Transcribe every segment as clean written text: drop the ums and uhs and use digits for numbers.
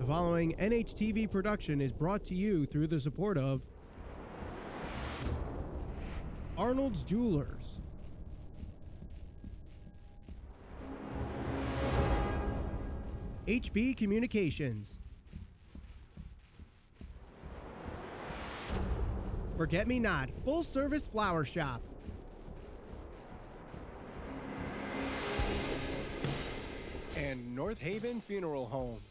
following NHTV production is brought to you through the support of Arnold's Jewelers, HB Communications, Forget Me Not Full Service Flower Shop, and North Haven Funeral Home.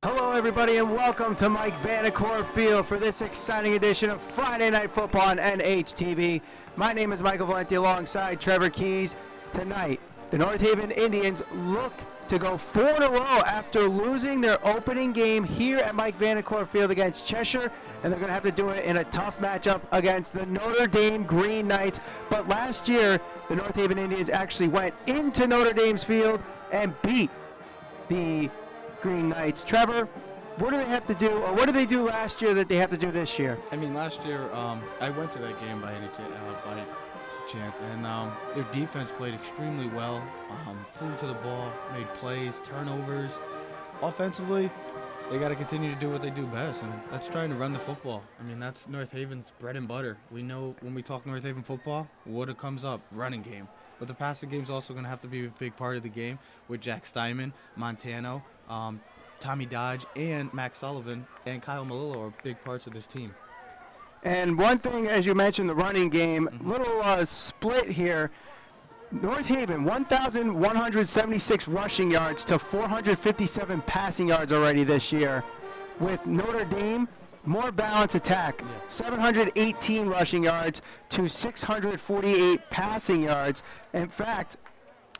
Hello, everybody, and welcome to Mike Vanacore Field for this exciting edition of Friday Night Football on NHTV. My name is Michael Valenti alongside Trevor Keys. Tonight, the North Haven Indians look to go 4 in a row after losing their opening game here at Mike Vanacore Field against Cheshire, and they're going to have to do it in a tough matchup against the Notre Dame Green Knights. But last year, the North Haven Indians actually went into Notre Dame's field and beat the Green Knights. Trevor, what do they have to do, or what did they do last year that they have to do this year? I mean, last year I went to that game by chance, and their defense played extremely well. Flew to the ball, made plays, turnovers. Offensively, they got to continue to do what they do best, and that's trying to run the football. I mean, that's North Haven's bread and butter. We know when we talk North Haven football, what it comes up, running game. But the passing game is also going to have to be a big part of the game with Jack Steinman, Montano, Tommy Dodge, and Max Sullivan, and Kyle Malillo are big parts of this team. And one thing, as you mentioned, the running game, little split here. North Haven, 1,176 rushing yards to 457 passing yards already this year. With Notre Dame, more balanced attack, 718 rushing yards to 648 passing yards. In fact,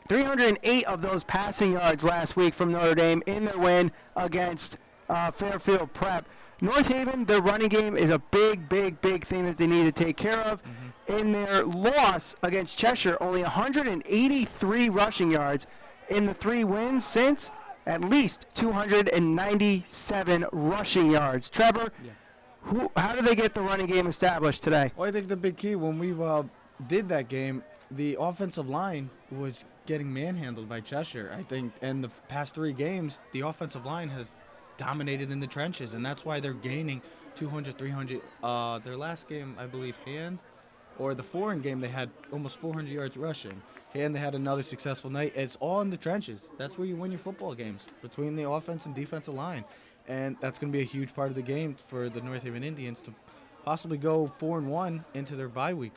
308 of those passing yards last week from Notre Dame in their win against Fairfield Prep. North Haven, their running game is a big thing that they need to take care of. In their loss against Cheshire, only 183 rushing yards in the 3 wins since, at least 297 rushing yards. Trevor, how do they get the running game established today? Well, I think the big key when we did that game, the offensive line was getting manhandled by Cheshire. I think in the past 3 games, the offensive line has dominated in the trenches, and that's why they're gaining 200, 300. Their last game, I believe, the foreign game, they had almost 400 yards rushing. And they had another successful night. It's all in the trenches. That's where you win your football games, between the offense and defensive line. And that's going to be a huge part of the game for the North Haven Indians to possibly go 4-1 into their bye week.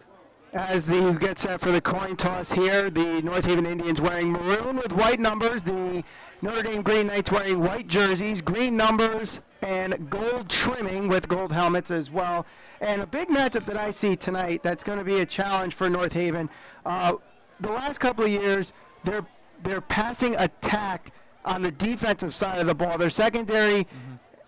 As they get set for the coin toss here, the North Haven Indians wearing maroon with white numbers, the Notre Dame Green Knights wearing white jerseys, green numbers, and gold trimming with gold helmets as well. And a big matchup that I see tonight that's going to be a challenge for North Haven. The last couple of years, their passing attack on the defensive side of the ball, their secondary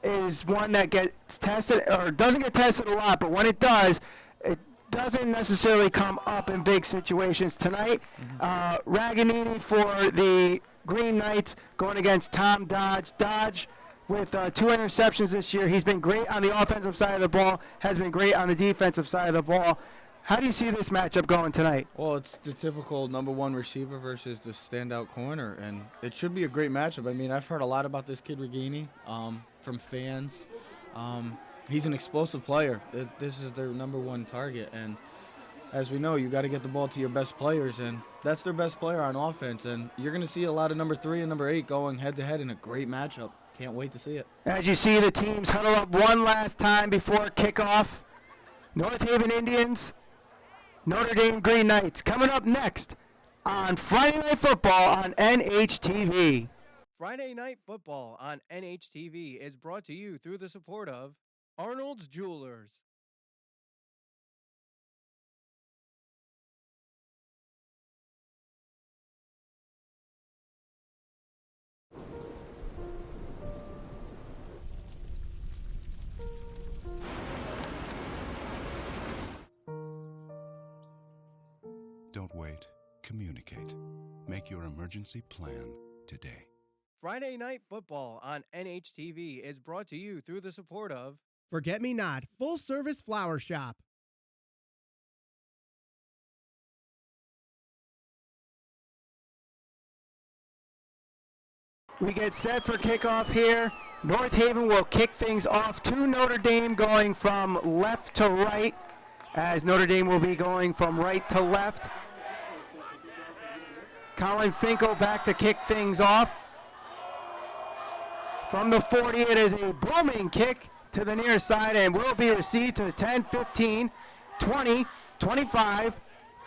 is one that gets tested, or doesn't get tested a lot, but when it does, it doesn't necessarily come up in big situations. Tonight, Raganini for the Green Knights going against Tom Dodge. Dodge with 2 interceptions this year. He's been great on the offensive side of the ball, has been great on the defensive side of the ball. How do you see this matchup going tonight? Well, it's the typical number 1 receiver versus the standout corner, and it should be a great matchup. I mean, I've heard a lot about this kid Raganini from fans. He's an explosive player. This is their number 1 target, and as we know, you got to get the ball to your best players, and that's their best player on offense. And you're going to see a lot of number 3 and number 8 going head-to-head in a great matchup. Can't wait to see it. As you see the teams huddle up one last time before kickoff, North Haven Indians, Notre Dame Green Knights, coming up next on Friday Night Football on NHTV. Friday Night Football on NHTV is brought to you through the support of Arnold's Jewelers. Don't wait. Communicate. Make your emergency plan today. Friday Night Football on NHTV is brought to you through the support of Forget Me Not, full service flower shop. We get set for kickoff here. North Haven will kick things off to Notre Dame, going from left to right, as Notre Dame will be going from right to left. Colin Finkel back to kick things off. From the 40, it is a booming kick to the near side and will be received to 10, 15, 20, 25,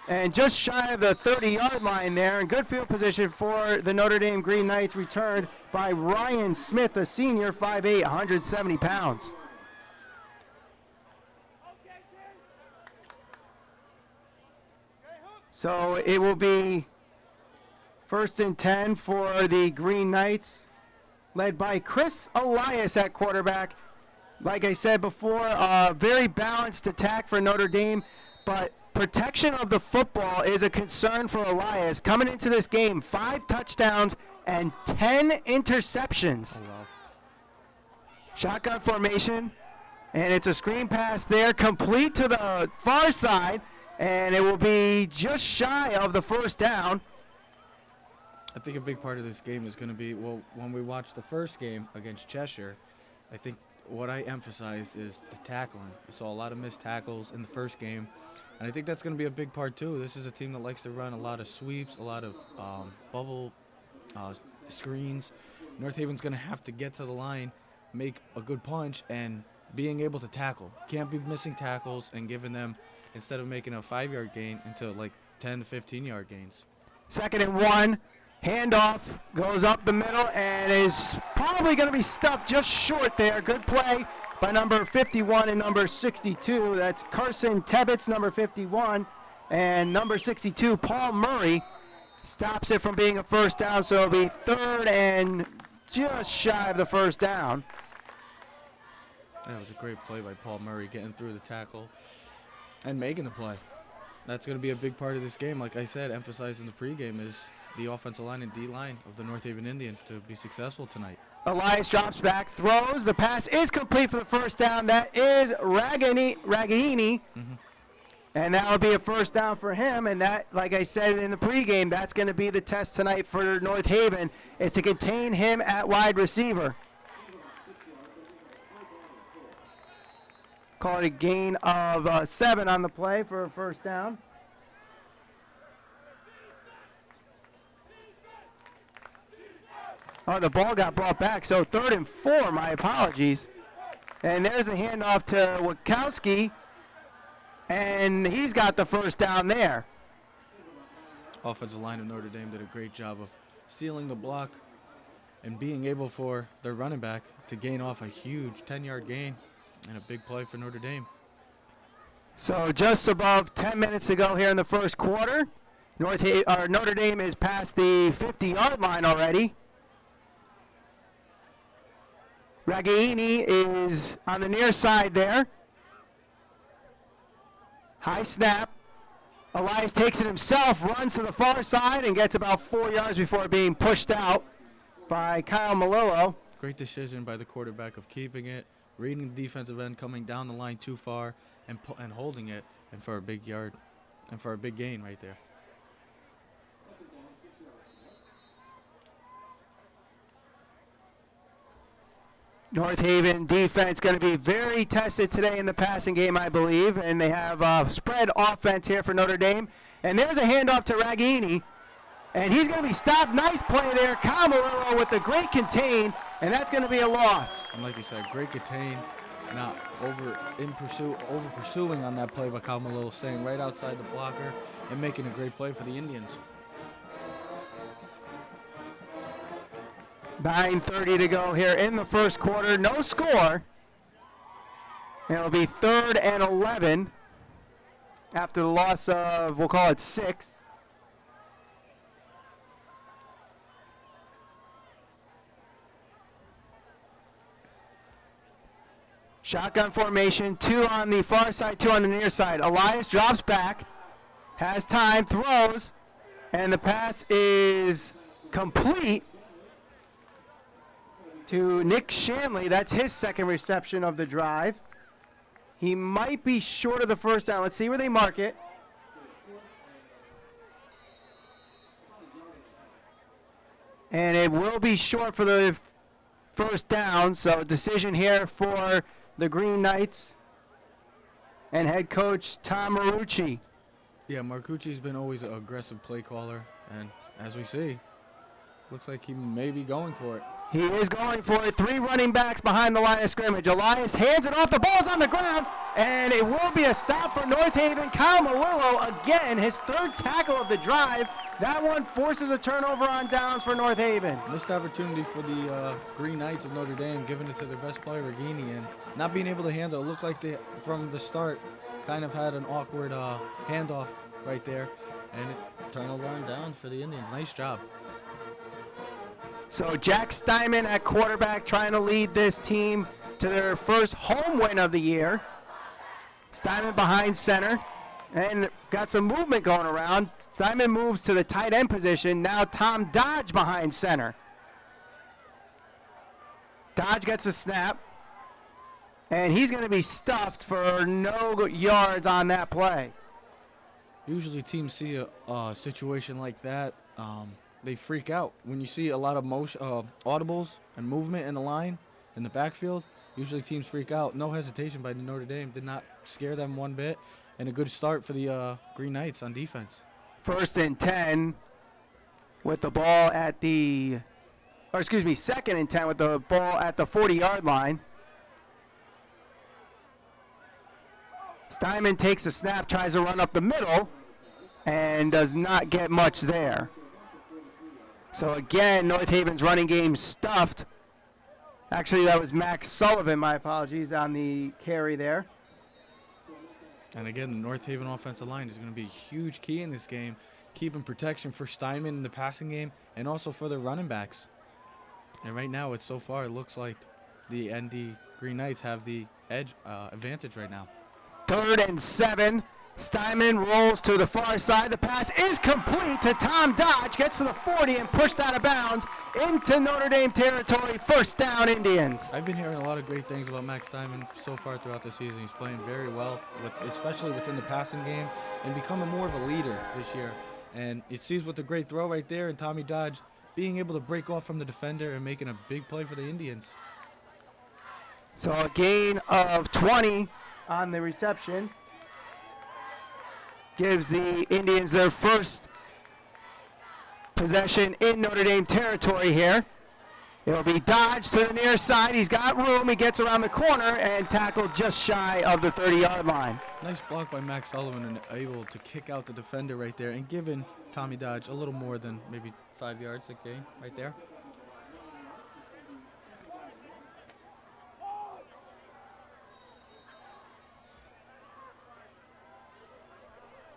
and just shy of the 30-yard line there. And good field position for the Notre Dame Green Knights, returned by Ryan Smith, a senior, 5'8", 170 pounds. So it will be 1st and 10 for the Green Knights, led by Chris Elias at quarterback. Like I said before, very balanced attack for Notre Dame, but protection of the football is a concern for Elias. Coming into this game, 5 touchdowns and 10 interceptions. Oh, wow. Shotgun formation, and it's a screen pass there, complete to the far side, and it will be just shy of the first down. I think a big part of this game is going to be, well, when we watched the first game against Cheshire, I think what I emphasized is the tackling. I saw a lot of missed tackles in the first game, and I think that's going to be a big part too. This is a team that likes to run a lot of sweeps, a lot of bubble screens. North Haven's going to have to get to the line, make a good punch, and being able to tackle. Can't be missing tackles and giving them, instead of making a 5-yard gain, into like 10 to 15-yard gains. 2nd and 1. Handoff goes up the middle and is probably going to be stuffed just short there. Good play by number 51 and number 62. That's Carson Tebbets, number 51, and number 62, Paul Murray, stops it from being a first down. So it'll be 3rd and just shy of the first down. That was a great play by Paul Murray, getting through the tackle and making the play. That's going to be a big part of this game. Like I said, emphasizing the pregame is the offensive line and D-line of the North Haven Indians to be successful tonight. Elias drops back, throws. The pass is complete for the first down. That is Ragaini. And that will be a first down for him. And that, like I said in the pregame, that's going to be the test tonight for North Haven, is to contain him at wide receiver. Call it a gain of 7 on the play for a first down. Oh, the ball got brought back, so 3rd and 4, my apologies. And there's a handoff to Wachowski, and he's got the first down there. Offensive line of Notre Dame did a great job of sealing the block and being able for their running back to gain off a huge 10-yard gain and a big play for Notre Dame. So just above 10 minutes to go here in the first quarter. Notre Dame is past the 50-yard line already. Ragaini is on the near side there. High snap. Elias takes it himself, runs to the far side, and gets about 4 yards before being pushed out by Kyle Malillo. Great decision by the quarterback of keeping it, reading the defensive end, coming down the line too far, and holding it, and for a big yard, and for a big gain right there. North Haven defense going to be very tested today in the passing game, I believe, and they have spread offense here for Notre Dame. And there's a handoff to Ragaini, and he's going to be stopped. Nice play there. Camarillo with the great contain, and that's going to be a loss. And like you said, great contain, not over pursuing on that play by Camarillo, staying right outside the blocker and making a great play for the Indians. 9:30 to go here in the first quarter. No score. And it'll be 3rd and 11 after the loss of, we'll call it 6. Shotgun formation, 2 on the far side, 2 on the near side. Elias drops back, Has time, throws, and the pass is complete to Nick Shanley. That's his second reception of the drive. He might be short of the first down. Let's see where they mark it. And it will be short for the first down, so decision here for the Green Knights and head coach Tom Marucci. Yeah, Marcucci's been always an aggressive play caller, and as we see, looks like he may be going for it. He is going for it. 3 running backs behind the line of scrimmage. Elias hands it off. The ball's on the ground, and it will be a stop for North Haven. Kyle Malillo, again, his 3rd tackle of the drive. That one forces a turnover on downs for North Haven. Missed opportunity for the Green Knights of Notre Dame, giving it to their best player, Regini, and not being able to handle it. Looked like they, from the start, kind of had an awkward handoff right there, and it turnover on downs for the Indians. Nice job. So Jack Steinman at quarterback, trying to lead this team to their first home win of the year. Steinman behind center and got some movement going around. Steinman moves to the tight end position. Now Tom Dodge behind center. Dodge gets a snap, and he's going to be stuffed for no yards on that play. Usually teams see a situation like that, they freak out. When you see a lot of motion, audibles and movement in the line, in the backfield, usually teams freak out. No hesitation by Notre Dame. Did not scare them one bit. And a good start for the Green Knights on defense. 1st and 10 with the ball at the, or excuse me, 2nd and 10 with the ball at the 40-yard line. Steinman takes a snap, tries to run up the middle, and does not get much there. So again, North Haven's running game stuffed. Actually, that was Max Sullivan, my apologies, on the carry there. And again, the North Haven offensive line is going to be a huge key in this game, keeping protection for Steinman in the passing game and also for the running backs. And right now, so far, it looks like the ND Green Knights have the advantage right now. 3rd and 7. Steinman rolls to the far side. The pass is complete to Tom Dodge. Gets to the 40 and pushed out of bounds into Notre Dame territory. First down, Indians. I've been hearing a lot of great things about Max Steinman so far throughout the season. He's playing very well, especially within the passing game, and becoming more of a leader this year. And it sees with the great throw right there, and Tommy Dodge being able to break off from the defender and making a big play for the Indians. So a gain of 20 on the reception. Gives the Indians their first possession in Notre Dame territory here. It'll be Dodge to the near side. He's got room. He gets around the corner and tackled just shy of the 30-yard line. Nice block by Max Sullivan and able to kick out the defender right there and giving Tommy Dodge a little more than maybe 5 yards a game right there.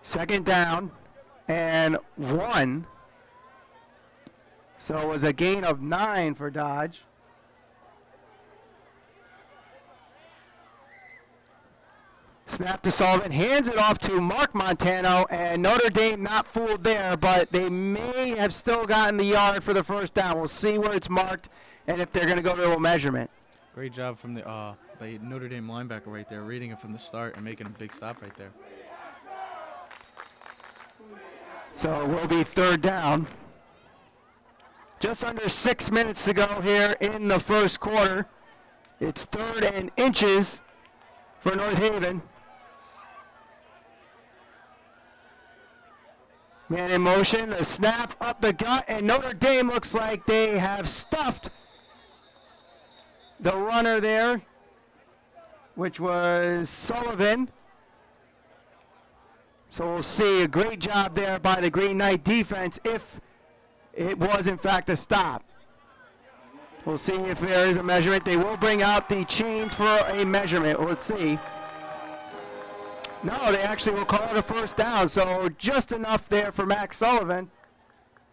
Second down and 1. So it was a gain of 9 for Dodge. Snap to Sullivan, hands it off to Mark Montano, and Notre Dame not fooled there, but they may have still gotten the yard for the first down. We'll see where it's marked and if they're going to go to a measurement. Great job from the Notre Dame linebacker right there, reading it from the start and making a big stop right there. So it will be 3rd down. Just under 6 minutes to go here in the first quarter. It's 3rd and inches for North Haven. Man in motion, a snap up the gut, and Notre Dame looks like they have stuffed the runner there, which was Sullivan. So we'll see a great job there by the Green Knight defense if it was in fact a stop. We'll see if there is a measurement. They will bring out the chains for a measurement. Let's see. No, they actually will call it a first down. So just enough there for Max Sullivan.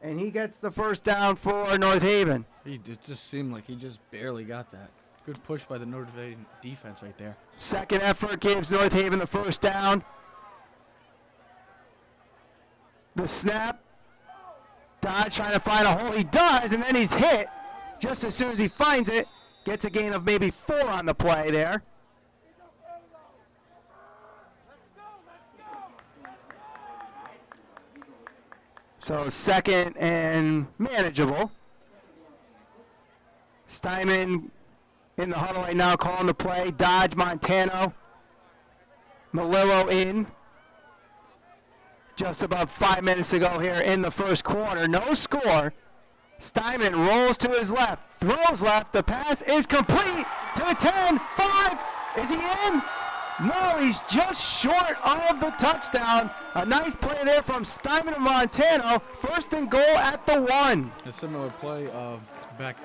And he gets the first down for North Haven. It just seemed like he just barely got that. Good push by the Notre Dame defense right there. Second effort gives North Haven the first down. The snap. Dodge trying to find a hole. He does, and then he's hit just as soon as he finds it. Gets a gain of maybe 4 on the play there. So second and manageable. Steinman in the huddle right now calling the play. Dodge, Montano. Melillo in. Just about 5 minutes ago here in the first quarter. No score. Steinman rolls to his left. Throws left. The pass is complete to the 10. 5. Is he in? No, he's just short of the touchdown. A nice play there from Steinman and Montano. First and goal at the 1. A similar play back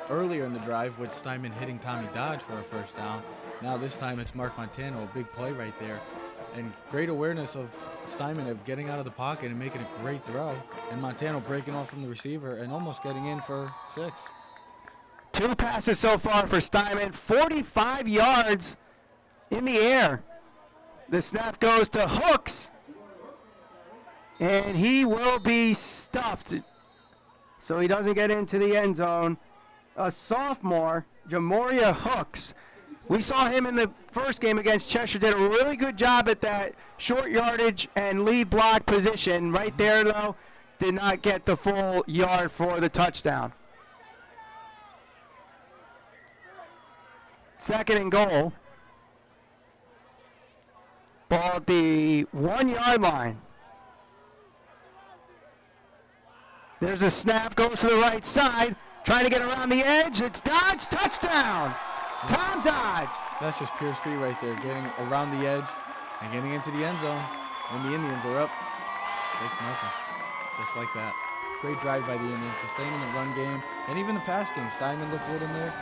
earlier in the drive with Steinman hitting Tommy Dodge for a first down. Now this time it's Mark Montano, a big play right there. And great awareness of Steinman of getting out of the pocket and making a great throw. And Montano breaking off from the receiver and almost getting in for 6. 2 passes so far for Steinman. 45 yards in the air. The snap goes to Hooks. And he will be stuffed. So he doesn't get into the end zone. A sophomore, Jamoria Hooks. We saw him in the first game against Cheshire. Did a really good job at that short yardage and lead block position. Right there, though, did not get the full yard for the touchdown. Second and goal. Ball at the 1 yard line. There's a snap, goes to the right side. Trying to get around the edge. It's Dodge, touchdown. Tom Dodge. That's just pure speed right there, getting around the edge and getting into the end zone. When the Indians are up, it's nothing. Just like that. Great drive by the Indians, sustaining the run game and even the pass game. Steinman looked good in there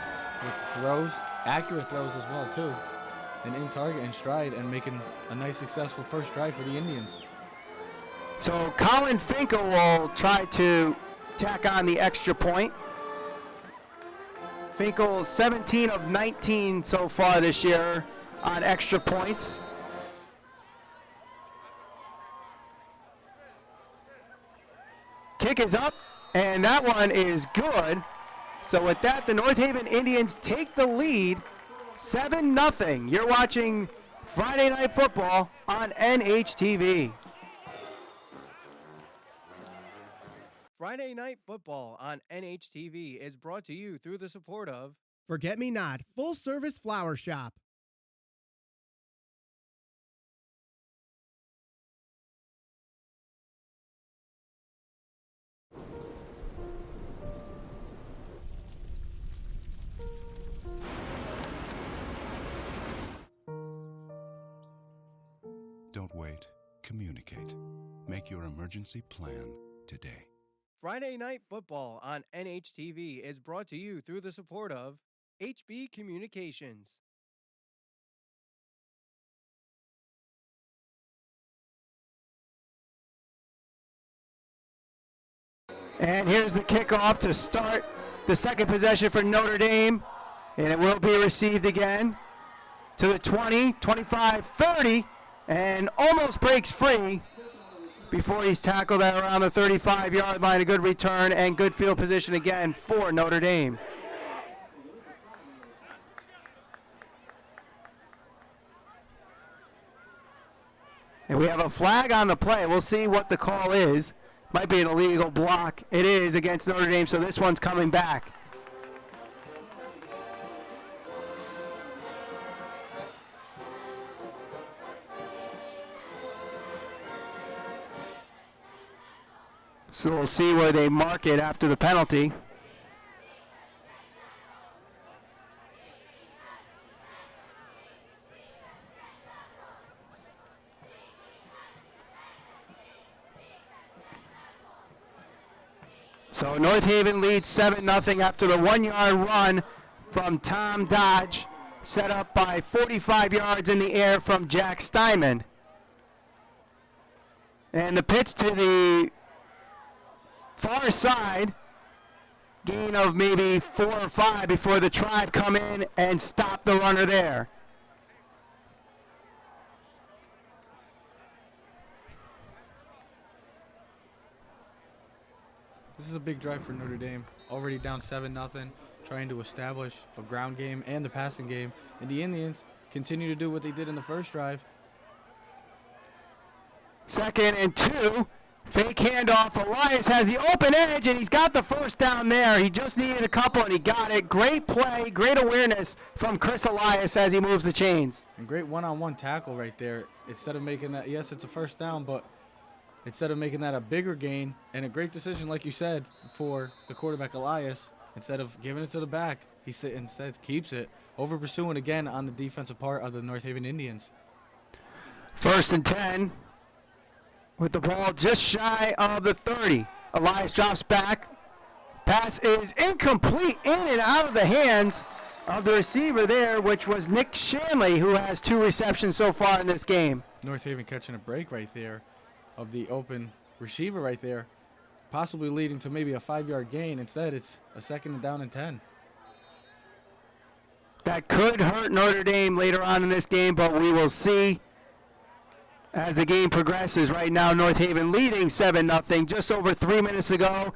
with throws, accurate throws as well too, and in target and stride and making a nice successful first drive for the Indians. So Colin Finkel will try to tack on the extra point. Finkel 17 of 19 so far this year on extra points. Kick is up, and that one is good. So with that, the North Haven Indians take the lead 7-0. You're watching Friday Night Football on NHTV. Friday Night Football on NHTV is brought to you through the support of Forget Me Not Full Service Flower Shop. Don't wait. Communicate. Make your emergency plan today. Friday Night Football on NHTV is brought to you through the support of HB Communications. And here's the kickoff to start the second possession for Notre Dame. And it will be received again to the 20, 25, 30, and almost breaks free before he's tackled at around the 35-yard line. A good return and good field position again for Notre Dame. And we have a flag on the play. We'll see what the call is. Might be an illegal block. It is against Notre Dame, so this one's coming back. So we'll see where they mark it after the penalty. So North Haven leads 7-0 after the 1-yard run from Tom Dodge, set up by 45 yards in the air from Jack Steinman. And the pitch to the far side, gain of maybe 4 or 5 before the Tribe come in and stop the runner there. This is a big drive for Notre Dame. Already down 7-0, trying to establish a ground game and the passing game. And the Indians continue to do what they did in the first drive. 2nd and 2. Fake handoff. Elias has the open edge, and he's got the first down there. He just needed a couple, and he got it. Great play, great awareness from Chris Elias as he moves the chains. And great one-on-one tackle right there. Instead of making that, yes, it's a first down, but instead of making that a bigger gain, and a great decision, like you said, for the quarterback Elias, instead of giving it to the back, he instead keeps it, over pursuing again on the defensive part of the North Haven Indians. 1st and 10. With the ball just shy of the 30. Elias drops back. Pass is incomplete, in and out of the hands of the receiver there, which was Nick Shanley, who has 2 receptions so far in this game. North Haven catching a break right there of the open receiver right there, possibly leading to maybe a 5-yard gain. Instead, it's a 2nd down and 10. That could hurt Notre Dame later on in this game, but we will see as the game progresses. Right now, North Haven leading 7-0 just over 3 minutes ago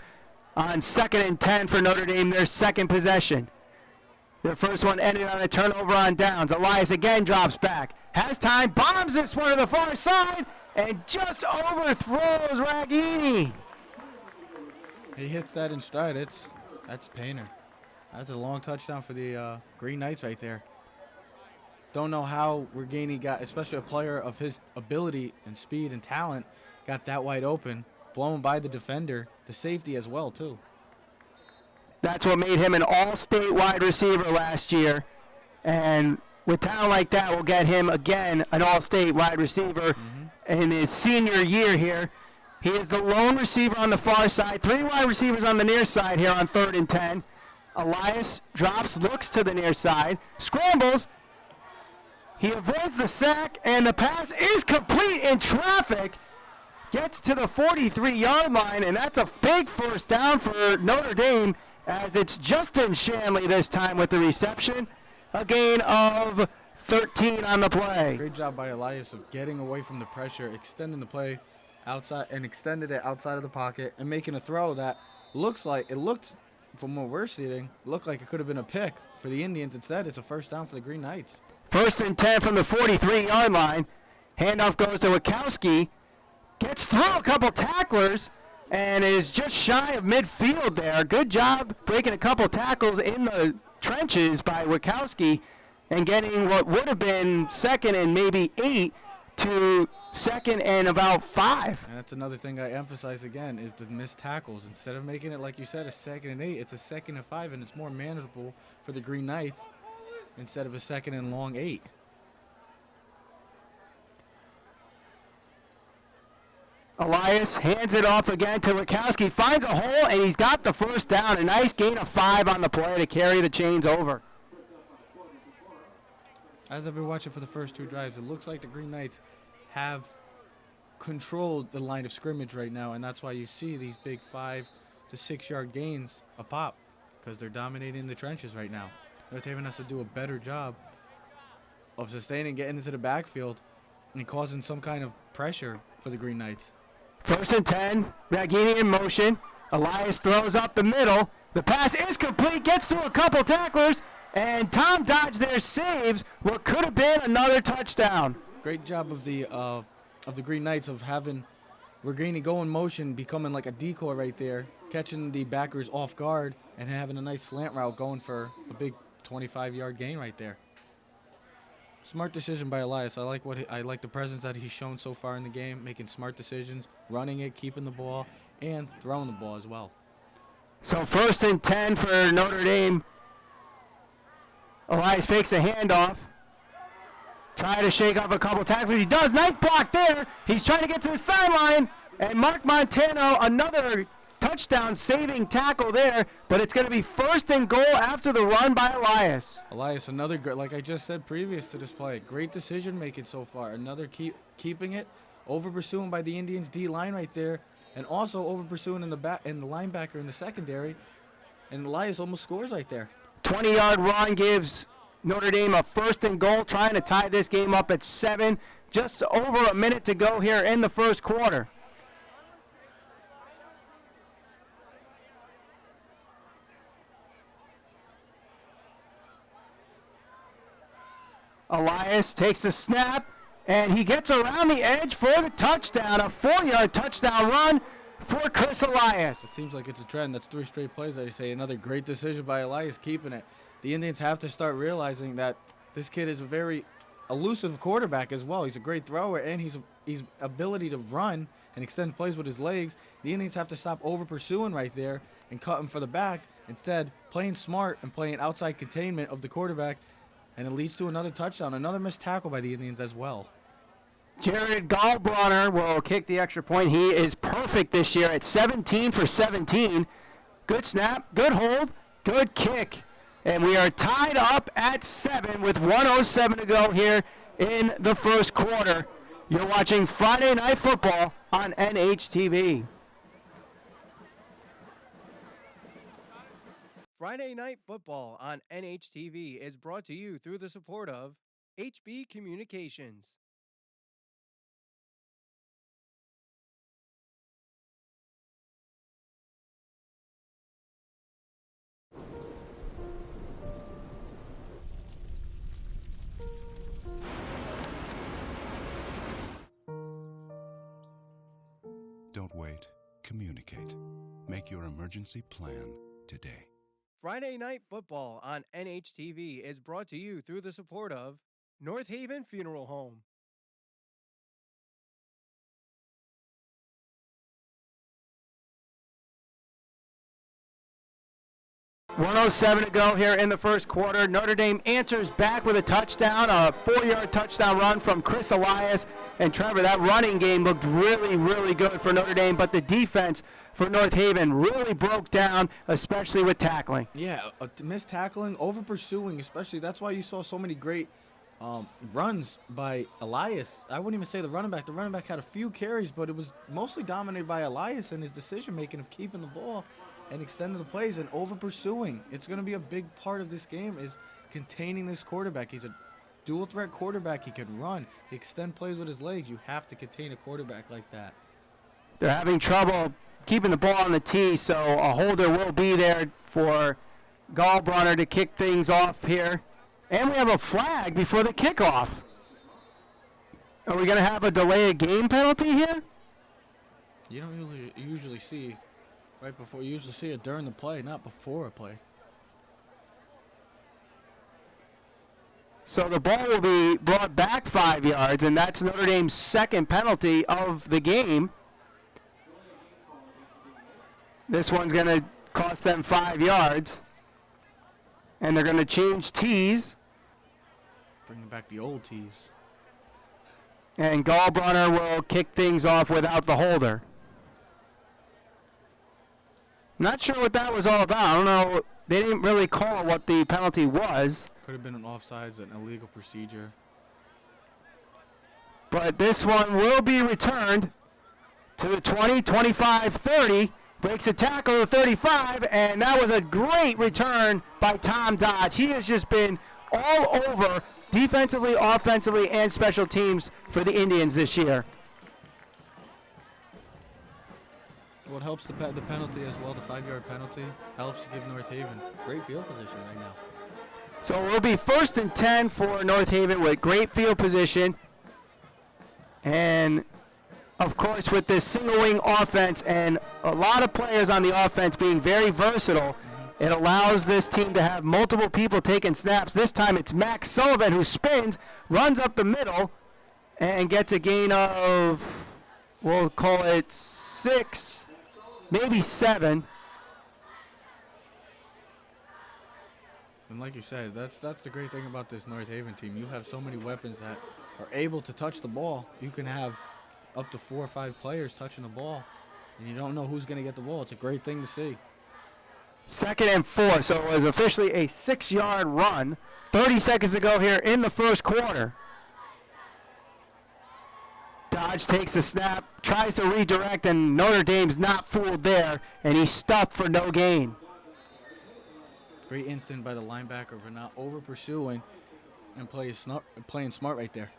on 2nd and 10 for Notre Dame, their second possession. Their first one ended on a turnover on downs. Elias again drops back, has time, bombs this one to the far side, and just overthrows Raghini. He hits that in stride. That's Painter. That's a long touchdown for the Green Knights right there. Don't know how Raghini got, especially a player of his ability and speed and talent, got that wide open, blown by the defender, the safety as well, too. That's what made him an all-state wide receiver last year. And with talent like that, we'll get him, again, an all-state wide receiver in his senior year here. He is the lone receiver on the far side. 3 wide receivers on the near side here on 3rd and 10. Elias drops, looks to the near side, scrambles. He avoids the sack, and the pass is complete in traffic. Gets to the 43-yard line, and that's a big first down for Notre Dame, as it's Justin Shanley this time with the reception. A gain of 13 on the play. Great job by Elias of getting away from the pressure, extending the play outside, and extended it outside of the pocket, and making a throw that looked, from what we're seeing, looked like it could have been a pick for the Indians. Instead, it's a first down for the Green Knights. 1st and 10 from the 43-yard line. Handoff goes to Wachowski. Gets through a couple tacklers and is just shy of midfield there. Good job breaking a couple tackles in the trenches by Wachowski and getting what would have been 2nd and maybe 8 to 2nd and about 5. And that's another thing I emphasize again, is the missed tackles. Instead of making it, like you said, a 2nd and 8, it's a 2nd and 5, and it's more manageable for the Green Knights instead of a 2nd and long 8. Elias hands it off again to Wachowski, finds a hole, and he's got the first down. A nice gain of 5 on the play to carry the chains over. As I've been watching for the first 2 drives, it looks like the Green Knights have controlled the line of scrimmage right now, and that's why you see these big 5 to 6 yard gains a pop, because they're dominating the trenches right now. North Haven has to do a better job of sustaining, getting into the backfield, and causing some kind of pressure for the Green Knights. 1st and 10, Raghini in motion. Elias throws up the middle. The pass is complete, gets through a couple tacklers, and Tom Dodge there saves what could have been another touchdown. Great job of the Green Knights of having Raghini go in motion, becoming like a decoy right there, catching the backers off guard, and having a nice slant route going for a big 25-yard gain right there. Smart decision by Elias. I like the presence that he's shown so far in the game, making smart decisions, running it, keeping the ball, and throwing the ball as well. So 1st and 10 for Notre Dame. Elias fakes a handoff. Trying to shake off a couple tacklers. He does. Nice block there. He's trying to get to the sideline. And Mark Montano, another touchdown saving tackle there, but it's going to be 1st and goal after the run by Elias. Elias, another good, like I just said previous to this play, great decision making so far. Another keeping it, over pursuing by the Indians D line right there, and also over pursuing in the linebacker in the secondary. And Elias almost scores right there. 20-yard run gives Notre Dame a 1st and goal, trying to tie this game up at 7. Just over a minute to go here in the first quarter. Elias takes the snap, and he gets around the edge for the touchdown, a 4-yard touchdown run for Chris Elias. It seems like it's a trend. That's 3 straight plays that you say. Another great decision by Elias, keeping it. The Indians have to start realizing that this kid is a very elusive quarterback as well. He's a great thrower, and he's ability to run and extend plays with his legs. The Indians have to stop over-pursuing right there and cut him for the back. Instead, playing smart and playing outside containment of the quarterback, and it leads to another touchdown, another missed tackle by the Indians as well. Jared Gallbronner will kick the extra point. He is perfect this year at 17 for 17. Good snap, good hold, good kick. And we are tied up at 7 with 1:07 to go here in the first quarter. You're watching Friday Night Football on NHTV. Friday Night Football on NHTV is brought to you through the support of HB Communications. Don't wait. Communicate. Make your emergency plan today. Friday Night Football on NHTV is brought to you through the support of North Haven Funeral Home. .107 to go here in the first quarter. Notre Dame answers back with a touchdown, a 4-yard touchdown run from Chris Elias. And Trevor, that running game looked really, really good for Notre Dame, but the defense for North Haven really broke down, especially with tackling. Yeah, missed tackling, over pursuing, especially. That's why you saw so many great runs by Elias. I wouldn't even say the running back. The running back had a few carries, but it was mostly dominated by Elias and his decision-making of keeping the ball and extending the plays and over pursuing. It's going to be a big part of this game is containing this quarterback. He's a dual threat quarterback. He can run, he extend plays with his legs. You have to contain a quarterback like that. They're having trouble keeping the ball on the tee, so a holder will be there for Gallbronner to kick things off here. And we have a flag before the kickoff. Are we going to have a delay of game penalty here? You don't usually see right before. You usually see it during the play, not before a play. So the ball will be brought back 5 yards, and that's Notre Dame's second penalty of the game. This one's going to cost them 5 yards. And they're going to change tees. Bringing back the old tees. And Gallbronner will kick things off without the holder. Not sure what that was all about. I don't know. They didn't really call what the penalty was. Could have been an offsides, an illegal procedure. But this one will be returned to the 20, 25, 30. Breaks a tackle to 35, and that was a great return by Tom Dodge. He has just been all over defensively, offensively, and special teams for the Indians this year. What helps the penalty as well, the 5-yard penalty, helps to give North Haven great field position right now. So it will be 1st and 10 for North Haven with great field position. And, of course, with this single-wing offense and a lot of players on the offense being very versatile, it allows this team to have multiple people taking snaps. This time it's Max Sullivan who spins, runs up the middle, and gets a gain of, we'll call it 6, maybe 7. And like you said, that's the great thing about this North Haven team. You have so many weapons that are able to touch the ball. You can have up to 4 or 5 players touching the ball, and you don't know who's going to get the ball. It's a great thing to see. 2nd and 4, so it was officially a 6-yard run. 30 seconds to go here in the first quarter. Dodge takes the snap, tries to redirect, and Notre Dame's not fooled there, and he's stuffed for no gain. Great instinct by the linebacker for not over pursuing and playing smart right there.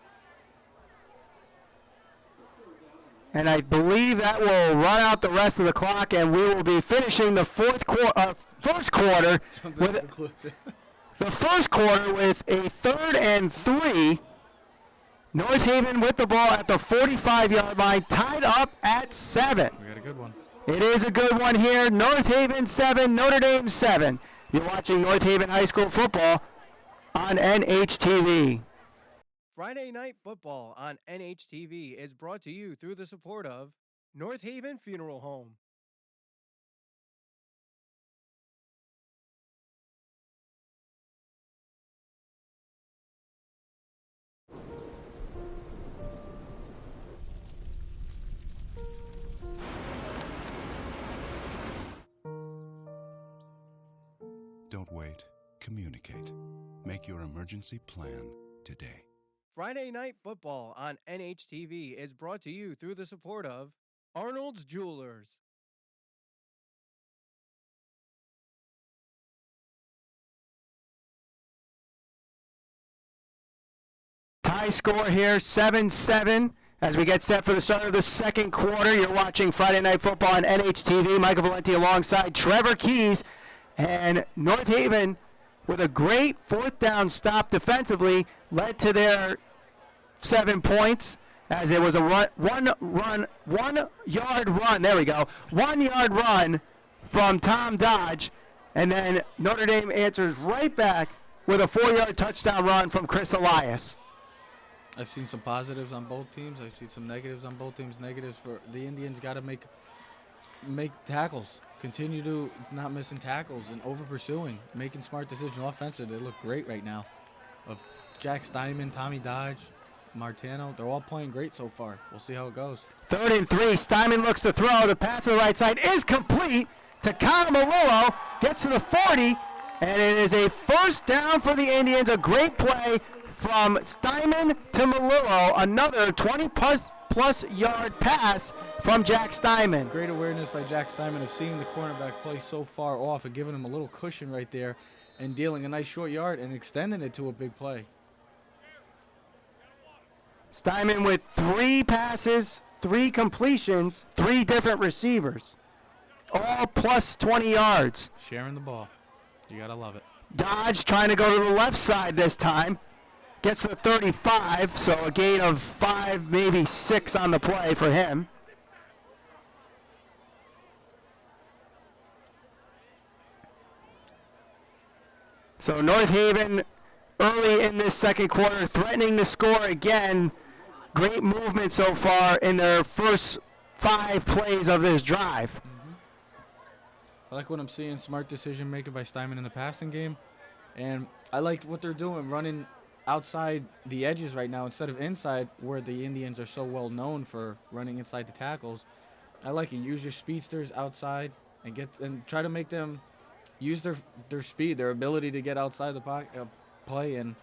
And I believe that will run out the rest of the clock, and we will be finishing the first quarter the first quarter with a 3rd and 3. North Haven with the ball at the 45-yard line, tied up at 7. We got a good one. It is a good one here. North Haven 7, Notre Dame 7. You're watching North Haven High School football on NHTV. Friday Night Football on NHTV is brought to you through the support of North Haven Funeral Home. Don't wait. Communicate. Make your emergency plan today. Friday Night Football on NHTV is brought to you through the support of Arnold's Jewelers. Tie score here, 7-7. As we get set for the start of the second quarter, you're watching Friday Night Football on NHTV. Michael Valenti alongside Trevor Keys. And North Haven, with a great 4th down stop defensively, led to their 7 points as it was a 1-yard run. There we go. 1-yard run from Tom Dodge. And then Notre Dame answers right back with a 4-yard touchdown run from Chris Elias. I've seen some positives on both teams. I've seen some negatives on both teams. Negatives for the Indians, got to make tackles. Continue to not missing tackles and over pursuing, making smart decisions offensive. They look great right now. Of Jack Steinman, Tommy Dodge, Martano, they're all playing great so far. We'll see how it goes. 3rd and 3. Steinman looks to throw. The pass to the right side is complete to Connor Malillo. Gets to the 40, and it is a 1st down for the Indians. A great play from Steinman to Malillo. Another 20-plus yard pass from Jack Steinman. Great awareness by Jack Steinman of seeing the cornerback play so far off and giving him a little cushion right there and dealing a nice short yard and extending it to a big play. Steinman with 3 passes, 3 completions, 3 different receivers, all plus 20 yards. Sharing the ball. You got to love it. Dodge trying to go to the left side this time. Gets to the 35, so a gain of 5, maybe 6 on the play for him. So North Haven early in this second quarter threatening to score again. Great movement so far in their first 5 plays of this drive. I like what I'm seeing, smart decision making by Steinman in the passing game. And I like what they're doing, running outside the edges right now instead of inside, where the Indians are so well known for running inside the tackles. I like it. Use your speedsters outside and try to make them use their speed, their ability to get outside the pocket, play, and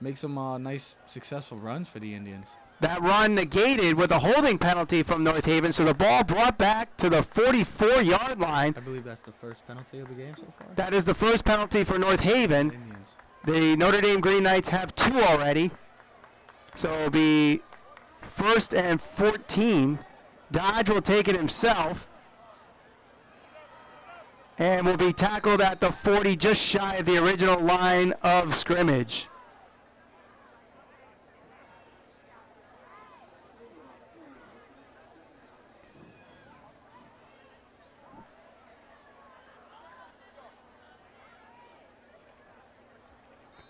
make some nice, successful runs for the Indians. That run negated with a holding penalty from North Haven, so the ball brought back to the 44-yard line. I believe that's the first penalty of the game so far. That is the first penalty for North Haven. Indians. The Notre Dame Green Knights have 2 already, so it'll be 1st and 14. Dodge will take it himself and will be tackled at the 40, just shy of the original line of scrimmage.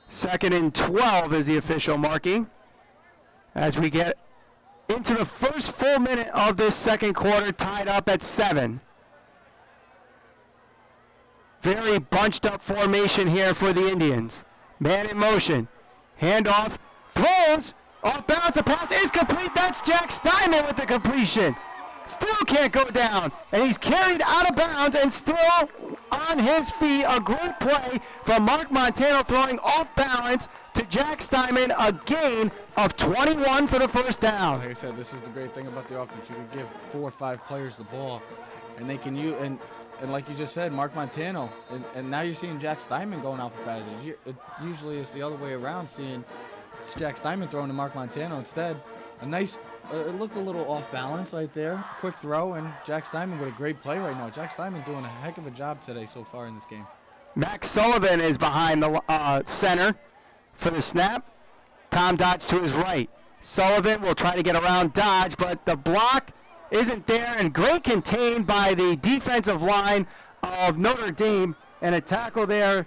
Second and 12 is the official marking as we get into the first full minute of this second quarter, tied up at 7. Very bunched up formation here for the Indians. Man in motion. Handoff. Throws. Off balance. The pass is complete. That's Jack Steinman with the completion. Still can't go down. And he's carried out of bounds and still on his feet. A great play from Mark Montano throwing off balance to Jack Steinman. A gain of 21 for the first down. Like I said, this is the great thing about the offense. You can give 4 or 5 players the ball, and they can use, and like you just said, Mark Montano, and now you're seeing Jack Steinman going off the passes. It usually is the other way around, seeing Jack Steinman throwing to Mark Montano instead. A nice, it looked a little off balance right there. Quick throw, and Jack Steinman with a great play right now. Jack Steinman doing a heck of a job today so far in this game. Max Sullivan is behind the center for the snap. Tom Dodge to his right. Sullivan will try to get around Dodge, but the block isn't there, and great contained by the defensive line of Notre Dame, and a tackle there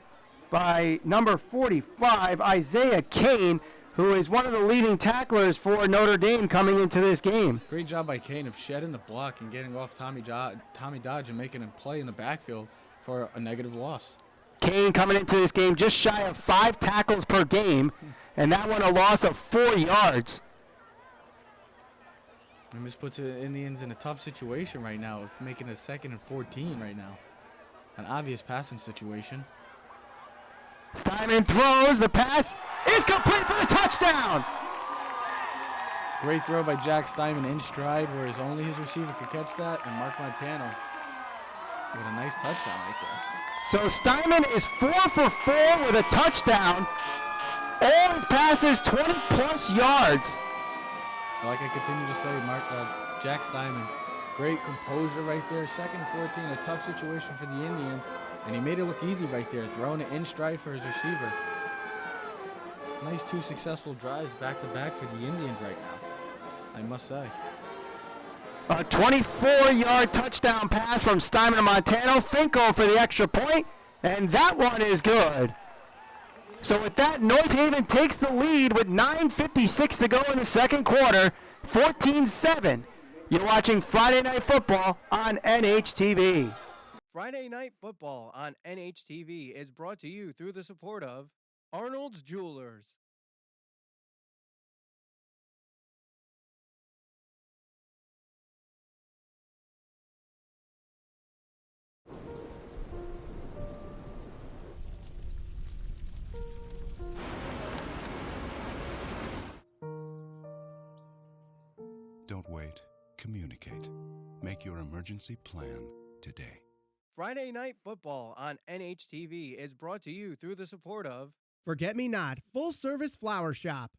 by number 45, Isaiah Kane, who is one of the leading tacklers for Notre Dame coming into this game. Great job by Kane of shedding the block and getting off Tommy Dodge and making him play in the backfield for a negative loss. Kane coming into this game just shy of 5 tackles per game, and that one a loss of 4 yards. And this puts the Indians in a tough situation right now of making a 2nd and 14 right now. An obvious passing situation. Steinman throws. The pass is complete for the touchdown. Great throw by Jack Steinman in stride, whereas only his receiver could catch that, and Mark Montano with a nice touchdown right there. So Steinman is 4 for 4 with a touchdown. All his passes 20-plus yards. Like I continue to say, Jack Steinman, great composure right there. 2nd and 14, a tough situation for the Indians, and he made it look easy right there, throwing it in stride for his receiver. Nice 2 successful drives back-to-back for the Indians right now, I must say. A 24-yard touchdown pass from Steinman to Montano. Finkel for the extra point, and that one is good. So with that, North Haven takes the lead with 9:56 to go in the second quarter, 14-7. You're watching Friday Night Football on NHTV. Friday Night Football on NHTV is brought to you through the support of Arnold's Jewelers. Don't wait. Communicate. Make your emergency plan today. Friday Night Football on NHTV is brought to you through the support of Forget Me Not Full Service Flower Shop.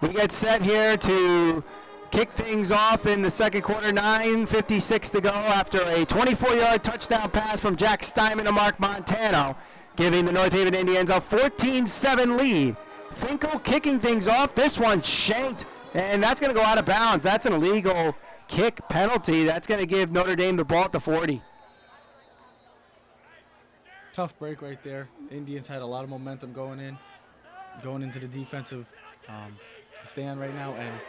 We get set here to kick things off in the second quarter. 9:56 to go after a 24-yard touchdown pass from Jack Steinman to Mark Montano, giving the North Haven Indians a 14-7 lead. Finkel kicking things off. This one shanked, and that's going to go out of bounds. That's an illegal kick penalty. That's going to give Notre Dame the ball at the 40. Tough break right there. Indians had a lot of momentum going into the defensive stand right now, and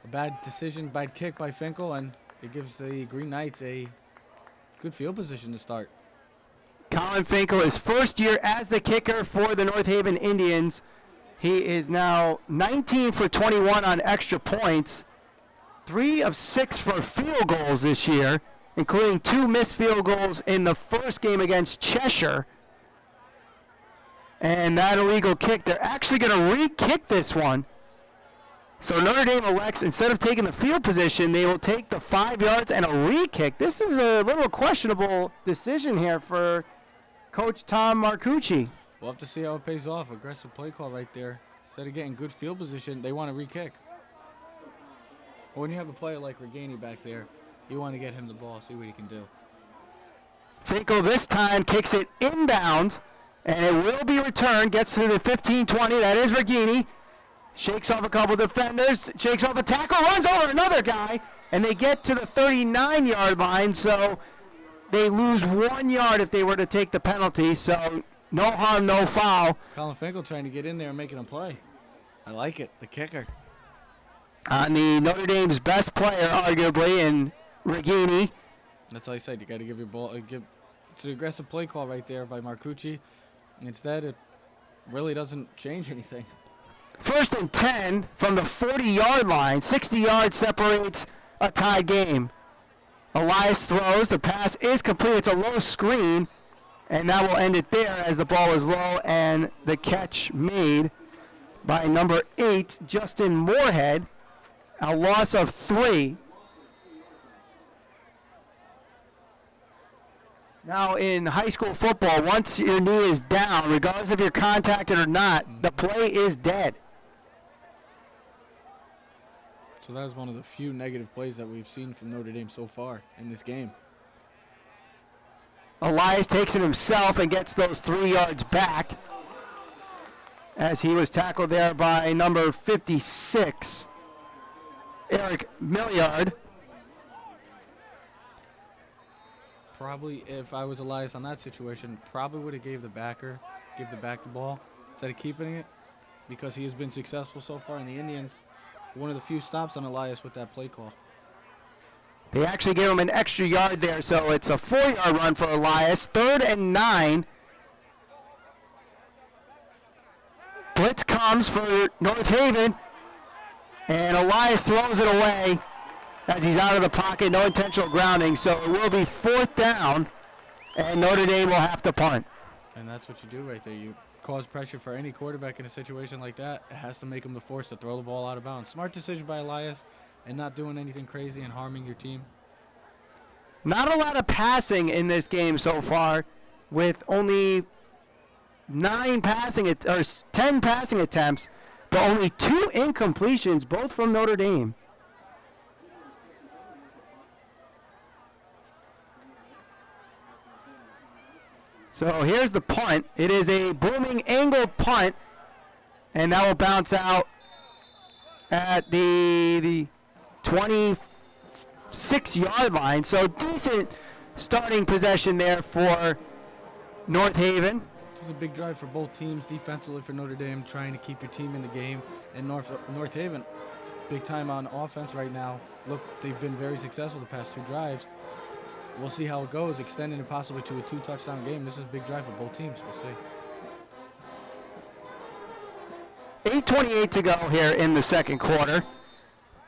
a bad decision, bad kick by Finkel, and it gives the Green Knights a good field position to start. Colin Finkel, his first year as the kicker for the North Haven Indians. He is now 19 for 21 on extra points, 3 of 6 for field goals this year, including 2 missed field goals in the first game against Cheshire. And that illegal kick, they're actually going to re-kick this one. So Notre Dame elects, instead of taking the field position, they will take the 5 yards and a re-kick. This is a little questionable decision here for Coach Tom Marcucci. We'll have to see how it pays off. Aggressive play call right there. Instead of getting good field position, they want to re-kick. When you have a player like Regani back there, you want to get him the ball, see what he can do. Finkel this time kicks it inbounds, and it will be returned. Gets to the 15-20. That is Regani. Shakes off a couple defenders, shakes off a tackle, runs over another guy, and they get to the 39-yard line, so they lose 1 yard if they were to take the penalty, so no harm, no foul. Colin Finkel trying to get in there and making a play. I like it, the kicker. On the Notre Dame's best player, arguably, in Regani. That's all I said. You got to give your ball. It's an aggressive play call right there by Marcucci. Instead, it really doesn't change anything. 1st and 10 from the 40-yard line. 60 yards separates a tie game. Elias throws. The pass is complete. It's a low screen, and that will end it there as the ball is low and the catch made by number 8, Justin Moorhead. A loss of 3. Now in high school football, once your knee is down, regardless if you're contacted or not, the play is dead. So that was one of the few negative plays that we've seen from Notre Dame so far in this game. Elias takes it himself and gets those 3 yards back as he was tackled there by number 56, Eric Milliard. Probably, if I was Elias on that situation, probably would have give the back the ball instead of keeping it, because he has been successful so far in the Indians. One of the few stops on Elias with that play call. They actually gave him an extra yard there, so it's a 4-yard run for Elias. 3rd and 9. Blitz comes for North Haven, and Elias throws it away as he's out of the pocket. No intentional grounding, so it will be 4th down, and Notre Dame will have to punt. And that's what you do right there. You cause pressure for any quarterback in a situation like that. It has to make him the force to throw the ball out of bounds. Smart decision by Elias, and not doing anything crazy and harming your team. Not a lot of passing in this game so far, with only 10 passing attempts, but only 2 incompletions, both from Notre Dame. So here's the punt. It is a booming angled punt, and that will bounce out at the 26-yard line. So decent starting possession there for North Haven. This is a big drive for both teams defensively for Notre Dame, trying to keep your team in the game. And North Haven, big time on offense right now. Look, they've been very successful the past 2 drives. We'll see how it goes, extending it possibly to a 2-touchdown game. This is a big drive for both teams. We'll see. 8:28 to go here in the second quarter.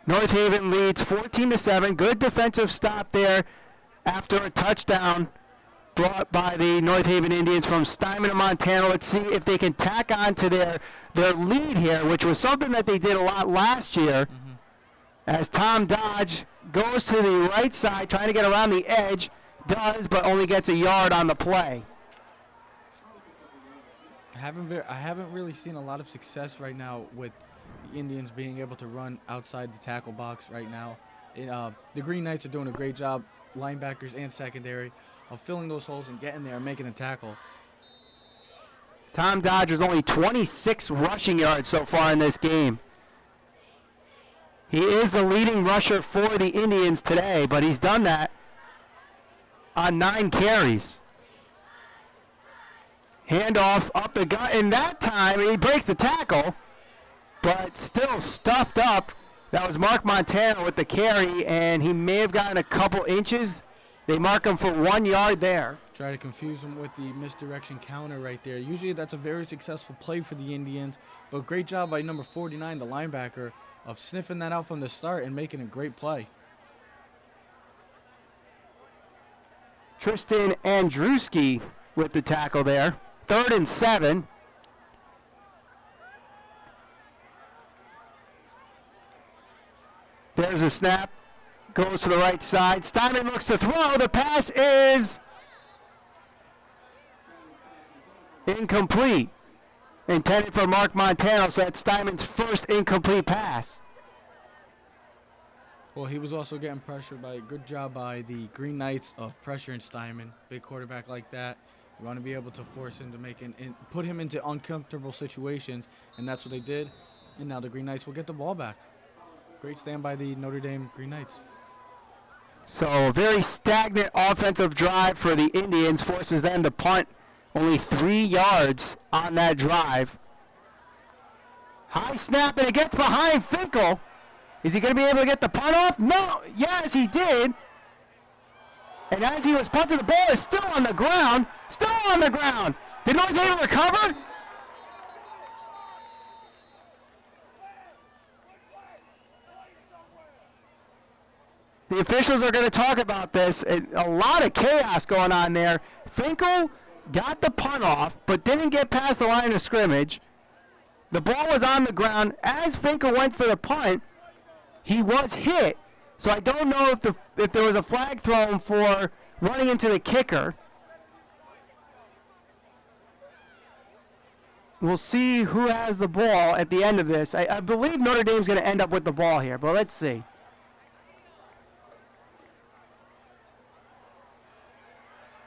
North Haven leads 14-7. Good defensive stop there after a touchdown brought by the North Haven Indians from Steinman of Montana. Let's see if they can tack on to their lead here, which was something that they did a lot last year. As Tom Dodge goes to the right side, trying to get around the edge, does, but only gets a yard on the play. I haven't really seen a lot of success right now with the Indians being able to run outside the tackle box right now. The Green Knights are doing a great job, linebackers and secondary, of filling those holes and getting there and making a tackle. Tom Dodge has only 26 rushing yards so far in this game. He is the leading rusher for the Indians today, but he's done that on 9 carries. Handoff up the gut, and that time he breaks the tackle, but still stuffed up. That was Mark Montana with the carry, and he may have gotten a couple inches. They mark him for 1 yard there. Try to confuse him with the misdirection counter right there. Usually that's a very successful play for the Indians, but great job by number 49, the linebacker, of sniffing that out from the start and making a great play. Tristan Andruski with the tackle there. 3rd and 7. There's a snap. Goes to the right side. Steinman looks to throw. The pass is incomplete. Intended for Mark Montano, so that's Steinman's first incomplete pass. Well, he was also getting pressured by a good job by the Green Knights of pressuring Steinman. Big quarterback like that, you want to be able to force him to put him into uncomfortable situations, and that's what they did. And now the Green Knights will get the ball back. Great stand by the Notre Dame Green Knights. So a very stagnant offensive drive for the Indians, forces them to punt. Only 3 yards on that drive. High snap, and it gets behind Finkel. Is he going to be able to get the punt off? No. Yes, he did. And as he was punting, the ball is still on the ground. Still on the ground. Did North Haven recover? The officials are going to talk about this. A lot of chaos going on there. Finkel got the punt off, but didn't get past the line of scrimmage. The ball was on the ground. As Finkel went for the punt, he was hit. So I don't know if there was a flag thrown for running into the kicker. we'll see who has the ball at the end of this. I believe Notre Dame's going to end up with the ball here, but let's see.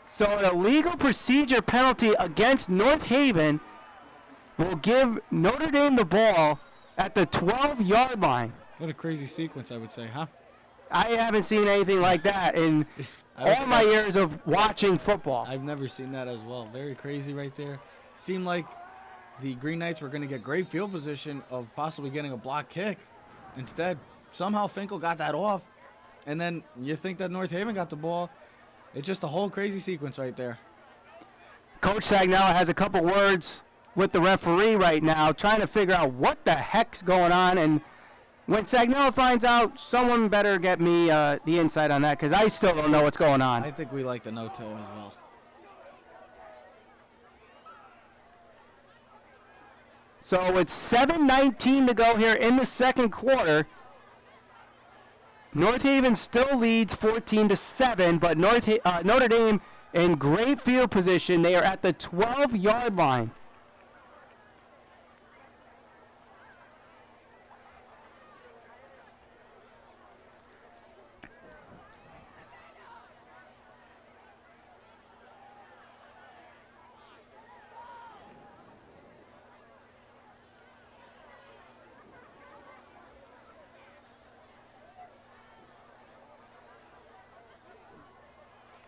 So an illegal procedure penalty against North Haven will give Notre Dame the ball at the 12-yard line. What a crazy sequence, I would say, huh? I haven't seen anything like that in all my years of watching football. I've never seen that as well. Very crazy right there. Seemed like the Green Knights were going to get great field position of possibly getting a block kick. Instead, somehow Finkel got that off. And then you think that North Haven got the ball. It's just a whole crazy sequence right there. Coach Sagnella has a couple words with the referee right now, trying to figure out what the heck's going on. And when Sagnella finds out, someone better get me the insight on that, because I still don't know what's going on. I think we like the no-till as well. So it's 7:19 to go here in the second quarter. North Haven still leads 14-7, but Notre Dame in great field position. They are at the 12-yard line.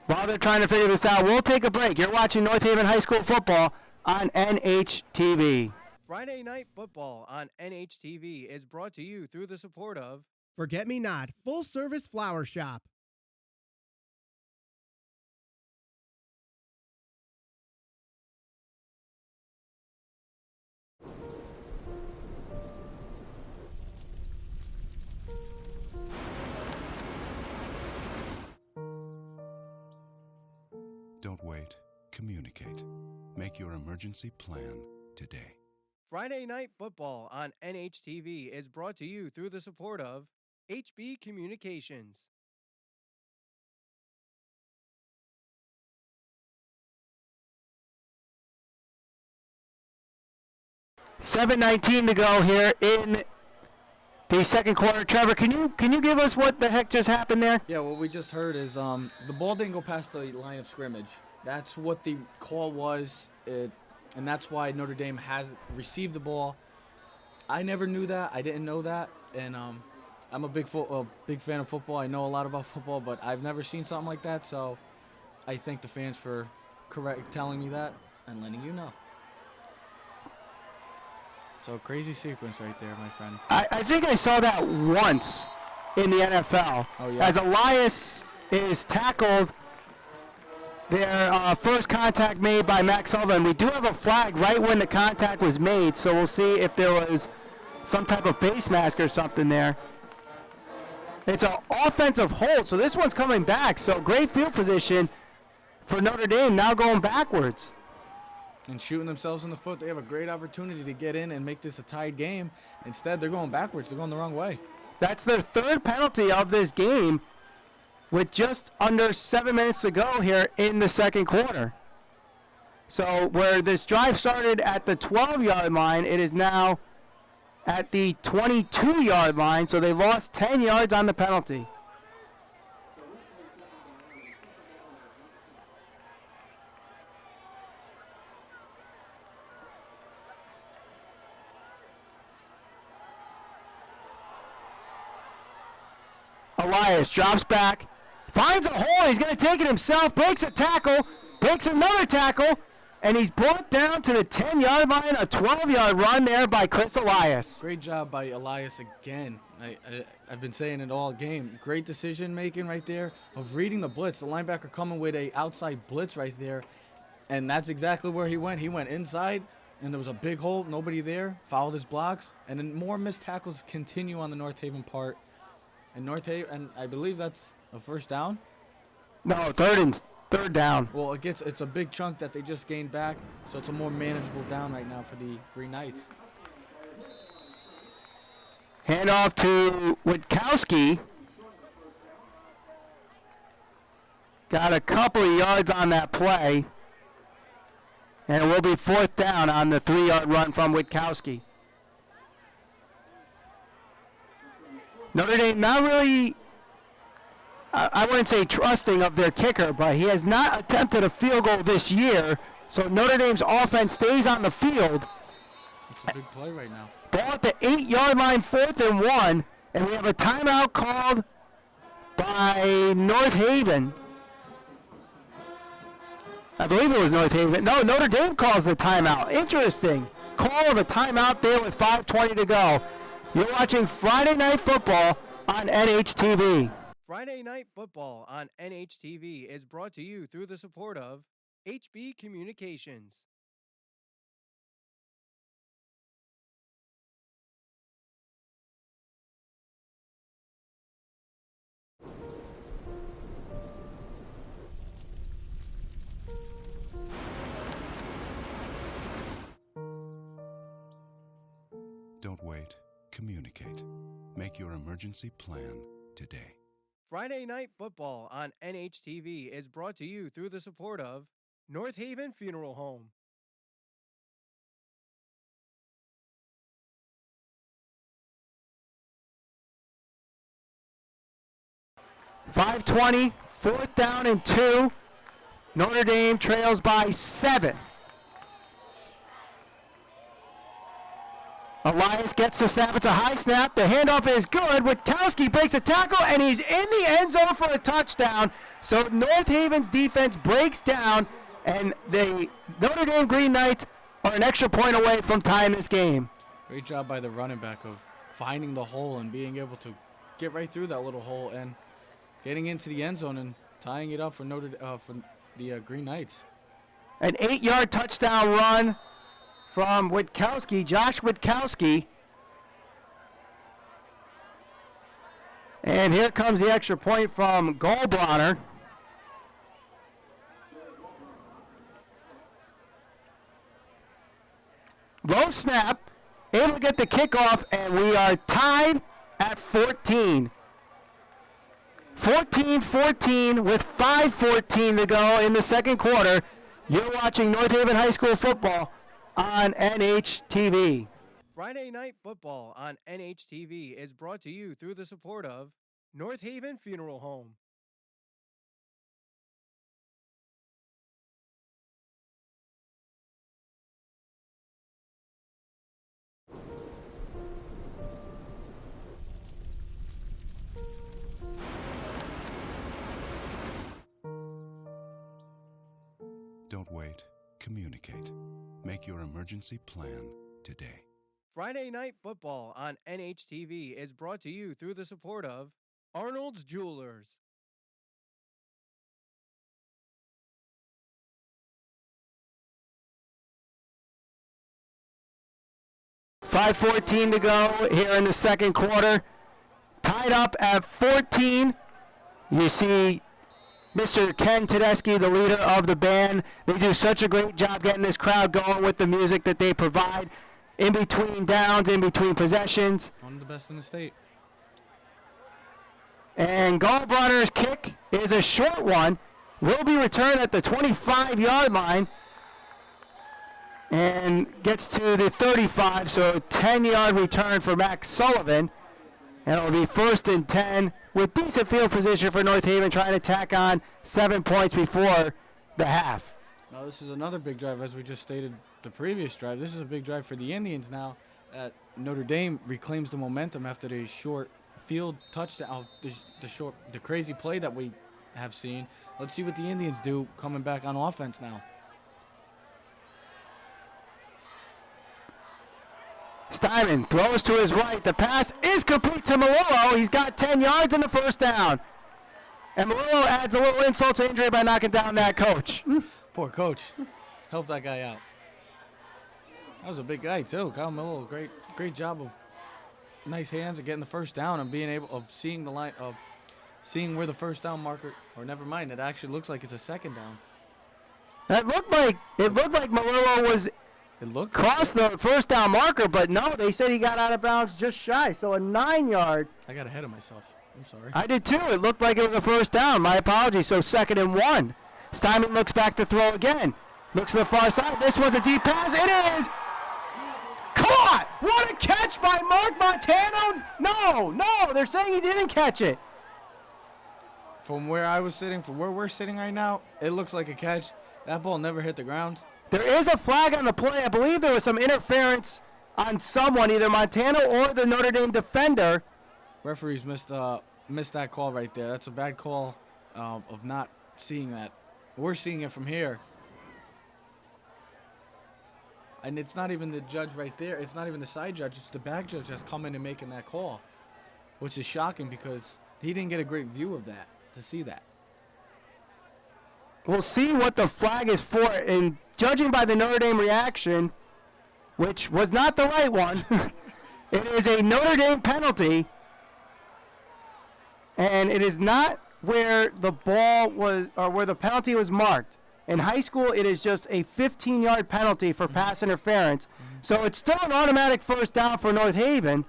While they're trying to figure this out, we'll take a break. You're watching North Haven High School football on NHTV. Friday Night Football on NHTV is brought to you through the support of Forget Me Not Full Service Flower Shop. Don't wait. Communicate. Make your emergency plan today. Friday Night Football on NHTV is brought to you through the support of HB Communications. $7:19 to go here in the second quarter. Trevor, can you give us what the heck just happened there? Yeah, what we just heard is the ball didn't go past the line of scrimmage. That's what the call was, and that's why Notre Dame has received the ball. I never knew that. I didn't know that, and I'm a big fan of football. I know a lot about football, but I've never seen something like that, so I thank the fans for telling me that and letting you know. So crazy sequence right there, my friend. I think I saw that once in the NFL. Oh, yeah. As Elias is tackled, their first contact made by Max Sullivan. We do have a flag right when the contact was made, so we'll see if there was some type of face mask or something there. It's an offensive hold, so this one's coming back. So great field position for Notre Dame, now going backwards. And shooting themselves in the foot. They have a great opportunity to get in and make this a tied game. Instead, they're going backwards. They're going the wrong way. That's their third penalty of this game with just under 7 minutes to go here in the second quarter. So where this drive started at the 12-yard line, it is now at the 22-yard line. So they lost 10 yards on the penalty. Elias drops back, finds a hole. He's going to take it himself, breaks a tackle, breaks another tackle, and he's brought down to the 10-yard line. A 12-yard run there by Chris Elias. Great job by Elias again. I've been saying it all game. Great decision making right there of reading the blitz. The linebacker coming with a outside blitz right there, and that's exactly where he went. He went inside, and there was a big hole, nobody there, fouled his blocks, and then more missed tackles continue on the North Haven part. And North Haven, and I believe that's a first down. No, third down. Well, it's a big chunk that they just gained back, so it's a more manageable down right now for the Green Knights. Handoff to Witkowski. Got a couple of yards on that play. And it will be 4th down on the 3-yard run from Witkowski. Notre Dame not really, I wouldn't say trusting of their kicker, but he has not attempted a field goal this year. So Notre Dame's offense stays on the field. It's a big play right now. Ball at the 8-yard line, 4th and 1. And we have a timeout called by North Haven. I believe it was North Haven. No, Notre Dame calls the timeout. Interesting. Call of a timeout there with 5:20 to go. You're watching Friday Night Football on NHTV. Friday Night Football on NHTV is brought to you through the support of HB Communications. Don't wait. Communicate. Make your emergency plan today. Friday Night Football on NHTV is brought to you through the support of North Haven Funeral Home. .520, 4th down and 2. Notre Dame trails by 7. Elias gets the snap. It's a high snap. The handoff is good. Witkowski breaks a tackle, and he's in the end zone for a touchdown. So North Haven's defense breaks down, and the Notre Dame Green Knights are an extra point away from tying this game. Great job by the running back of finding the hole and being able to get right through that little hole and getting into the end zone and tying it up for the Green Knights. An 8-yard touchdown run from Witkowski, Josh Witkowski. And here comes the extra point from Goldbronner. Low snap, able to get the kickoff, and we are tied at 14. 14-14 with 5:14 to go in the second quarter. You're watching North Haven High School football on NHTV. Friday Night Football on NHTV is brought to you through the support of North Haven Funeral Home. Don't wait. Communicate. Make your emergency plan today. Friday Night Football on NHTV is brought to you through the support of Arnold's Jewelers. .5:14 to go here in the second quarter. Tied up at 14. You see Mr. Ken Tedeschi, the leader of the band. They do such a great job getting this crowd going with the music that they provide in between downs, in between possessions. One of the best in the state. And Goldbronner's kick is a short one. Will be returned at the 25-yard line and gets to the 35, so a 10-yard return for Max Sullivan. And it'll be 1st and 10 with decent field position for North Haven, trying to tack on 7 points before the half. Now this is another big drive, as we just stated the previous drive. This is a big drive for the Indians now. Notre Dame reclaims the momentum after the short field touchdown, the crazy play that we have seen. Let's see what the Indians do coming back on offense now. Steinman throws to his right. The pass is complete to Malillo. He's got 10 yards in the first down. And Malillo adds a little insult to injury by knocking down that coach. Poor coach. Help that guy out. That was a big guy too. Kyle Malillo, great job of nice hands of getting the first down and being able of seeing the line of seeing where the first down marker, or never mind, it actually looks like it's a second down. It looked like Malillo was crossed the first down marker, but no, they said he got out of bounds just shy, so a 9-yard. I got ahead of myself. I'm sorry. I did too. It looked like it was a first down. My apologies. So 2nd and 1. Steinman looks back to throw again. Looks to the far side. This one's a deep pass. It is caught. What a catch by Mark Montano. No, they're saying he didn't catch it. From where I was sitting, from where we're sitting right now, it looks like a catch. That ball never hit the ground. There is a flag on the play. I believe there was some interference on someone, either Montano or the Notre Dame defender. Referees missed that call right there. That's a bad call of not seeing that. We're seeing it from here. And it's not even the judge right there. It's not even the side judge. It's the back judge that's coming and making that call, which is shocking because he didn't get a great view of that, to see that. We'll see what the flag is for. And judging by the Notre Dame reaction, which was not the right one, it is a Notre Dame penalty. And it is not where the ball was, or where the penalty was marked. In high school, it is just a 15-yard penalty for pass interference. So it's still an automatic first down for North Haven,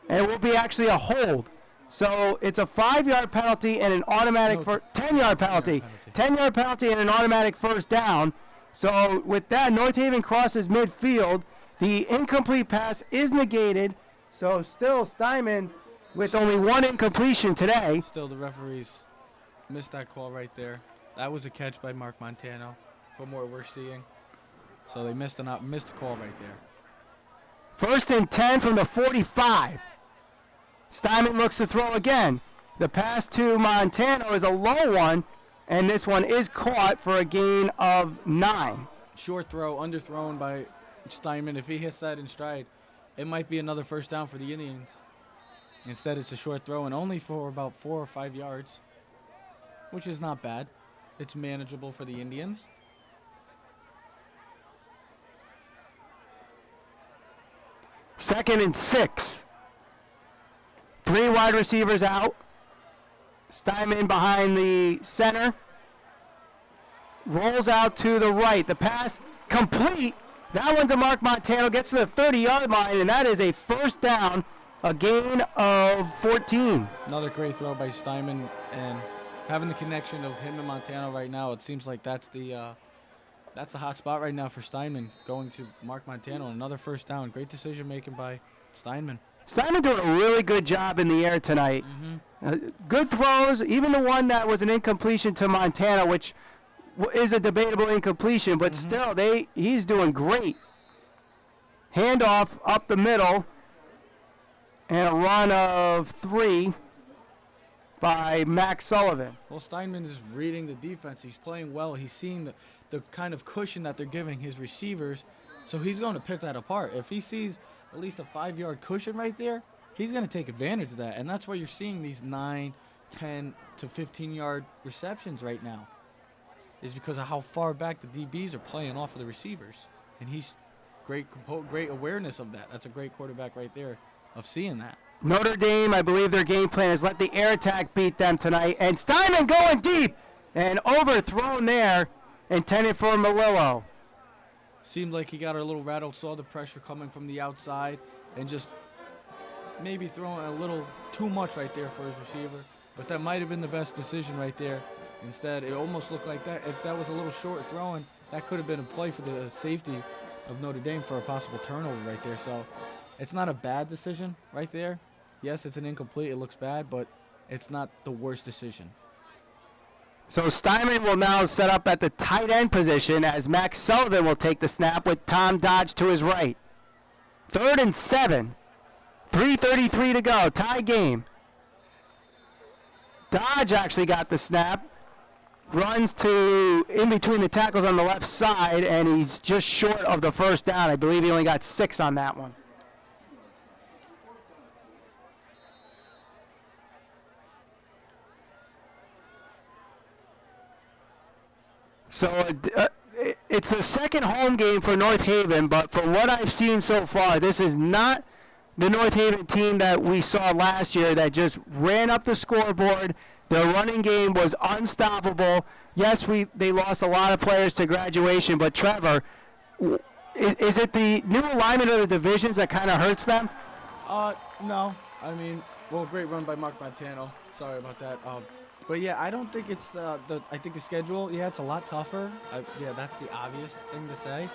and it will be actually a hold. So it's a 5-yard penalty and an automatic 10-yard penalty. 10-yard penalty and an automatic first down. So with that, North Haven crosses midfield. The incomplete pass is negated. So still Steinman with only one incompletion today. Still, the referees missed that call right there. That was a catch by Mark Montano from what we're seeing. So they missed a call right there. 1st and 10 from the 45. Steinman looks to throw again. The pass to Montano is a low one, and this one is caught for a gain of 9. Short throw, underthrown by Steinman. If he hits that in stride, it might be another first down for the Indians. Instead, it's a short throw and only for about 4 or 5 yards, which is not bad. It's manageable for the Indians. Second and 6. 3 wide receivers out. Steinman behind the center. Rolls out to the right. The pass complete. That one to Mark Montano. Gets to the 30-yard line, and that is a first down. A gain of 14. Another great throw by Steinman, and having the connection of him and Montano right now, it seems like that's the hot spot right now for Steinman, going to Mark Montano. Another first down. Great decision making by Steinman. Steinman doing a really good job in the air tonight. Good throws, even the one that was an incompletion to Montana, which is a debatable incompletion, but still, he's doing great. Handoff up the middle, and a run of 3 by Max Sullivan. Well, Steinman is reading the defense. He's playing well. He's seeing the kind of cushion that they're giving his receivers, so he's going to pick that apart. If he sees at least a 5-yard cushion right there, he's going to take advantage of that, and that's why you're seeing these 9, 10 to 15-yard receptions right now, is because of how far back the DBs are playing off of the receivers, and he's great awareness of that. That's a great quarterback right there of seeing that. Notre Dame, I believe their game plan is let the air attack beat them tonight, and Steinman going deep and overthrown there, intended for Melillo. Seemed like he got a little rattled, saw the pressure coming from the outside, and just maybe throwing a little too much right there for his receiver. But that might have been the best decision right there. Instead, it almost looked like that. If that was a little short throwing, that could have been a play for the safety of Notre Dame for a possible turnover right there. So it's not a bad decision right there. Yes, it's an incomplete. It looks bad, but it's not the worst decision. So Steinman will now set up at the tight end position as Max Sullivan will take the snap with Tom Dodge to his right. 3rd and 7. 3:33 to go. Tie game. Dodge actually got the snap. Runs to in between the tackles on the left side, and he's just short of the first down. I believe he only got 6 on that one. So it's the second home game for North Haven, but from what I've seen so far, this is not the North Haven team that we saw last year that just ran up the scoreboard. Their running game was unstoppable. Yes, they lost a lot of players to graduation, but Trevor, is it the new alignment of the divisions that kind of hurts them? No. I mean, well, great run by Mark Montano. Sorry about that. But yeah, I don't think it's I think the schedule, yeah, it's a lot tougher. Yeah, that's the obvious thing to say.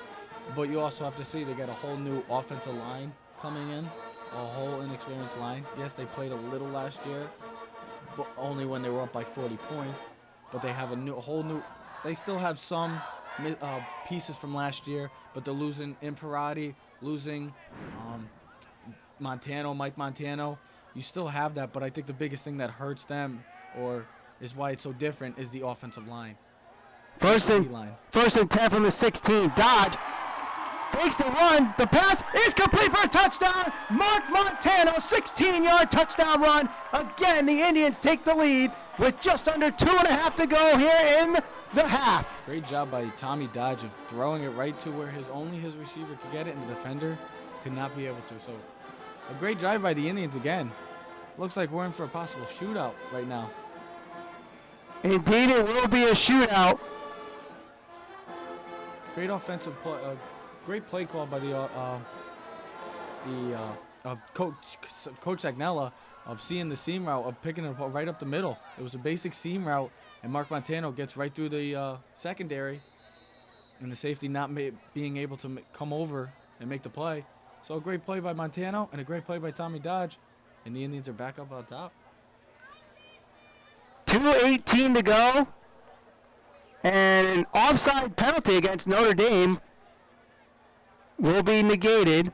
But you also have to see they got a whole new offensive line coming in, a whole inexperienced line. Yes, they played a little last year, but only when they were up by 40 points. But they have a whole new. They still have some pieces from last year, but they're losing Imperati, losing Mike Montano. You still have that, but I think the biggest thing that hurts them, or is why it's so different, is the offensive line. First and 10 from the 16. Dodge fakes the run. The pass is complete for a touchdown. Mark Montano, 16-yard touchdown run. Again, the Indians take the lead with just under 2.5 to go here in the half. Great job by Tommy Dodge of throwing it right to where only his receiver could get it, and the defender could not be able to. So a great drive by the Indians again. Looks like we're in for a possible shootout right now. Indeed, it will be a shootout. Great offensive play, great play call by the Coach Agnella of seeing the seam route, of picking it right up the middle. It was a basic seam route, and Mark Montano gets right through the secondary, and the safety not being able to come over and make the play. So a great play by Montano and a great play by Tommy Dodge, and the Indians are back up on top. 2:18 to go, and an offside penalty against Notre Dame will be negated.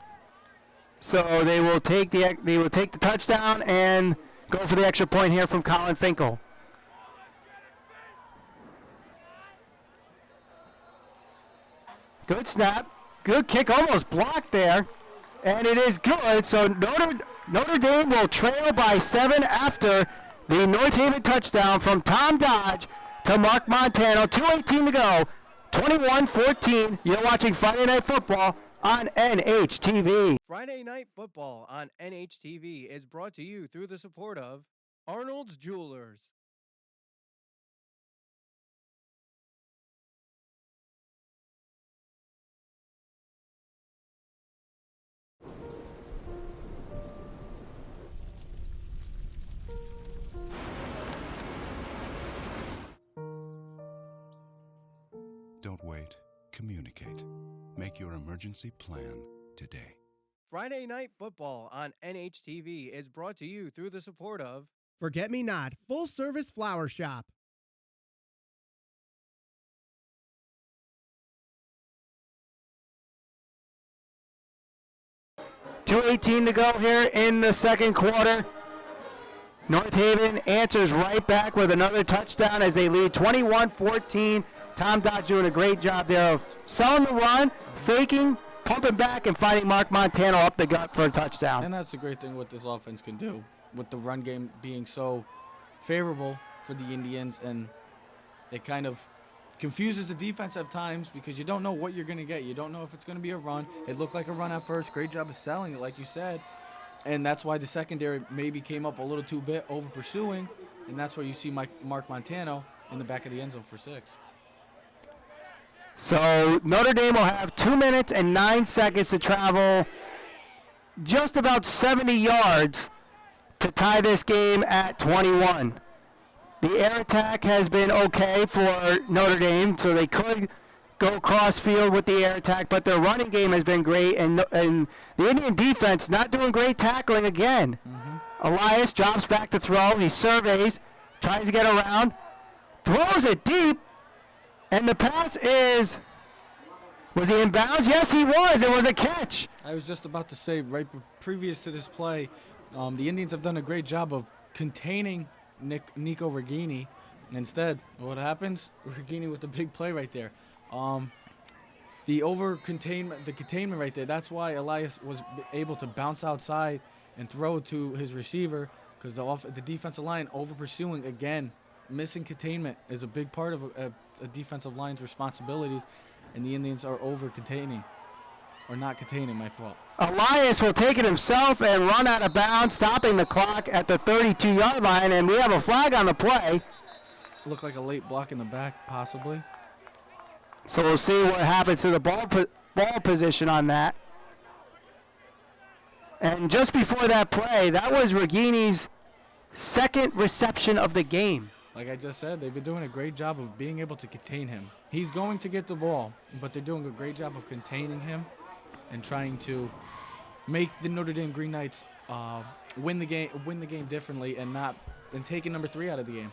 So they will take the touchdown and go for the extra point here from Colin Finkel. Good snap, good kick, almost blocked there, and it is good. So Notre Dame will trail by 7 after the North Haven touchdown from Tom Dodge to Mark Montano. 2:18 to go, 21-14. You're watching Friday Night Football on NHTV. Friday Night Football on NHTV is brought to you through the support of Arnold's Jewelers. Don't wait. Communicate. Make your emergency plan today. Friday Night Football on NHTV is brought to you through the support of Forget Me Not Full Service Flower Shop. .218 to go here in the second quarter. North Haven answers right back with another touchdown as they lead 21-14. Tom Dodge doing a great job there of selling the run, faking, pumping back, and finding Mark Montano up the gut for a touchdown. And that's a great thing what this offense can do, with the run game being so favorable for the Indians, and it kind of confuses the defense at times because you don't know what you're going to get. You don't know if it's going to be a run. It looked like a run at first. Great job of selling it, like you said. And that's why the secondary maybe came up a little too bit over pursuing, and that's where you see Mark Montano in the back of the end zone for 6. So Notre Dame will have 2 minutes and 9 seconds to travel just about 70 yards to tie this game at 21. The air attack has been okay for Notre Dame, so they could go cross field with the air attack, but their running game has been great, and the Indian defense not doing great tackling again. Elias drops back to throw. He surveys, tries to get around, throws it deep, and the pass was he in bounds? Yes, he was. It was a catch. I was just about to say, right previous to this play, the Indians have done a great job of containing Nico Regini. Instead, what happens? Regini with the big play right there. The containment right there, that's why Elias was able to bounce outside and throw to his receiver, because the defensive line over pursuing again. Missing containment is a big part of a defensive line's responsibilities, and the Indians are over containing, or not containing, my fault. Elias will take it himself and run out of bounds, stopping the clock at the 32-yard line, and we have a flag on the play. Looked like a late block in the back, possibly. So we'll see what happens to the ball position on that. And just before that play, that was Regini's second reception of the game. like I just said, they've been doing a great job of being able to contain him. He's going to get the ball, but they're doing a great job of containing him and trying to make the Notre Dame Green Knights win the game differently and taking number 3 out of the game.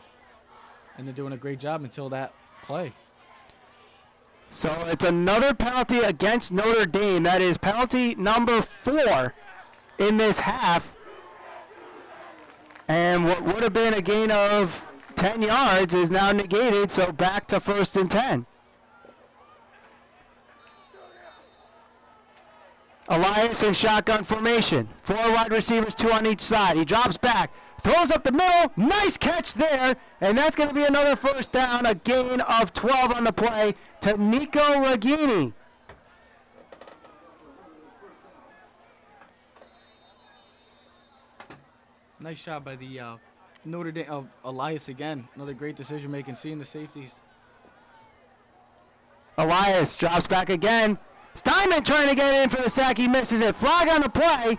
And they're doing a great job until that play. So it's another penalty against Notre Dame. That is penalty number 4 in this half. And what would have been a gain of 10 yards is now negated, so back to 1st and 10. Elias in shotgun formation. 4 wide receivers, 2 on each side. He drops back, throws up the middle. Nice catch there. And that's going to be another 1st down, a gain of 12 on the play to Nico Regini. Nice shot by the Notre Dame of Elias again. Another great decision making, seeing the safeties. Elias drops back again. Steinman trying to get in for the sack. He misses it. Flag on the play.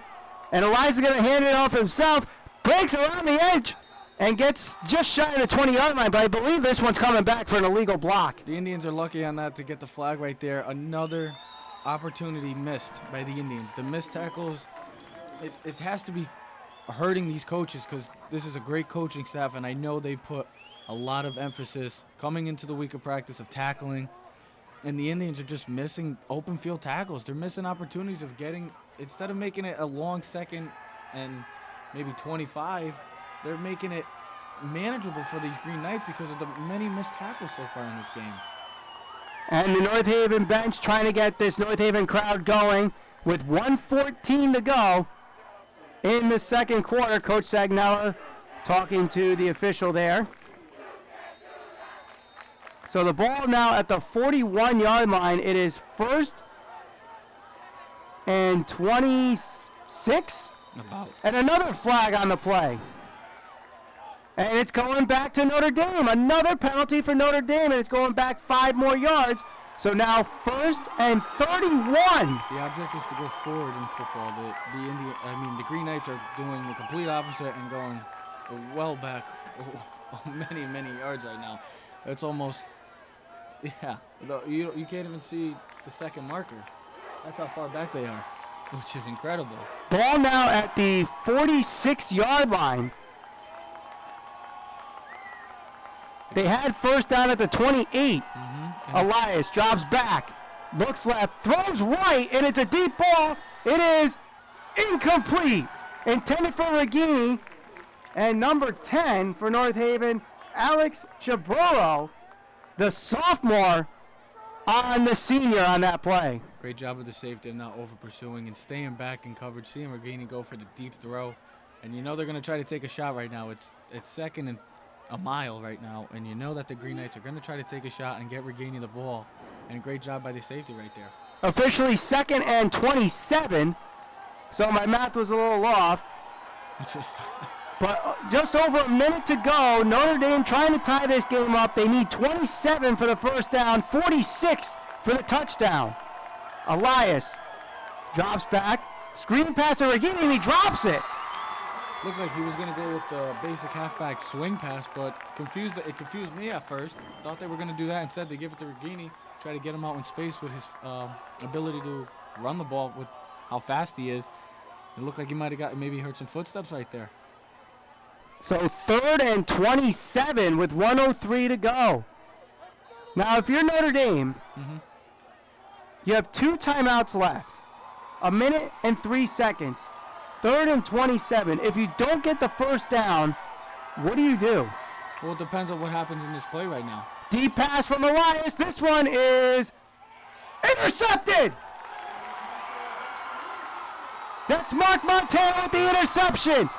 And Elias is going to hand it off himself. Breaks around the edge and gets just shy of the 20-yard line. But I believe this one's coming back for an illegal block. The Indians are lucky on that to get the flag right there. Another opportunity missed by the Indians. The missed tackles, it has to be hurting these coaches because this is a great coaching staff, and I know they put a lot of emphasis coming into the week of practice of tackling. And the Indians are just missing open field tackles. They're missing opportunities of getting, instead of making it a long 2nd and maybe 25, they're making it manageable for these Green Knights because of the many missed tackles so far in this game. And the North Haven bench trying to get this North Haven crowd going with 1:14 to go in the 2nd quarter. Coach Sagnella talking to the official there. So the ball now at the 41-yard line. It is 1st and 26. And another flag on the play. And it's going back to Notre Dame. Another penalty for Notre Dame, and it's going back 5 more yards. So now 1st and 31. The object is to go forward in football. The Green Knights are doing the complete opposite and going well back many, many yards right now. It's almost, you can't even see the 2nd marker. That's how far back they are, which is incredible. Ball now at the 46-yard line. They had 1st down at the 28. Elias drops back, looks left, throws right, and it's a deep ball. It is incomplete. Intended for Regini. And number 10 for North Haven, Alex Chabrolo, the sophomore, on the senior on that play. Great job of the safety of not over pursuing and staying back in coverage, seeing Regini go for the deep throw. And you know they're going to try to take a shot right now. It's 2nd and a mile right now, and you know that the Green Knights are going to try to take a shot and get Regini the ball. And great job by the safety right there. Officially 2nd and 27, so my math was a little off. But just over a minute to go. Notre Dame trying to tie this game up. They need 27 for the 1st down, 46 for the touchdown. Elias drops back, screen pass to Regini, and he drops it. Looked like he was going to go with the basic halfback swing pass, but it confused me at first. Thought they were going to do that. Instead, they give it to Regini, try to get him out in space with his ability to run the ball with how fast he is. It looked like he might have maybe heard some footsteps right there. So 3rd and 27 with 1:03 to go. Now, if you're Notre Dame, you have 2 timeouts left. 1 minute and 3 seconds. 3rd and 27. If you don't get the 1st down, what do you do? Well, it depends on what happens in this play right now. Deep pass from Elias. This one is intercepted. That's Mark Montana with the interception.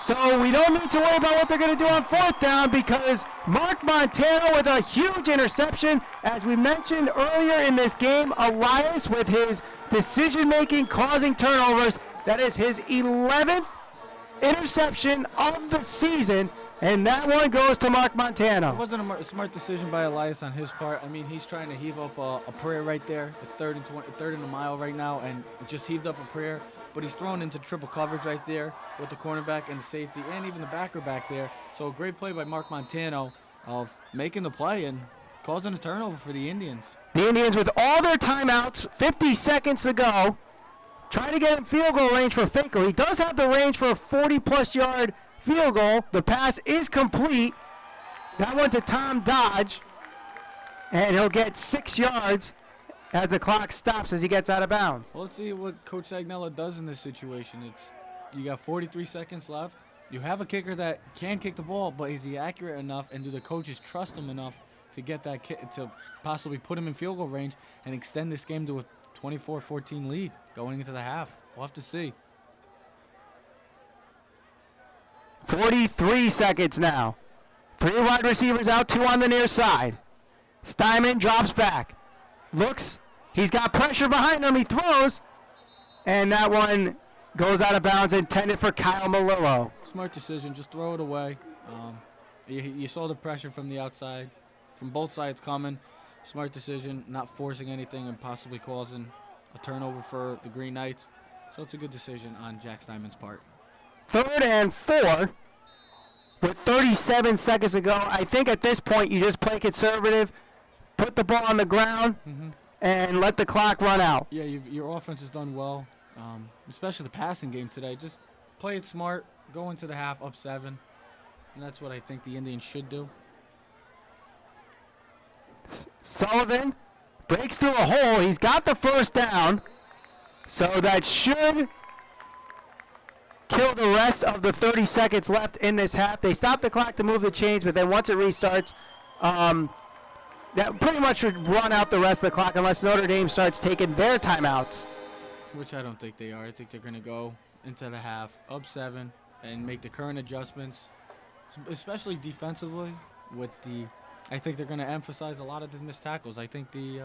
So we don't need to worry about what they're going to do on 4th down because Mark Montana with a huge interception. As we mentioned earlier in this game, Elias with his decision-making causing turnovers. That is his 11th interception of the season. And that one goes to Mark It Montano. wasn't a smart decision by Elias on his part. I mean, he's trying to heave up a prayer right there. It's third and a mile right now, and just heaved up a prayer. But he's thrown into triple coverage right there with the cornerback and the safety and even the backer back there. So a great play by Mark Montano of making the play and causing a turnover for the Indians. The Indians with all their timeouts, 50 seconds to go, trying to get in field goal range for Finkel. He does have the range for a 40-plus yard field goal. The pass is complete. That one to Tom Dodge, and he'll get 6 yards as the clock stops as he gets out of bounds. Well, let's see what Coach Sagnella does in this situation. You got 43 seconds left. You have a kicker that can kick the ball, but is he accurate enough, and do the coaches trust him enough to get that kick, to possibly put him in field goal range and extend this game to a 24-14 lead going into the half? We'll have to see. 43 seconds now. 3 wide receivers out, 2 on the near side. Steinman drops back. Looks, he's got pressure behind him, he throws, and that one goes out of bounds, intended for Kyle Malillo. Smart decision, just throw it away. You saw the pressure from the outside, from both sides coming. Smart decision, not forcing anything and possibly causing a turnover for the Green Knights. So it's a good decision on Jack Steinman's part. 3rd and 4 with 37 seconds to go. I think at this point you just play conservative, put the ball on the ground, and let the clock run out. Yeah, your offense has done well, especially the passing game today. Just play it smart, go into the half up 7, and that's what I think the Indians should do. Sullivan breaks through a hole. He's got the first down, so that should kill the rest of the 30 seconds left in this half. They stop the clock to move the chains, but then once it restarts, that pretty much should run out the rest of the clock unless Notre Dame starts taking their timeouts. Which I don't think they are. I think they're going to go into the half up 7 and make the current adjustments, especially defensively. I think they're going to emphasize a lot of the missed tackles. I think the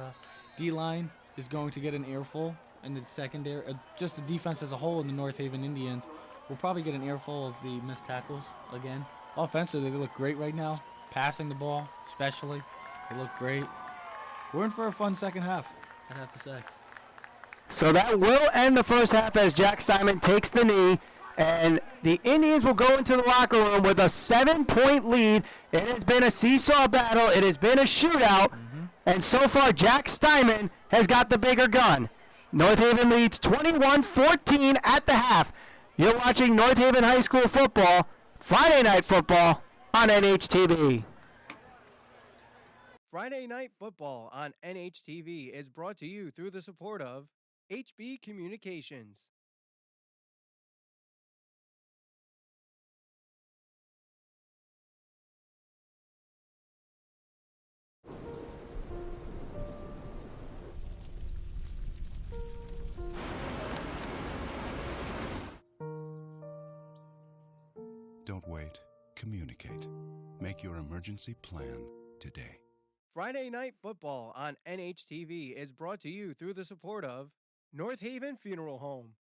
D-line is going to get an earful, and the secondary, just the defense as a whole in the North Haven Indians, will probably get an earful of the missed tackles again. Offensively, they look great right now. Passing the ball, especially, they look great. We're in for a fun second half, I'd have to say. So that will end the first half as Jack Steinman takes the knee, and the Indians will go into the locker room with a 7-point lead. It has been a seesaw battle. It has been a shootout, and so far Jack Steinman has got the bigger gun. North Haven leads 21-14 at the half. You're watching North Haven High School football, Friday Night Football on NHTV. Friday Night Football on NHTV is brought to you through the support of HB Communications. Don't wait. Communicate. Make your emergency plan today. Friday Night Football on NHTV is brought to you through the support of North Haven Funeral Home.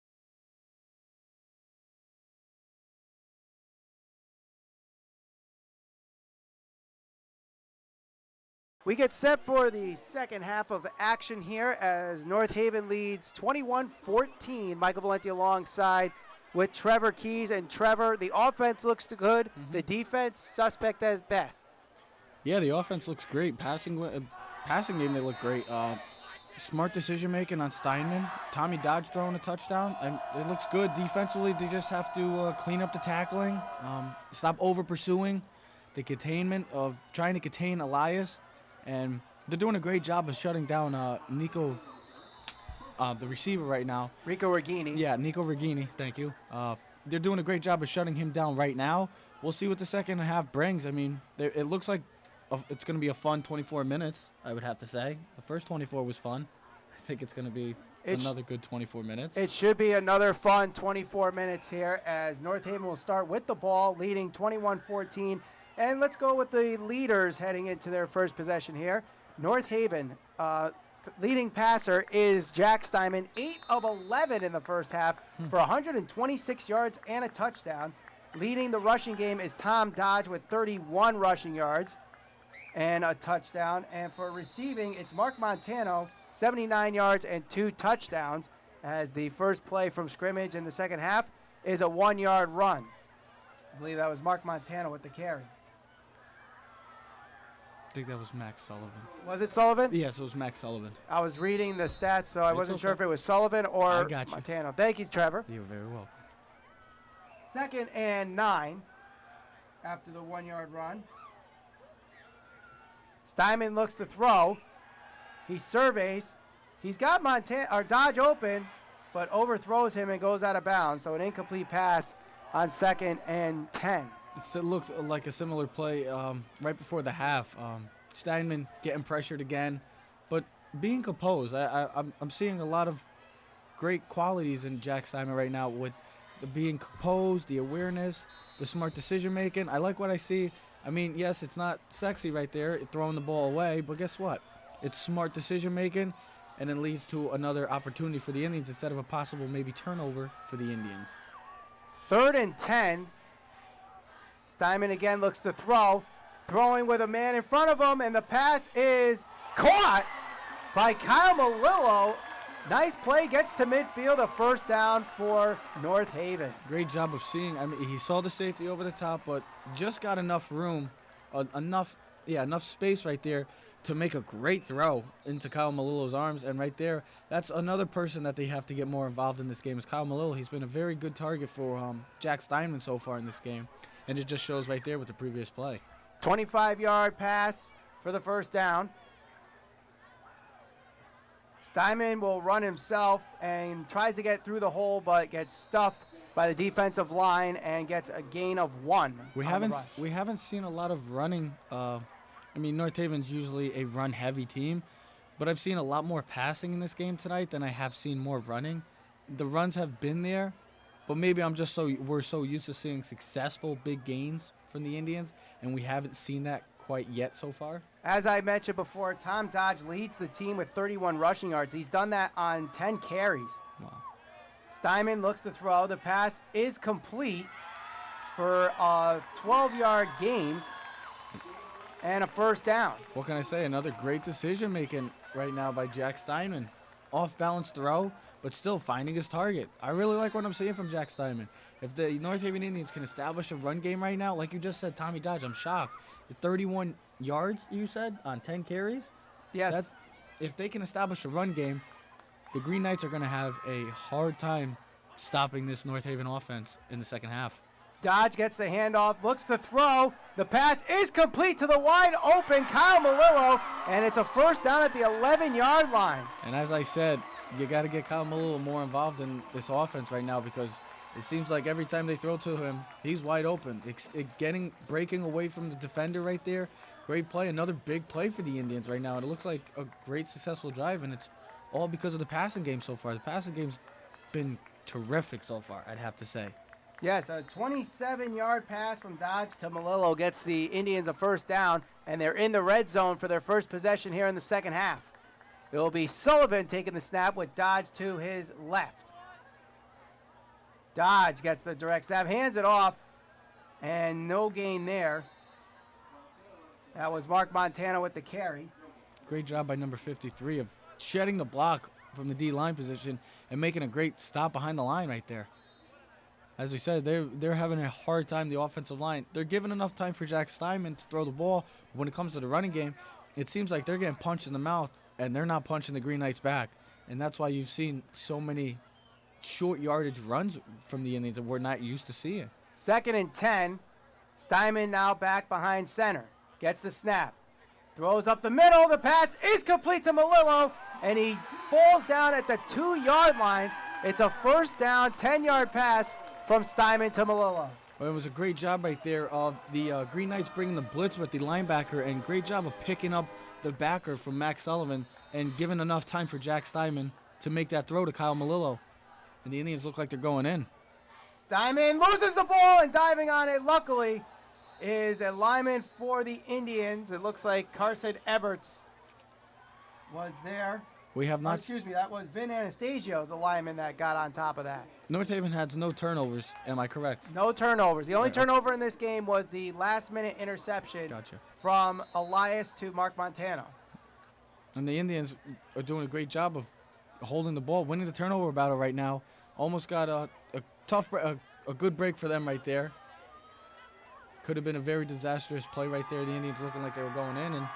We get set for the second half of action here as North Haven leads 21-14. Michael Valenti alongside with Trevor Keys. And Trevor, the offense looks good. The defense, suspect as best. Yeah, the offense looks great. Passing game, they look great. Smart decision making on Steinman. Tommy Dodge throwing a touchdown, and it looks good. Defensively, they just have to clean up the tackling, stop over pursuing, the containment of trying to contain Elias, and they're doing a great job of shutting down Nico, the receiver right now. Rico Regini. Yeah, Nico Regini. Thank you. They're doing a great job of shutting him down right now. We'll see what the second half brings. I mean, it looks like it's going to be a fun 24 minutes, I would have to say. The first 24 was fun. I think it's going to be another good 24 minutes. It should be another fun 24 minutes here as North Haven will start with the ball, leading 21-14. And let's go with the leaders heading into their first possession here. North Haven, leading passer is Jack Steinman, 8 of 11 in the first half for 126 yards and a touchdown. Leading the rushing game is Tom Dodge with 31 rushing yards and a touchdown. And for receiving, it's Mark Montano, 79 yards and 2 touchdowns, as the first play from scrimmage in the second half is a 1-yard run. I believe that was Mark Montano with the carry. I think that was Max Sullivan. Was it Sullivan? Yes, it was Max Sullivan. I was reading the stats, so I It's wasn't sure okay. if it was Sullivan or I got you. Montano. Thank you, Trevor. You're very welcome. 2nd and 9 after the 1-yard run. Steinman looks to throw. He surveys. He's got Dodge open, but overthrows him and goes out of bounds. So an incomplete pass on 2nd and 10. It looked like a similar play right before the half. Steinman getting pressured again, but being composed. I'm seeing a lot of great qualities in Jack Steinman right now with the being composed, the awareness, the smart decision making. I like what I see. I mean, yes, it's not sexy right there, throwing the ball away, but guess what? It's smart decision making, and it leads to another opportunity for the Indians instead of a possible maybe turnover for the Indians. 3rd and 10. Steinman again looks to throw. Throwing with a man in front of him, and the pass is caught by Kyle Melillo. Nice play, gets to midfield, a first down for North Haven. Great job of seeing. I mean, he saw the safety over the top, but just got enough room, enough space right there to make a great throw into Kyle Melillo's arms. And right there, that's another person that they have to get more involved in this game is Kyle Melillo. He's been a very good target for Jack Steinman so far in this game, and it just shows right there with the previous play. 25-yard pass for the first down. Steinman will run himself and tries to get through the hole, but gets stuffed by the defensive line and gets a gain of 1. We haven't seen a lot of running. I mean, North Haven's usually a run-heavy team, but I've seen a lot more passing in this game tonight than I have seen more running. The runs have been there, but maybe we're so used to seeing successful big gains from the Indians, and we haven't seen that quite yet so far. As I mentioned before, Tom Dodge leads the team with 31 rushing yards. He's done that on 10 carries. Wow. Steinman looks to throw. The pass is complete for a 12-yard gain and a first down. What can I say? Another great decision making right now by Jack Steinman. Off-balance throw, but still finding his target. I really like what I'm seeing from Jack Steinman. If the North Haven Indians can establish a run game right now, like you just said, Tommy Dodge, I'm shocked. The 31 yards, you said, on 10 carries? Yes. If they can establish a run game, the Green Knights are going to have a hard time stopping this North Haven offense in the second half. Dodge gets the handoff, looks to throw. The pass is complete to the wide open Kyle Melillo, and it's a first down at the 11-yard line. And as I said, you got to get Kyle Melillo more involved in this offense right now because it seems like every time they throw to him, he's wide open. Breaking away from the defender right there. Great play. Another big play for the Indians right now. And it looks like a great successful drive, and it's all because of the passing game so far. The passing game's been terrific so far, I'd have to say. Yes, a 27-yard pass from Dodge to Melillo gets the Indians a first down, and they're in the red zone for their first possession here in the second half. It will be Sullivan taking the snap with Dodge to his left. Dodge gets the direct snap, hands it off, and no gain there. That was Mark Montana with the carry. Great job by number 53 of shedding the block from the D-line position and making a great stop behind the line right there. As we said, they're having a hard time, the offensive line. They're giving enough time for Jack Steinman to throw the ball. When it comes to the running game, it seems like they're getting punched in the mouth, and they're not punching the Green Knights back. And that's why you've seen so many short yardage runs from the Indians that we're not used to seeing. 2nd and 10. Steinman now back behind center. Gets the snap. Throws up the middle. The pass is complete to Melillo, and he falls down at the 2-yard line. It's a first down, 10-yard pass from Steinman to Melillo. Well, it was a great job right there of the Green Knights bringing the blitz with the linebacker, and great job of picking up the backer from Max Sullivan and giving enough time for Jack Steinman to make that throw to Kyle Melillo. And the Indians look like they're going in. Steinman loses the ball, and diving on it, luckily, is a lineman for the Indians. It looks like Carson Eberts was there. We have not. Excuse me, that was Vin Anastasio, the lineman that got on top of that. North Haven has no turnovers. Am I correct? No turnovers. The only Yeah. turnover in this game was the last-minute interception Gotcha. from Elias to Mark Montano. And the Indians are doing a great job of holding the ball, winning the turnover battle right now. Almost got a good break for them right there. Could have been a very disastrous play right there. The Indians looking like they were going in and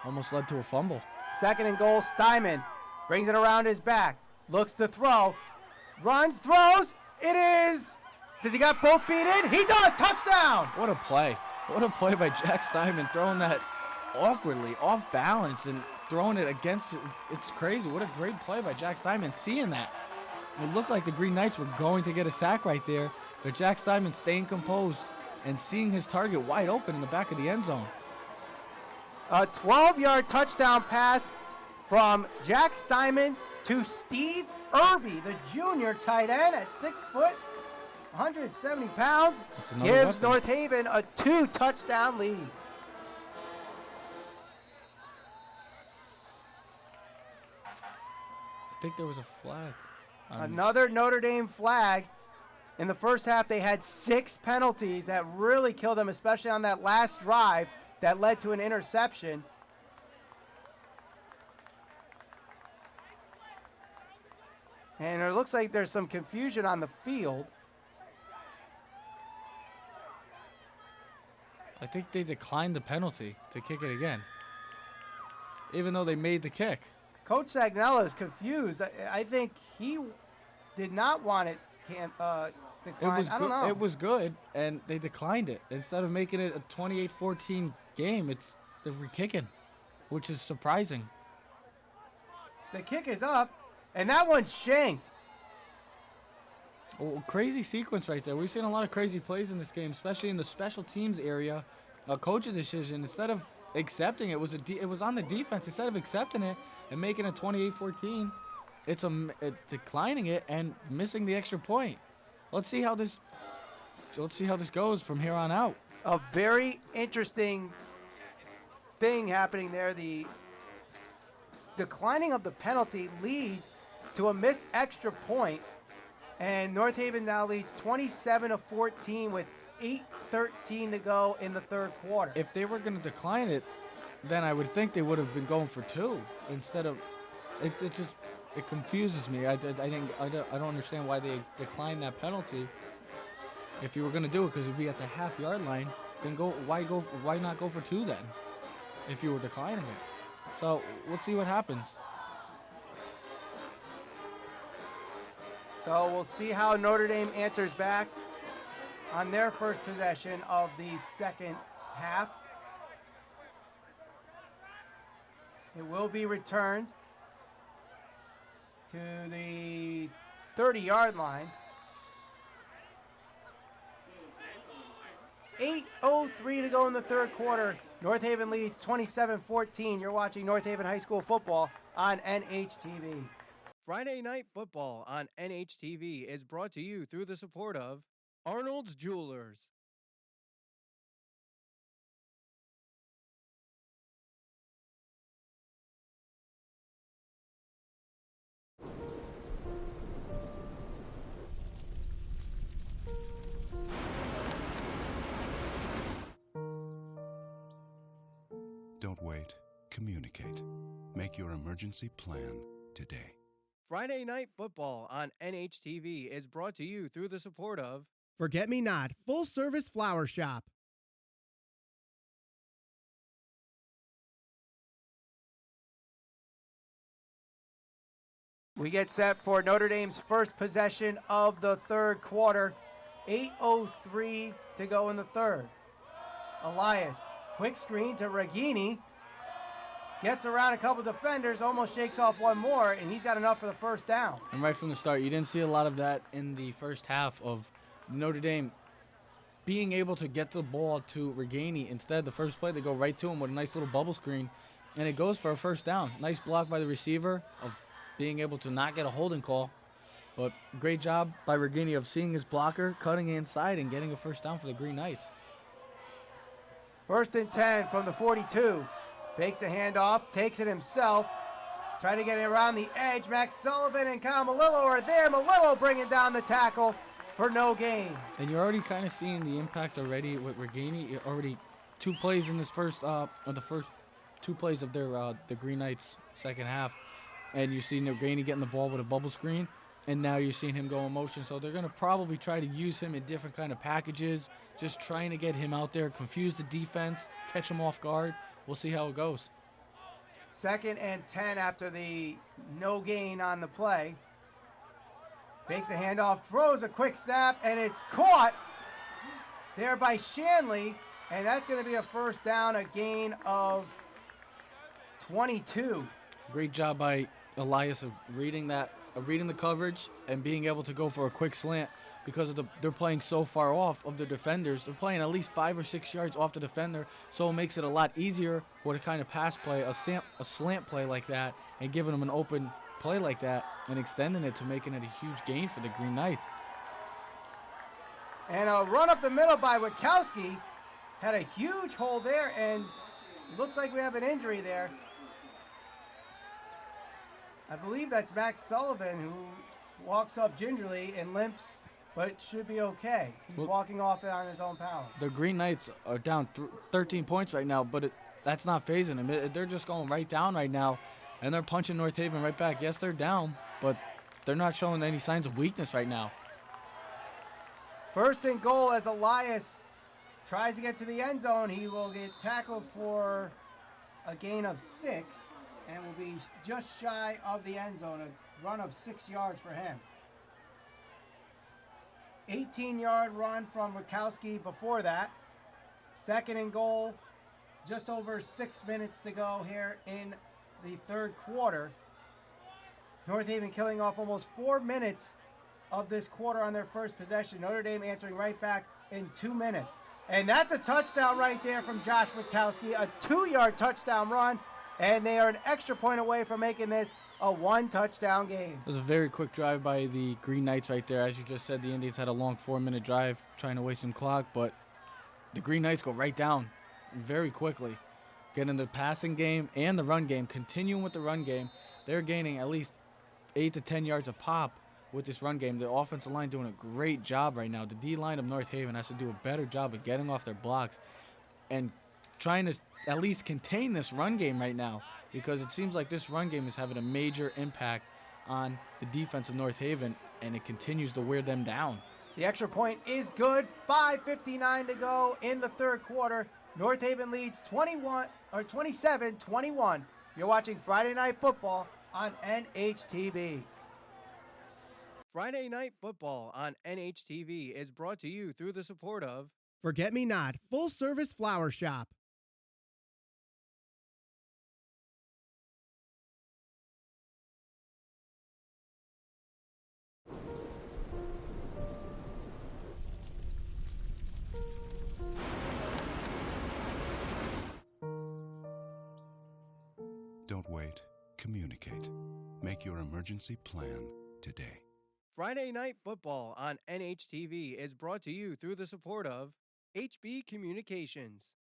almost led to a fumble. 2nd and goal, Steinman brings it around his back, looks to throw, runs, throws. It is. Does he got both feet in? He does. Touchdown. What a play. What a play by Jack Steinman, throwing that awkwardly, off balance, and throwing it against it. It's crazy. What a great play by Jack Steinman. Seeing that. It looked like the Green Knights were going to get a sack right there, but Jack Steinman staying composed and seeing his target wide open in the back of the end zone. A 12-yard touchdown pass from Jack Steinman to Steve Irby, the junior tight end at 6 foot, 170 pounds, That's another gives weapon. North Haven a 2-touchdown lead. I think there was a flag. Another Notre Dame flag. In the first half, they had 6 penalties that really killed them, especially on that last drive that led to an interception. And it looks like there's some confusion on the field. I think they declined the penalty to kick it again, even though they made the kick. Coach Sagnella is confused. I think he did not want it declined. I don't know. It was good, and they declined it. Instead of making it a 28-14 game, they're re-kicking, which is surprising. The kick is up, and that one's shanked. Oh, crazy sequence right there. We've seen a lot of crazy plays in this game, especially in the special teams area. A coach's decision, instead of accepting it, it was on the defense. Instead of accepting it and making it 28-14, it's declining it and missing the extra point. Let's see how this goes from here on out. A very interesting thing happening there. The declining of the penalty leads to a missed extra point, and North Haven now leads 27-14 with 8:13 to go in the 3rd quarter. If they were going to decline it, then I would think they would have been going for 2 instead of. It confuses me. I don't understand why they declined that penalty. If you were going to do it, because it'd be at the half-yard line, then why not go for 2 then? If you were declining it. So let's see what happens. So we'll see how Notre Dame answers back on their first possession of the 2nd half. It will be returned to the 30-yard line. 8:03 to go in the 3rd quarter. North Haven leads 27-14. You're watching North Haven High School football on NHTV. Friday Night Football on NHTV is brought to you through the support of Arnold's Jewelers. Don't wait. Communicate. Make your emergency plan today. Friday Night Football on NHTV is brought to you through the support of Forget Me Not Full Service Flower Shop. We get set for Notre Dame's first possession of the 3rd quarter. 8:03 to go in the 3rd. Elias, quick screen to Regini. Gets around a couple defenders, almost shakes off one more, and he's got enough for the 1st down. And right from the start, you didn't see a lot of that in the first half of Notre Dame being able to get the ball to Regani. Instead, the first play, they go right to him with a nice little bubble screen, and it goes for a 1st down. Nice block by the receiver of being able to not get a holding call, but great job by Regani of seeing his blocker, cutting inside, and getting a 1st down for the Green Knights. 1st and 10 from the 42. Fakes the handoff, takes it himself Trying to get it around the edge. Max Sullivan and Kyle Malillo are there. Malillo bringing down the tackle for no gain. And you're already kind of seeing the impact already with Pregame. Already 2 plays in this first, or the first 2 plays of their the Green Knights second half. And you see Pregame getting the ball with a bubble screen. And now you're seeing him go in motion. So they're going to probably try to use him in different kind of packages. Just trying to get him out there, confuse the defense, catch him off guard. We'll see how it goes. 2nd and 10 after the no gain on the play. Fakes a handoff, throws a quick snap, and it's caught there by Shanley. And that's going to be a first down, a gain of 22. Great job by Elias of reading the coverage and being able to go for a quick slant because they're playing so far off of the defenders. They're playing at least 5 or 6 yards off the defender, so it makes it a lot easier with a kind of pass play, a slant play like that, and giving them an open play like that and extending it to making it a huge gain for the Green Knights. And a run up the middle by Witkowski. Had a huge hole there, and looks like we have an injury there. I believe that's Max Sullivan, who walks up gingerly and limps, but it should be okay. He's walking off it on his own power. The Green Knights are down 13 points right now, but that's not phasing them. They're just going right down right now, and they're punching North Haven right back. Yes, they're down, but they're not showing any signs of weakness right now. 1st and goal as Elias tries to get to the end zone. He will get tackled for a gain of 6 and will be just shy of the end zone, a run of 6 yards for him. 18-yard run from Witkowski before that. 2nd and goal, just over 6 minutes to go here in the 3rd quarter. North Haven killing off almost 4 minutes of this quarter on their first possession. Notre Dame answering right back in 2 minutes. And that's a touchdown right there from Josh Witkowski, a 2-yard touchdown run, and they are an extra point away from making this a 1-touchdown game. It was a very quick drive by the Green Knights right there. As you just said, the Indians had a long 4-minute drive trying to waste some clock, but the Green Knights go right down very quickly. Getting the passing game and the run game, continuing with the run game. They're gaining at least 8 to 10 yards a pop with this run game. The offensive line doing a great job right now. The D-line of North Haven has to do a better job of getting off their blocks and trying to at least contain this run game right now, because it seems like this run game is having a major impact on the defense of North Haven, and it continues to wear them down. The extra point is good. 5:59 to go in the 3rd quarter. North Haven leads 27-21. You're watching Friday Night Football on NHTV. Friday Night Football on NHTV is brought to you through the support of Forget Me Not Full Service Flower Shop. Don't wait. Communicate. Make your emergency plan today. Friday Night Football on NHTV is brought to you through the support of HB Communications.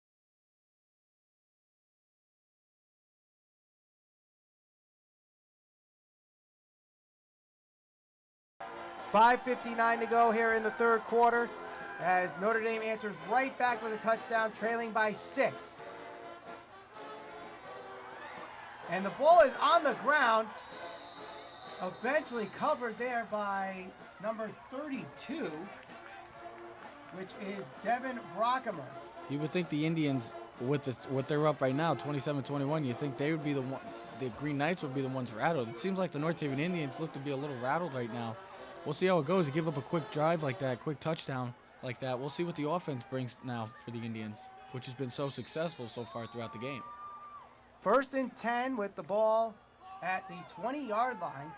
$5:59 to go here in the 3rd quarter as Notre Dame answers right back with a touchdown, trailing by 6. And the ball is on the ground, eventually covered there by number 32, which is Devin Brockamer. You would think the Indians, with what they're up right now, 27-21, you think they would be the one, the Green Knights would be the ones rattled. It seems like the North Haven Indians look to be a little rattled right now. We'll see how it goes. You give up a quick drive like that, quick touchdown like that. We'll see what the offense brings now for the Indians, which has been so successful so far throughout the game. 1st and 10 with the ball at the 20-yard line.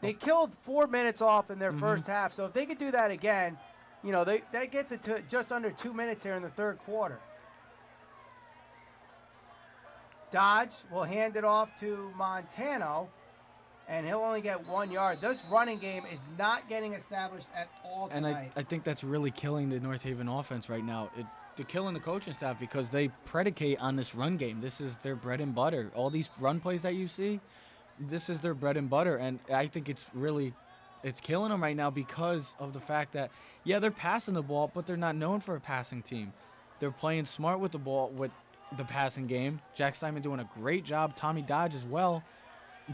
They killed 4 minutes off in their first half, so if they could do that again, you know, that gets it to just under 2 minutes here in the 3rd quarter. Dodge will hand it off to Montano, and he'll only get 1 yard. This running game is not getting established at all tonight. And I think that's really killing the North Haven offense right now. killing the coaching staff because they predicate on this run game. This is their bread and butter. All these run plays that you see, this is their bread and butter, and I think it's killing them right now because of the fact that, yeah, they're passing the ball, but they're not known for a passing team. They're playing smart with the ball, with the passing game. Jack Steinman doing a great job, Tommy Dodge as well,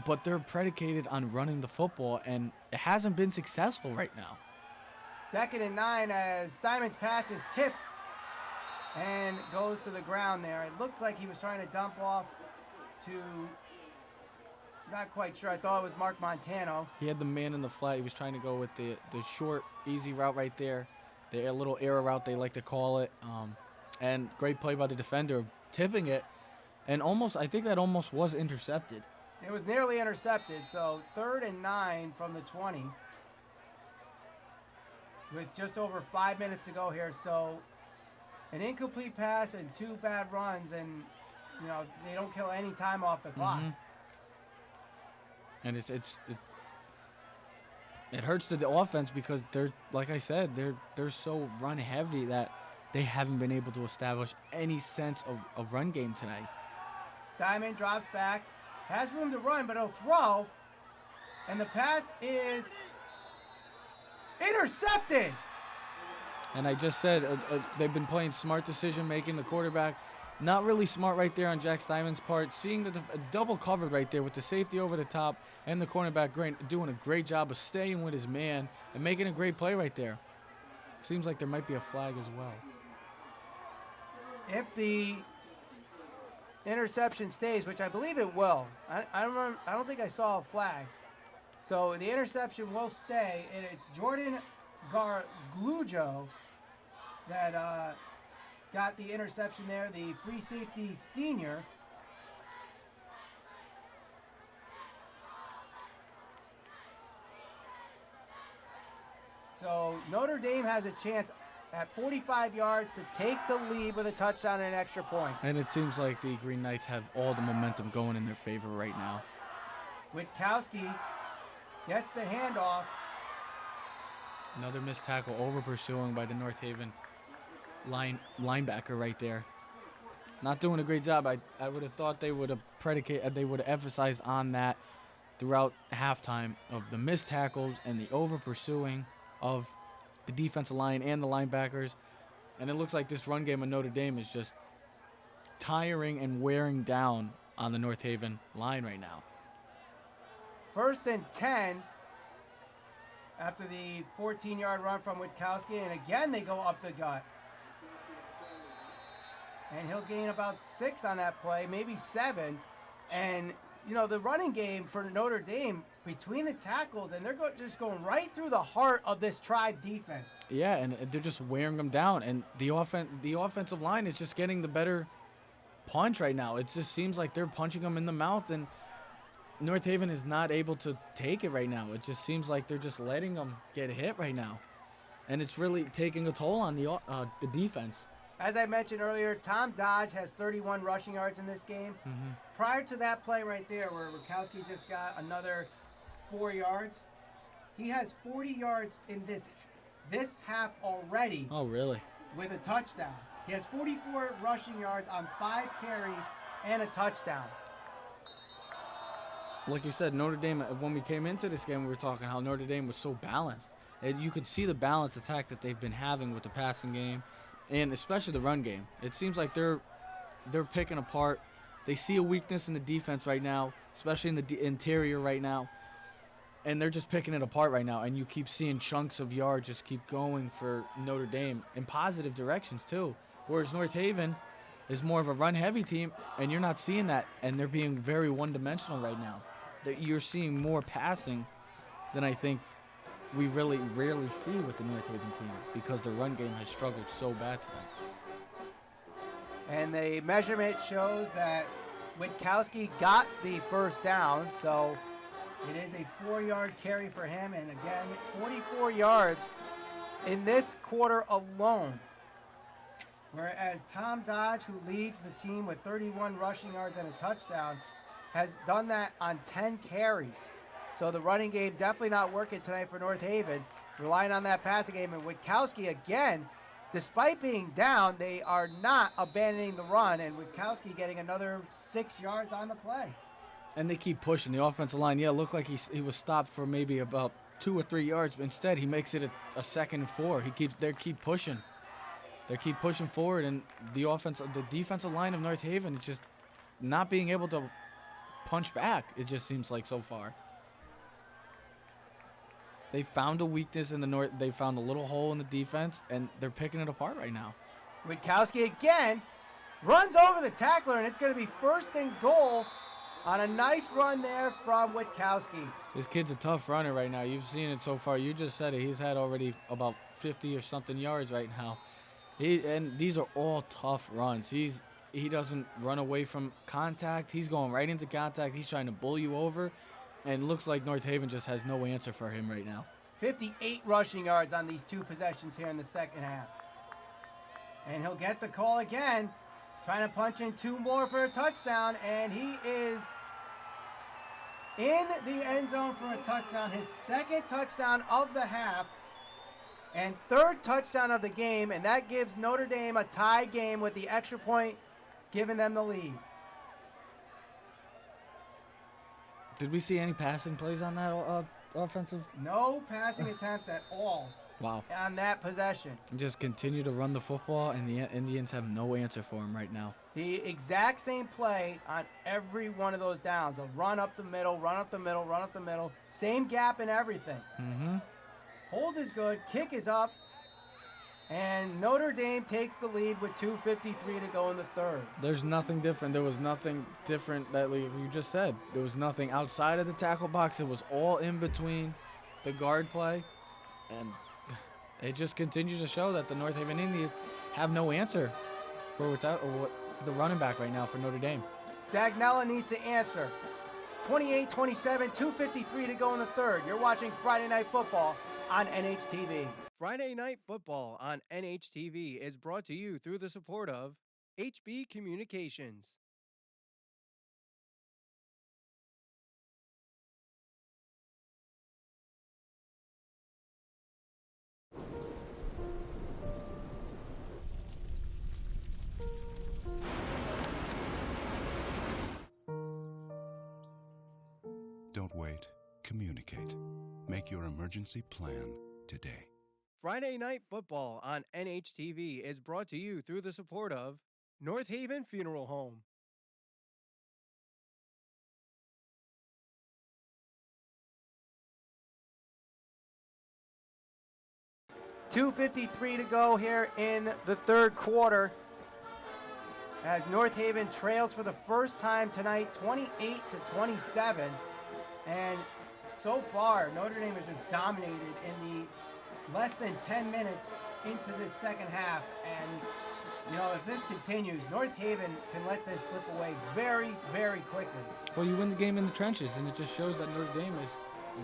but they're predicated on running the football, and it hasn't been successful right now. 2nd and 9 as Steinman's pass is tipped and goes to the ground there. It looked like he was trying to dump off to, not quite sure. I thought it was Mark Montano. He had the man in the flat. He was trying to go with the short, easy route right there, the little arrow route they like to call it. And great play by the defender, tipping it, and I think that almost was intercepted. It was nearly intercepted, so 3rd and 9 from the 20 with just over 5 minutes to go here. So an incomplete pass and 2 bad runs, and they don't kill any time off the clock. And it hurts the offense because they're, like I said, they're so run heavy that they haven't been able to establish any sense of run game tonight. Steinman drops back, has room to run, but he'll throw, and the pass is intercepted. And I just said they've been playing smart decision making. The quarterback not really smart right there on Jack Steinman's part, seeing the double covered right there with the safety over the top and the cornerback doing a great job of staying with his man and making a great play right there. Seems like there might be a flag as well. If the interception stays, which I believe it will, I don't think I saw a flag. So the interception will stay, and it's Jordan Garglujo that got the interception there, the free safety senior. So Notre Dame has a chance at 45 yards to take the lead with a touchdown and an extra point. And it seems like the Green Knights have all the momentum going in their favor right now. Witkowski gets the handoff. Another missed tackle, over pursuing by the North Haven linebacker right there. Not doing a great job. I would have thought they would have emphasized on that throughout halftime of the missed tackles and the over pursuing of the defensive line and the linebackers. And it looks like this run game of Notre Dame is just tiring and wearing down on the North Haven line right now. 1st and 10 after the 14-yard run from Witkowski, and again they go up the gut. And he'll gain about 6 on that play, maybe 7. And, the running game for Notre Dame, between the tackles, and they're just going right through the heart of this Tribe defense. Yeah, and they're just wearing them down. And the offensive line is just getting the better punch right now. It just seems like they're punching them in the mouth, and North Haven is not able to take it right now. It just seems like they're just letting them get hit right now. And it's really taking a toll on the defense. As I mentioned earlier, Tom Dodge has 31 rushing yards in this game. Prior to that play right there where Witkowski just got another 4 yards, he has 40 yards in this half already. Oh, really? With a touchdown. He has 44 rushing yards on 5 carries and a touchdown. Like you said, Notre Dame, when we came into this game, we were talking how Notre Dame was so balanced. And you could see the balanced attack that they've been having with the passing game and especially the run game. It seems like they're picking apart. They see a weakness in the defense right now, especially in the interior right now, and they're just picking it apart right now. And you keep seeing chunks of yards just keep going for Notre Dame in positive directions too. Whereas North Haven is more of a run-heavy team, and you're not seeing that, and they're being very one-dimensional right now. You're seeing more passing than I think we really rarely see with the North Haven team because the run game has struggled so bad tonight. And the measurement shows that Witkowski got the first down, so it is a 4-yard carry for him. And again, 44 yards in this quarter alone. Whereas Tom Dodge, who leads the team with 31 rushing yards and a touchdown, has done that on 10 carries. So the running game definitely not working tonight for North Haven, relying on that passing game. And Witkowski again despite being down, they are not abandoning the run, and Witkowski getting another 6 yards on the play. And they keep pushing. The offensive line, yeah, looked like he was stopped for maybe about 2 or 3 yards, but instead he makes it a 2nd and 4. They keep pushing. They keep pushing forward, and the defensive line of North Haven is just not being able to punch back. It just seems like so far. They found a weakness in the North. They found a little hole in the defense, and they're picking it apart right now. Witkowski again runs over the tackler, and it's going to be 1st and goal on a nice run there from Witkowski. This kid's a tough runner right now. You've seen it so far. You just said it. He's had already about 50 or something yards right now. And these are all tough runs. He doesn't run away from contact. He's going right into contact. He's trying to bull you over. And it looks like North Haven just has no answer for him right now. 58 rushing yards on these 2 possessions here in the second half. And he'll get the call again, trying to punch in 2 more for a touchdown, and he is in the end zone for a touchdown, his 2nd touchdown of the half, and 3rd touchdown of the game, and that gives Notre Dame a tie game with the extra point giving them the lead. Did we see any passing plays on that offensive? No passing attempts at all. Wow. On that possession. And just continue to run the football, and the Indians have no answer for him right now. The exact same play on every one of those downs. A run up the middle, run up the middle, run up the middle. Same gap and everything. Mm-hmm. Hold is good. Kick is up. And Notre Dame takes the lead with 2:53 to go in the 3rd. There's nothing different. There was nothing different that you just said. There was nothing outside of the tackle box. It was all in between the guard play. And it just continues to show that the North Haven Indians have no answer for what the running back right now for Notre Dame. Zagnella needs to answer. 28-27, 2:53 to go in the 3rd. You're watching Friday Night Football on NHTV. Friday Night Football on NHTV is brought to you through the support of HB Communications. Don't wait. Communicate. Make your emergency plan today. Friday Night Football on NHTV is brought to you through the support of North Haven Funeral Home. $2:53 to go here in the 3rd quarter as North Haven trails for the first time tonight, 28-27. And so far, Notre Dame has just dominated in the less than 10 minutes into this second half. And, you know, if this continues, North Haven can let this slip away very, very quickly. Well, you win the game in the trenches, and it just shows that Notre Dame is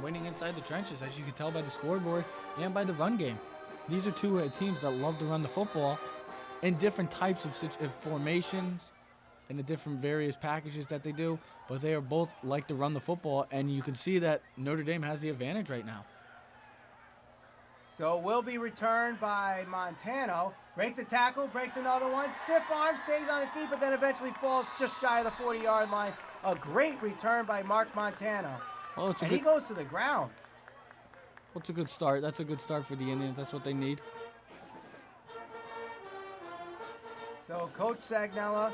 winning inside the trenches, as you can tell by the scoreboard and by the run game. These are 2 teams that love to run the football in different types of formations and the different various packages that they do, but they are both like to run the football, and you can see that Notre Dame has the advantage right now. So it will be returned by Montano. Breaks a tackle, breaks another one. Stiff arm, stays on his feet, but then eventually falls just shy of the 40-yard line. A great return by Mark Montano. Oh, he goes to the ground. Well, it's a good start. That's a good start for the Indians. That's what they need. So Coach Zagnella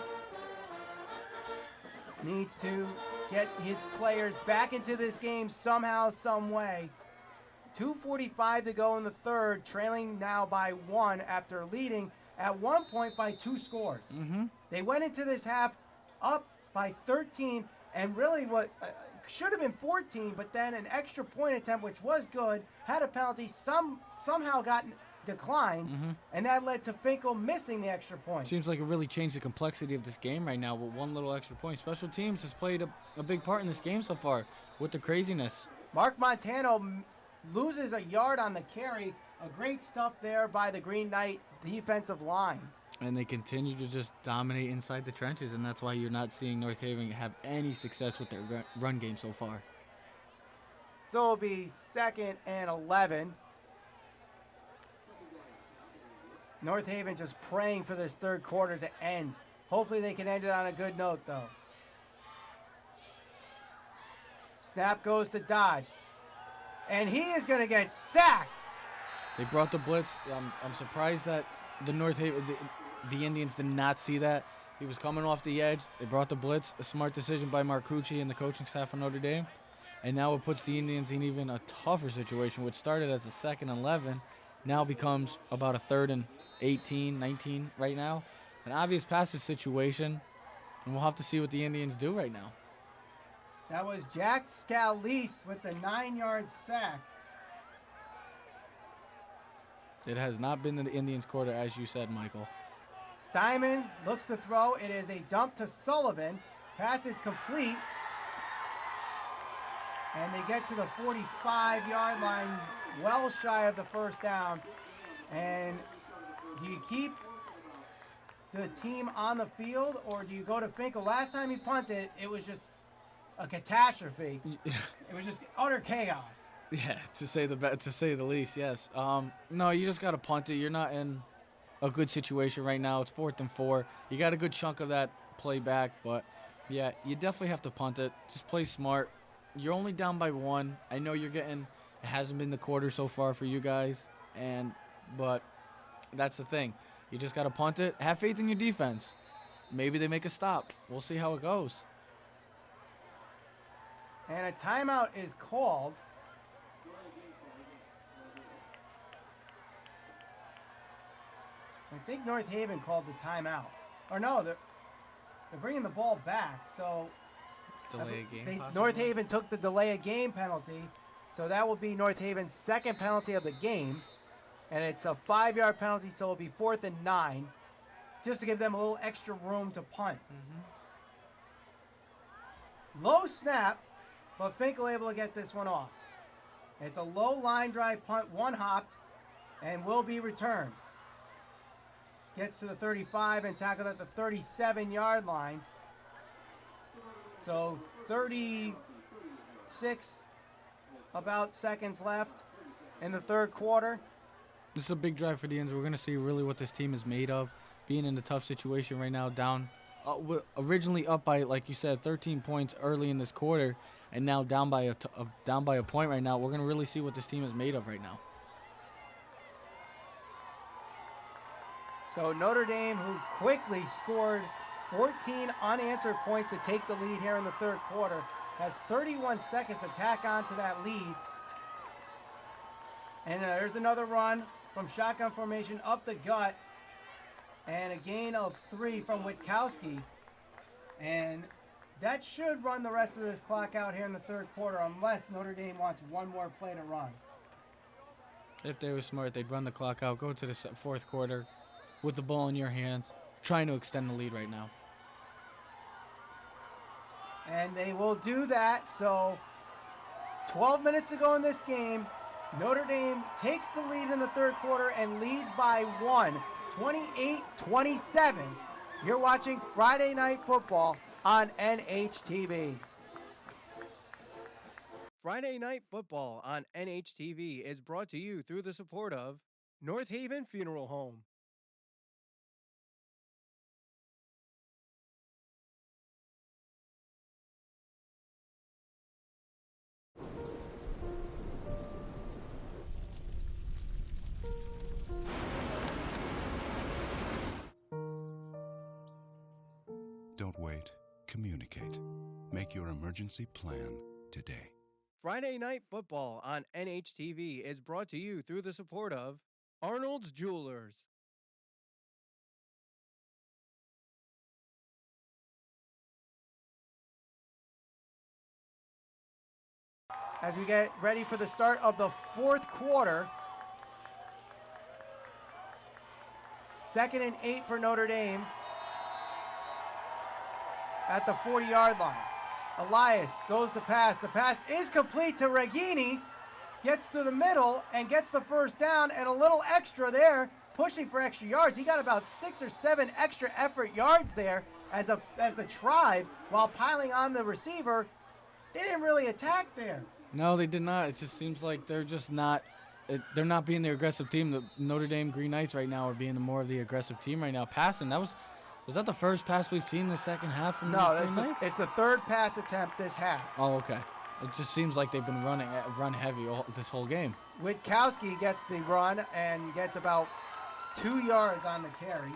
needs to get his players back into this game somehow, some way. 2:45 to go in the 3rd, trailing now by 1 after leading at one point by 2 scores. Mm-hmm. They went into this half up by 13, and really what should have been 14, but then an extra point attempt, which was good, had a penalty, somehow got declined, and that led to Finkel missing the extra point. Seems like it really changed the complexity of this game right now with one little extra point. Special teams has played a big part in this game so far with the craziness. Mark Montano loses a yard on the carry. A great stuff there by the Green Knight defensive line. And they continue to just dominate inside the trenches, and that's why you're not seeing North Haven have any success with their run game so far. So it'll be 2nd and 11. North Haven just praying for this third quarter to end. Hopefully they can end it on a good note, though. Snap goes to Dodge. And he is going to get sacked. They brought the blitz. I'm surprised that the North Haven, the Indians did not see that. He was coming off the edge. They brought the blitz. A smart decision by Marcucci and the coaching staff of Notre Dame. And now it puts the Indians in even a tougher situation, which started as a 2nd and 11, now becomes about a 3rd and 18, 19 right now. An obvious passage situation, and we'll have to see what the Indians do right now. That was Jack Scalise with the 9-yard sack. It has not been the Indians' quarter, as you said, Michael. Steinman looks to throw. It is a dump to Sullivan. Pass is complete. And they get to the 45-yard line, well shy of the first down. And do you keep the team on the field, or do you go to Finkel? Last time he punted, it was just a catastrophe. It was just utter chaos. Yeah, to say the least, yes. No, you just got to punt it. You're not in a good situation right now. It's 4th and 4. You got a good chunk of that play back, but yeah, you definitely have to punt it. Just play smart. You're only down by 1. I know it hasn't been the quarter so far for you guys, but that's the thing. You just got to punt it. Have faith in your defense. Maybe they make a stop. We'll see how it goes. And a timeout is called. I think North Haven called the timeout. Or no, they're bringing the ball back. So Delay a game, North Haven took the delay a game penalty. So that will be North Haven's 2nd penalty of the game. And it's a 5-yard penalty, so it'll be 4th and 9. Just to give them a little extra room to punt. Low snap, but Finkel able to get this one off. It's a low line drive punt, 1 hopped, and will be returned. Gets to the 35 and tackled at the 37-yard line. So 36 about seconds left in the third quarter. This is a big drive for the Indians. We're going to see really what this team is made of. Being in a tough situation right now, down originally up by, like you said, 13 points early in this quarter, and now down by a point right now. We're going to really see what this team is made of right now. So Notre Dame, who quickly scored 14 unanswered points to take the lead here in the third quarter, has 31 seconds to tack on to that lead. And there's another run from shotgun formation up the gut. And a gain of 3 from Witkowski. And that should run the rest of this clock out here in the third quarter, unless Notre Dame wants one more play to run. If they were smart, they'd run the clock out, go to the fourth quarter with the ball in your hands, trying to extend the lead right now. And they will do that. So 12 minutes to go in this game. Notre Dame takes the lead in the third quarter and leads by 1, 28-27. You're watching Friday Night Football on NHTV. Friday Night Football on NHTV is brought to you through the support of North Haven Funeral Home. Don't wait. Communicate. Make your emergency plan today. Friday Night Football on NHTV is brought to you through the support of Arnold's Jewelers. As we get ready for the start of the fourth quarter. 2nd and 8 for Notre Dame at the 40-yard line. Elias goes to pass. The pass is complete to Regini. Gets through the middle and gets the first down, and a little extra there, pushing for extra yards. He got about 6 or 7 extra effort yards there as the Tribe, while piling on the receiver. They didn't really attack there. No, they did not. It just seems like they're just not they're not being the aggressive team. The Notre Dame Green Knights right now are being more of the aggressive team right now. Passing, was that the first pass we've seen in the second half from the Green Knights? It's the third pass attempt this half. Oh, okay. It just seems like they've been run heavy this whole game. Witkowski gets the run and gets about 2 yards on the carry.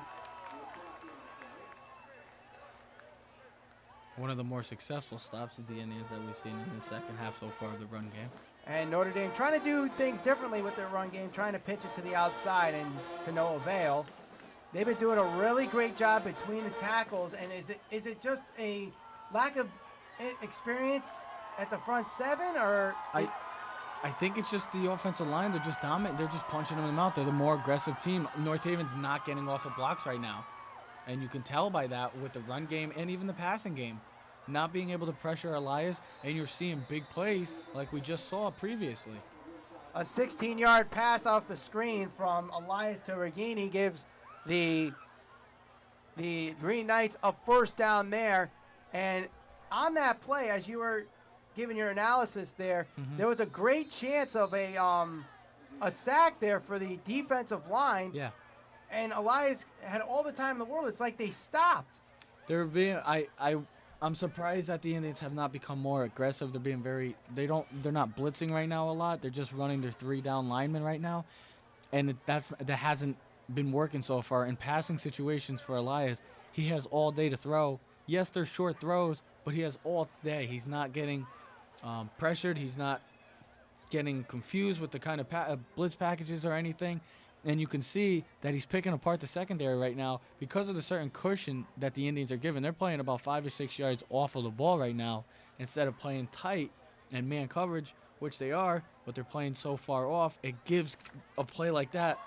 One of the more successful stops of the Indians that we've seen in the second half so far of the run game. And Notre Dame trying to do things differently with their run game, trying to pitch it to the outside and to no avail. They've been doing a really great job between the tackles. And is it just a lack of experience at the front seven, or I think it's just the offensive line. They're just dominant. They're just punching them in the mouth. They're the more aggressive team. North Haven's not getting off of blocks right now. And you can tell by that with the run game and even the passing game. Not being able to pressure Elias, and you're seeing big plays like we just saw previously. A 16-yard pass off the screen from Elias to Regini gives the Green Knights a first down there. And on that play, as you were giving your analysis there, there was a great chance of a sack there for the defensive line. Yeah. And Elias had all the time in the world. It's like they stopped. They're being I'm surprised that the Indians have not become more aggressive. They're being they're not blitzing right now a lot. They're just running their 3 down linemen right now. And that hasn't been working so far. In passing situations for Elias, he has all day to throw. Yes, they're short throws, but he has all day. He's not getting pressured. He's not getting confused with the kind of blitz packages or anything. And you can see that he's picking apart the secondary right now because of the certain cushion that the Indians are given. They're playing about 5 or 6 yards off of the ball right now instead of playing tight and man coverage, which they are, but they're playing so far off. It gives a play like that,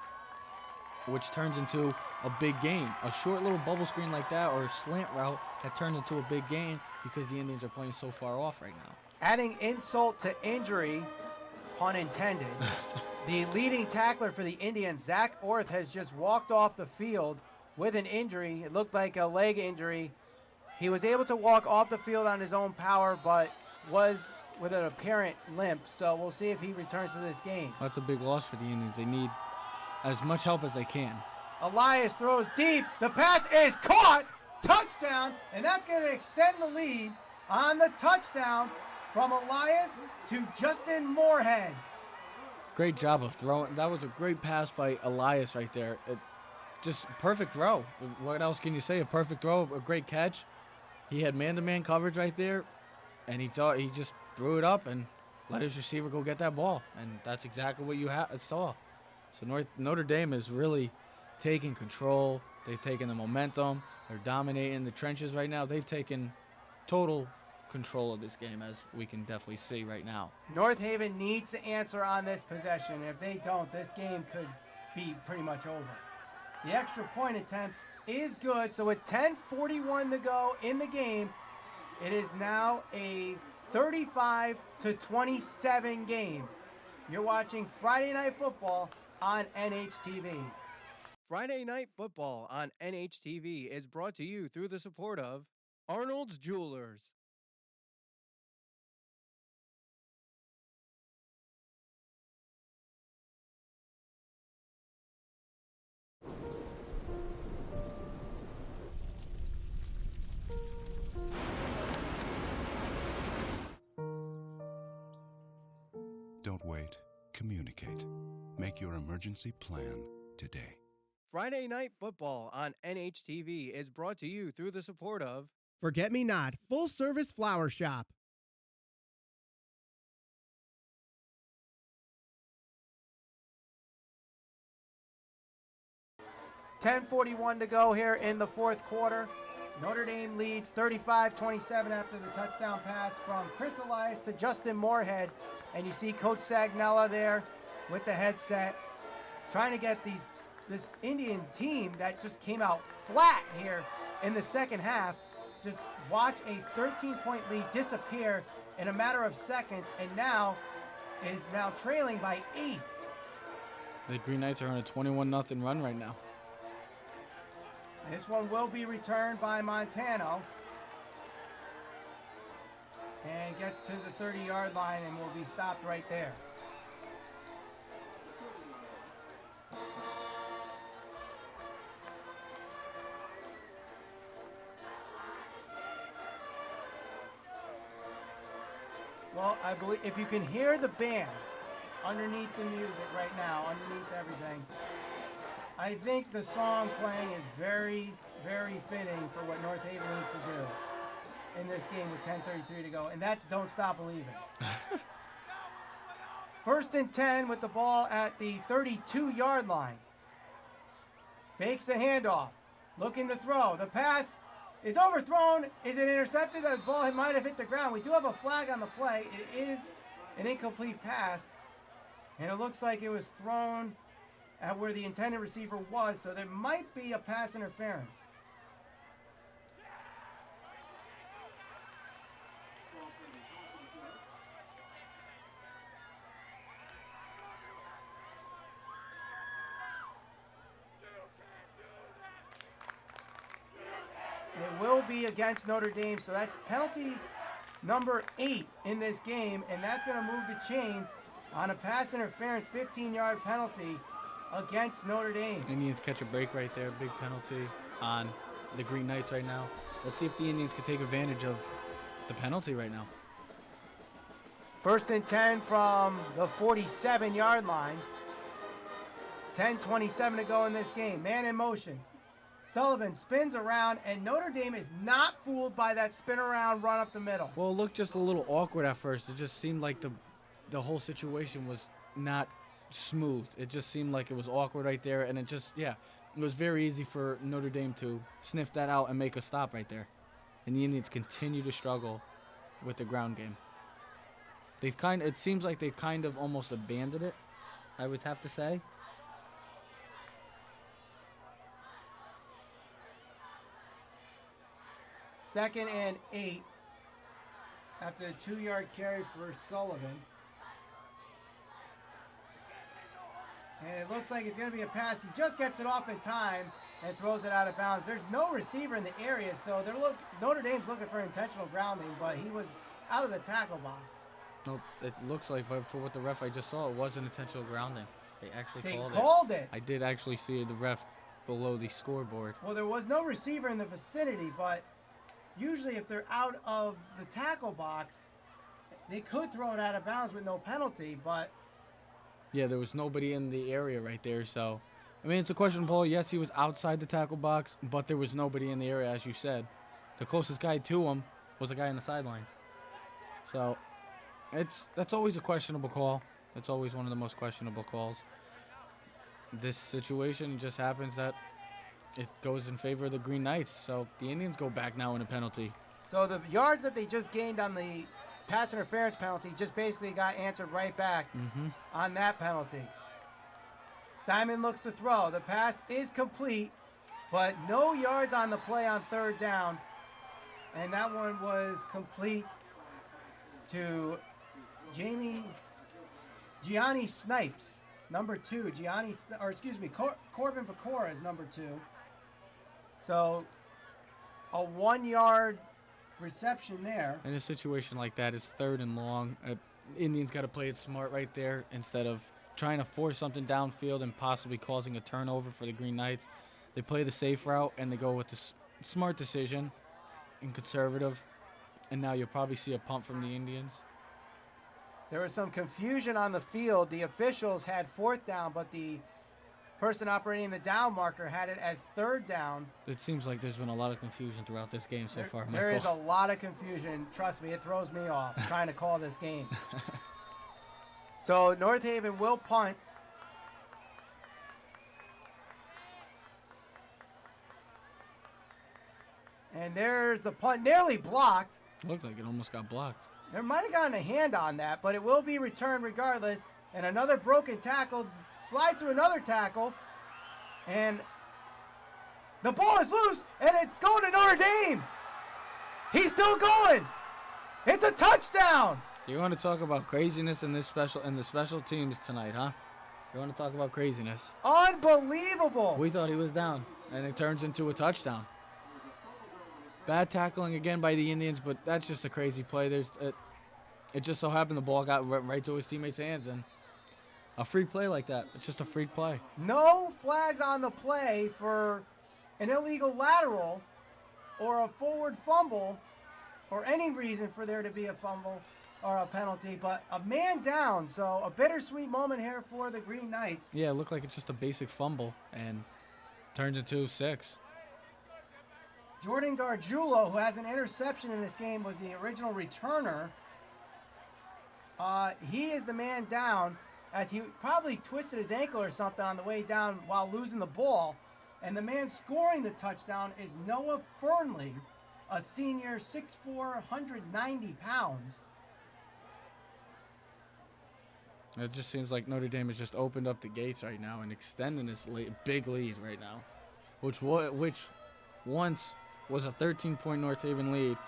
which turns into a big gain. A short little bubble screen like that or a slant route that turns into a big gain because the Indians are playing so far off right now. Adding insult to injury, pun intended, the leading tackler for the Indians, Zach Orth, has just walked off the field with an injury. It looked like a leg injury. He was able to walk off the field on his own power, but was with an apparent limp. So we'll see if he returns to this game. That's a big loss for the Indians. They need as much help as they can. Elias throws deep. The pass is caught. Touchdown. And that's going to extend the lead on the touchdown from Elias to Justin Moorhead. Great job of throwing. That was a great pass by Elias right there. Just perfect throw. What else can you say? A perfect throw, a great catch. He had man-to-man coverage right there, and he just threw it up and let his receiver go get that ball. And that's exactly what you saw. So Notre Dame is really taking control. They've taken the momentum. They're dominating the trenches right now. They've taken total control of this game, as we can definitely see right now. North Haven needs to answer on this possession. If they don't, this game could be pretty much over. The extra point attempt is good. So with 10:41 to go in the game, it is now a 35-27 game. You're watching Friday Night Football on NHTV. Friday Night Football on NHTV is brought to you through the support of Arnold's Jewelers. Don't wait. Communicate. Make your emergency plan today. Friday Night Football on NHTV is brought to you through the support of Forget Me Not Full Service Flower Shop. $10:41 to go here in the fourth quarter. Notre Dame leads 35-27 after the touchdown pass from Chris Elias to Justin Moorhead. And you see Coach Sagnella there with the headset trying to get this Indian team that just came out flat here in the second half. Just watch a 13-point lead disappear in a matter of seconds, and now is now trailing by 8. The Green Knights are on a 21-0 run right now. This one will be returned by Montano. And gets to the 30-yard line and will be stopped right there. Well, I believe if you can hear the band underneath the music right now, underneath everything, I think the song playing is very, very fitting for what North Haven needs to do in this game with 10:33 to go, and that's Don't Stop Believing. First and 10 with the ball at the 32-yard line. Fakes the handoff, looking to throw. The pass is overthrown. Is it intercepted? The ball might have hit the ground. We do have a flag on the play. It is an incomplete pass, and it looks like it was thrown at where the intended receiver was, so there might be a pass interference. It will be against Notre Dame, so that's penalty number 8 in this game, and that's going to move the chains on a pass interference 15-yard penalty against Notre Dame. Indians catch a break right there. Big penalty on the Green Knights right now. Let's see if the Indians can take advantage of the penalty right now. First and 10 from the 47-yard line. 10:27 to go in this game. Man in motion. Sullivan spins around, and Notre Dame is not fooled by that spin around run up the middle. Well, it looked just a little awkward at first. It just seemed like the whole situation was not smooth. It just seemed like it was awkward right there, and it was very easy for Notre Dame to sniff that out and make a stop right there. And the Indians continue to struggle with the ground game. It seems like they've kind of almost abandoned it, I would have to say. Second and 8 after a 2-yard carry for Sullivan. And it looks like it's going to be a pass. He just gets it off in time and throws it out of bounds. There's no receiver in the area, so Notre Dame's looking for intentional grounding, but he was out of the tackle box. Nope, it looks like, but for what the ref I just saw, it was an intentional grounding. They actually called it. They called it. I did actually see the ref below the scoreboard. Well, there was no receiver in the vicinity, but usually if they're out of the tackle box, they could throw it out of bounds with no penalty, but yeah, there was nobody in the area right there, so I mean, it's a question, Paul. Yes, he was outside the tackle box, but there was nobody in the area, as you said. The closest guy to him was a guy on the sidelines. So that's always a questionable call. That's always one of the most questionable calls. This situation just happens that it goes in favor of the Green Knights, so the Indians go back now in a penalty. So the yards that they just gained on the pass interference penalty just basically got answered right back on that penalty. Steinman looks to throw. The pass is complete, but no yards on the play on third down. And that one was complete to Gianni Snipes, number 2. Corbin Pecora is number 2. So a 1-yard reception there. In a situation like that, it's 3rd and long. Indians got to play it smart right there instead of trying to force something downfield and possibly causing a turnover for the Green Knights. They play the safe route and they go with the smart decision and conservative. And now you'll probably see a punt from the Indians. There was some confusion on the field. The officials had 4th down, but the person operating the down marker had it as 3rd down. It seems like there's been a lot of confusion throughout this game so far, Michael. There is a lot of confusion. Trust me, it throws me off trying to call this game. So North Haven will punt. And there's the punt, nearly blocked. Looked like it almost got blocked. There might have gotten a hand on that, but it will be returned regardless. And another broken tackle, slides through another tackle. And the ball is loose, and it's going to Notre Dame. He's still going. It's a touchdown. You want to talk about craziness in the special teams tonight, huh? You want to talk about craziness? Unbelievable. We thought he was down, and it turns into a touchdown. Bad tackling again by the Indians, but that's just a crazy play. It just so happened the ball got right to his teammates' hands, and A free play like that. It's just a free play. No flags on the play for an illegal lateral or a forward fumble or any reason for there to be a fumble or a penalty, but a man down. So a bittersweet moment here for the Green Knights. Yeah, it looked like it's just a basic fumble and turns into 6. Jordan Gargiulo, who has an interception in this game, was the original returner. He is the man down, as he probably twisted his ankle or something on the way down while losing the ball. And the man scoring the touchdown is Noah Fernley, a senior, 6'4", 190 pounds. It just seems like Notre Dame has just opened up the gates right now and extending this big lead right now, which once was a 13-point North Haven lead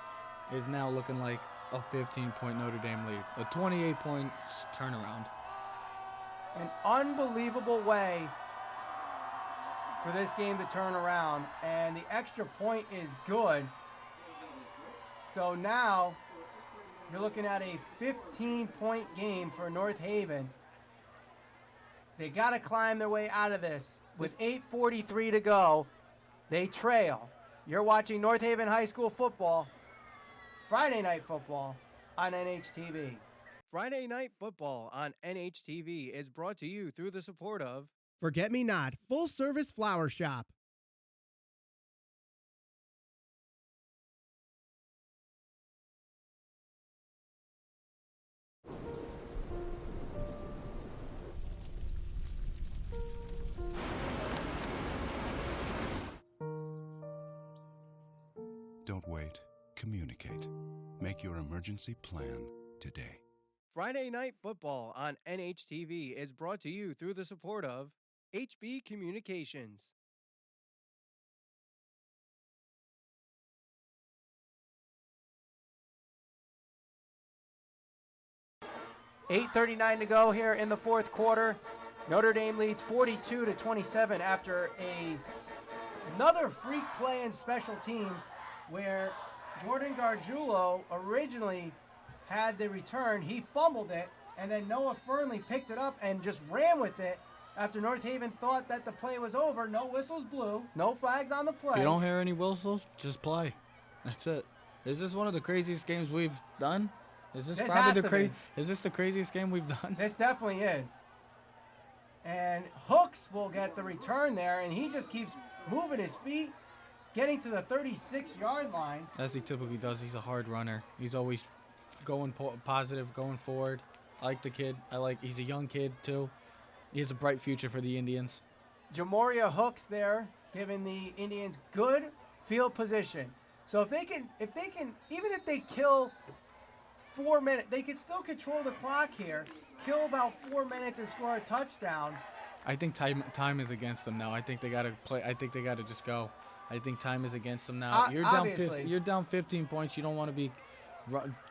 is now looking like a 15-point Notre Dame lead, a 28-point turnaround. An unbelievable way for this game to turn around, and the extra point is good. So now you're looking at a 15-point game for North Haven. They got to climb their way out of this. With 8:43 to go, they trail. You're watching North Haven High School football, Friday Night Football on NHTV. Friday Night Football on NHTV is brought to you through the support of Forget Me Not Full Service Flower Shop. Don't wait. Communicate. Make your emergency plan today. Friday Night Football on NHTV is brought to you through the support of HB Communications. $8:39 to go here in the fourth quarter. Notre Dame leads 42-27 after another freak play in special teams where Jordan Gargiulo originally had the return. He fumbled it, and then Noah Fernley picked it up and just ran with it after North Haven thought that the play was over. No whistles blew, no flags on the play. If you don't hear any whistles, just play. That's it. Is this one of the craziest games we've done? Is this the craziest game we've done? This definitely is. And Hooks will get the return there, and he just keeps moving his feet, getting to the 36-yard line. As he typically does, he's a hard runner. He's always going positive, going forward. I like the kid. He's a young kid too. He has a bright future for the Indians. Jamoria Hooks there, giving the Indians good field position. So if they can, even if they kill 4 minutes, they can still control the clock here, kill about 4 minutes and score a touchdown. I think time is against them now. I think they gotta play. I think they gotta just go. I think time is against them now. You're down 15 points. You don't want to be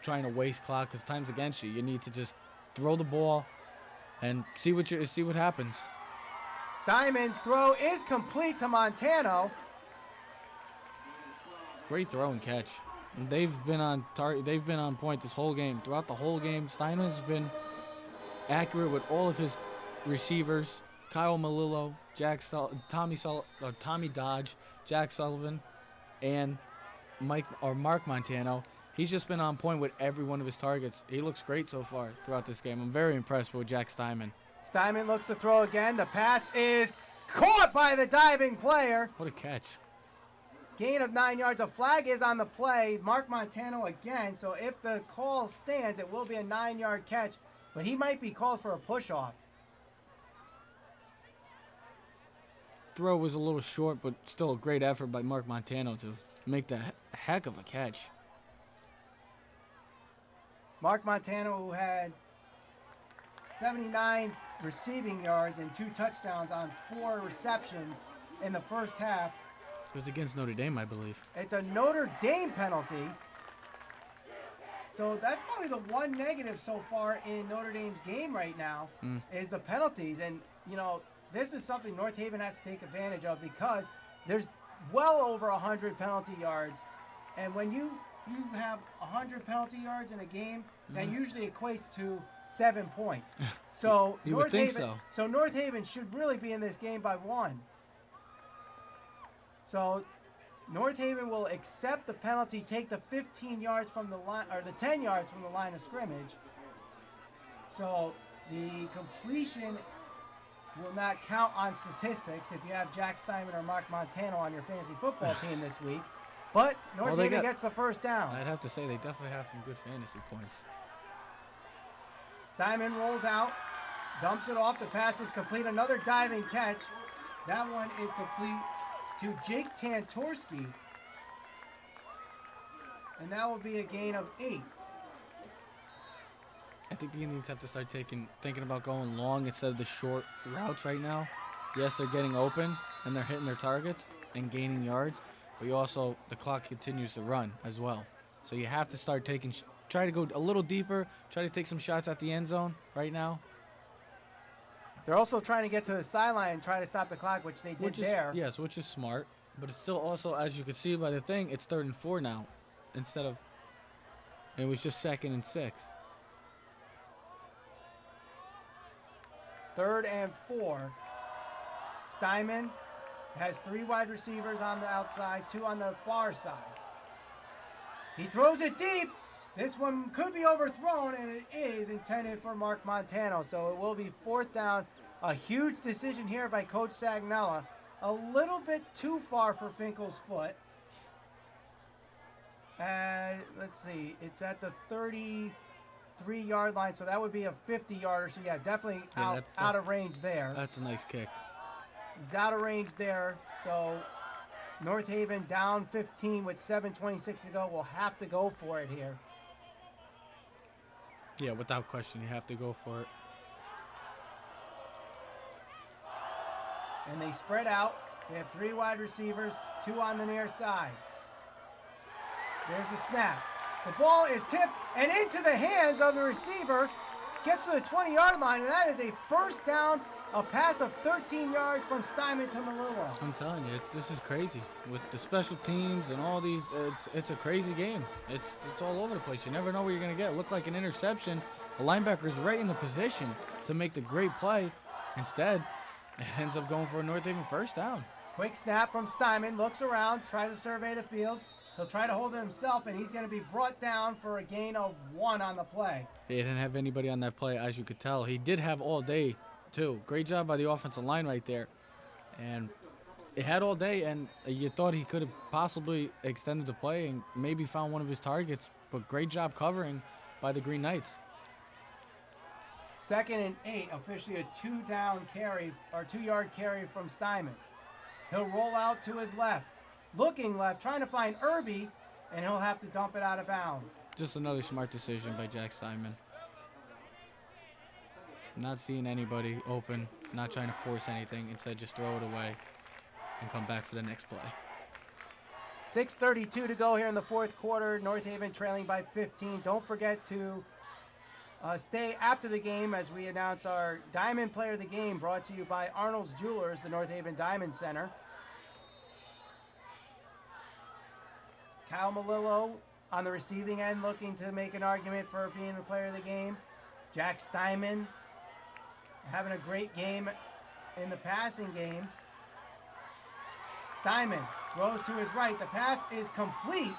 trying to waste clock because time's against you. You need to just throw the ball and see what happens. Steinman's throw is complete to Montano. Great throw and catch. And they've been on target. They've been on point this whole game. Throughout the whole game, Steinman's been accurate with all of his receivers. Kyle Malillo, Tommy Dodge, Jack Sullivan, and Mark Montano. He's just been on point with every one of his targets. He looks great so far throughout this game. I'm very impressed with Jack Steinman. Steinman looks to throw again. The pass is caught by the diving player. What a catch. Gain of 9 yards. A flag is on the play. Mark Montano again. So if the call stands, it will be a 9-yard catch. But he might be called for a push-off. Throw was a little short, but still a great effort by Mark Montano to make that heck of a catch. Mark Montano, who had 79 receiving yards and 2 touchdowns on 4 receptions in the first half. It was against Notre Dame, I believe. It's a Notre Dame penalty. So that's probably the one negative so far in Notre Dame's game right now is the penalties. And, this is something North Haven has to take advantage of because there's well over 100 penalty yards. And when you have 100 penalty yards in a game, that usually equates to 7 points. So You would think so. So North Haven should really be in this game by 1. So North Haven will accept the penalty, take the 15 yards from the line, or the 10 yards from the line of scrimmage. So the completion will not count on statistics if you have Jack Steinman or Mark Montano on your fantasy football team this week. But North Haven gets the first down. I'd have to say they definitely have some good fantasy points. Steinman rolls out, dumps it off. The pass is complete. Another diving catch. That one is complete to Jake Tantorski. And that will be a gain of 8. I think the Indians have to start thinking about going long instead of the short routes right now. Yes, they're getting open and they're hitting their targets and gaining yards, but the clock continues to run as well. So you have to start try to go a little deeper, try to take some shots at the end zone right now. They're also trying to get to the sideline and try to stop the clock, which they did there. Yes, which is smart, but it's still also, as you can see by the thing, it's 3rd and 4 now instead of, it was just 2nd and 6. 3rd and 4. Steinman has 3 wide receivers on the outside, 2 on the far side. He throws it deep. This one could be overthrown, and it is intended for Mark Montano. So it will be 4th down. A huge decision here by Coach Sagnella. A little bit too far for Finkel's foot. And let's see, it's at the 33-yard line, so that would be a 50-yarder. So yeah, definitely out of range there. That's a nice kick. He's out of range there. So North Haven down 15 with 7:26 to go. We'll have to go for it here. Yeah, without question, you have to go for it. And they spread out. They have 3 wide receivers, 2 on the near side. There's the snap. The ball is tipped and into the hands of the receiver. Gets to the 20-yard line, and that is a 1st down, a pass of 13 yards from Steinman to Melillo. I'm telling you, this is crazy. With the special teams and all these, it's a crazy game. It's all over the place. You never know what you're going to get. It looked like an interception. The linebacker's right in the position to make the great play. Instead, it ends up going for a North Haven 1st down. Quick snap from Steinman. Looks around, tries to survey the field. He'll try to hold it himself, and he's going to be brought down for a gain of 1 on the play. He didn't have anybody on that play, as you could tell. He did have all day, too. Great job by the offensive line right there. And it had all day, and you thought he could have possibly extended the play and maybe found one of his targets, but great job covering by the Green Knights. 2nd and 8, officially a 2-down carry, or 2-yard carry from Steinman. He'll roll out to his left. Looking left, trying to find Irby, and he'll have to dump it out of bounds. Just another smart decision by Jack Steinman. Not seeing anybody open, not trying to force anything. Instead, just throw it away and come back for the next play. 6:32 to go here in the 4th quarter. North Haven trailing by 15. Don't forget to stay after the game as we announce our Diamond Player of the Game, brought to you by Arnold's Jewelers, the North Haven Diamond Center. Kyle Melillo on the receiving end looking to make an argument for being the player of the game. Jack Steinman having a great game in the passing game. Steinman throws to his right. The pass is complete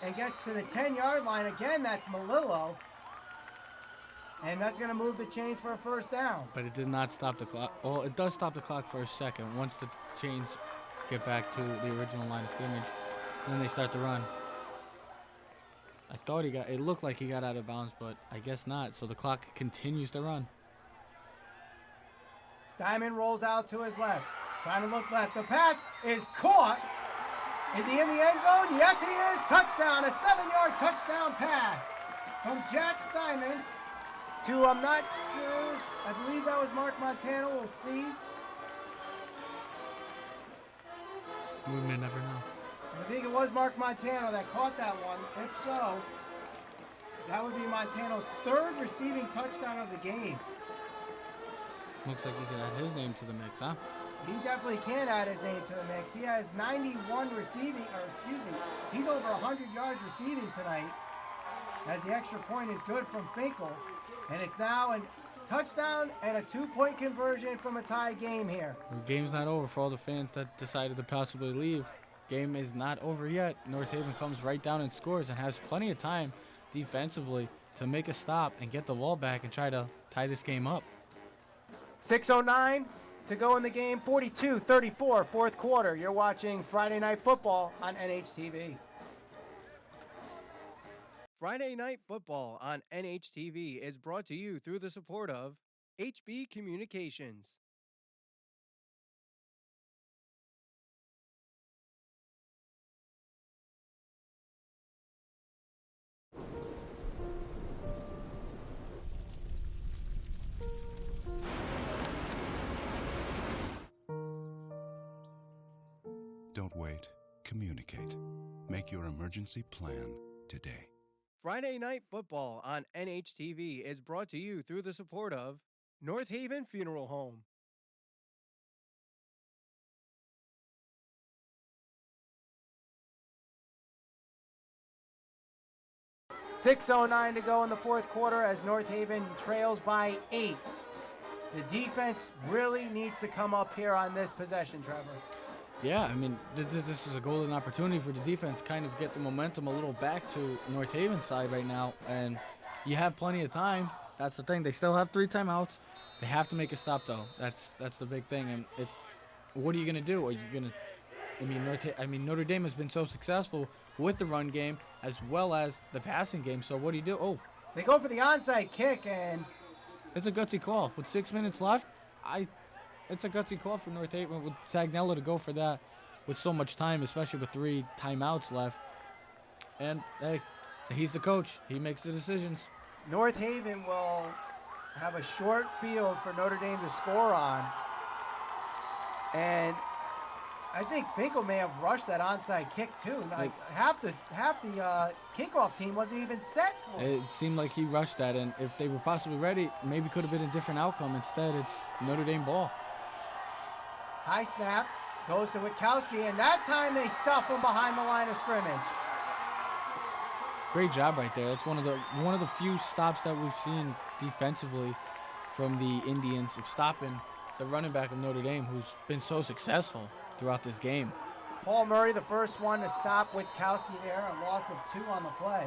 and gets to the 10-yard line. Again, that's Melillo. And that's going to move the chains for a 1st down. But it did not stop the clock. Well, it does stop the clock for a second once the chains get back to the original line of scrimmage. And then they start to run. I thought it looked like he got out of bounds, but I guess not. So the clock continues to run. Steinman rolls out to his left. Trying to look left. The pass is caught. Is he in the end zone? Yes, he is. Touchdown. A 7-yard touchdown pass from Jack Steinman to, I'm not sure, I believe that was Mark Montano. We'll see. We may never know. I think it was Mark Montano that caught that one. If so, that would be Montano's 3rd receiving touchdown of the game. Looks like he could add his name to the mix, huh? He definitely can add his name to the mix. He has 91 receiving, he's over 100 yards receiving tonight, as the extra point is good from Finkel. And it's now a touchdown and a 2-point conversion from a tie game here. The game's not over for all the fans that decided to possibly leave. Game is not over yet. North Haven comes right down and scores and has plenty of time defensively to make a stop and get the ball back and try to tie this game up. 6:09 to go in the game, 42-34, fourth quarter. You're watching Friday Night Football on NHTV. Friday Night Football on NHTV is brought to you through the support of HB Communications. Don't wait. Communicate. Make your emergency plan today. Friday Night Football on NHTV is brought to you through the support of North Haven Funeral Home. .609 to go in the fourth quarter as North Haven trails by 8. The defense really needs to come up here on this possession, Trevor. Yeah, I mean, this is a golden opportunity for the defense kind of get the momentum a little back to North Haven's side right now, and you have plenty of time. That's the thing. They still have 3 timeouts. They have to make a stop, though. That's the big thing. And what are you going to do? Are you going to Notre Dame has been so successful with the run game as well as the passing game, so what do you do? Oh, they go for the onside kick, and it's a gutsy call. With 6 minutes left, it's a gutsy call for North Haven with Sagnella to go for that with so much time, especially with 3 timeouts left. And, hey, he's the coach. He makes the decisions. North Haven will have a short field for Notre Dame to score on. And I think Finkel may have rushed that onside kick, too. Like, half the kickoff team wasn't even set for it. It seemed like he rushed that, and if they were possibly ready, maybe could have been a different outcome. Instead, it's Notre Dame ball. High snap, goes to Witkowski, and that time they stuff him behind the line of scrimmage. Great job right there. That's one of the few stops that we've seen defensively from the Indians of stopping the running back of Notre Dame, who's been so successful throughout this game. Paul Murray, the first one to stop Witkowski there, a loss of 2 on the play.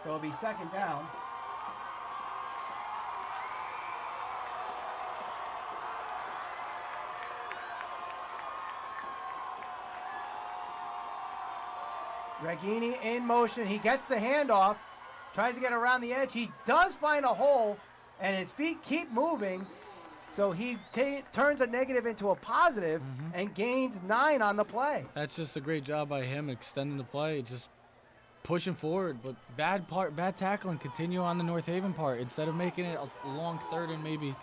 So it'll be second down. Reghini in motion. He gets the handoff, tries to get around the edge. He does find a hole, and his feet keep moving. So he turns a negative into a positive and gains 9 on the play. That's just a great job by him extending the play, just pushing forward. But bad tackling continue on the North Haven part. Instead of making it a long 3rd and maybe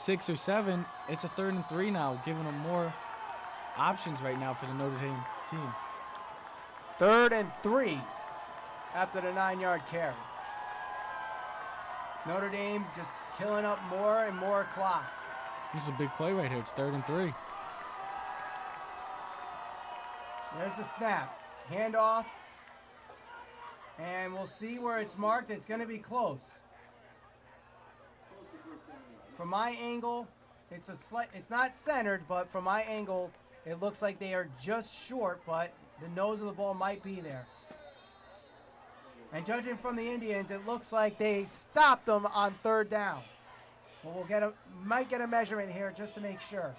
6 or 7, it's a 3rd and 3 now, giving them more options right now for the Notre Dame team. 3rd and 3 after the 9-yard carry. Notre Dame just killing up more and more clock. This is a big play right here. It's 3rd and 3. There's the snap. Handoff. And we'll see where it's marked. It's going to be close. From my angle, it's not centered, but from my angle, it looks like they are just short, but the nose of the ball might be there. And judging from the Indians, it looks like they stopped them on 3rd down. Well, might get a measurement here just to make sure.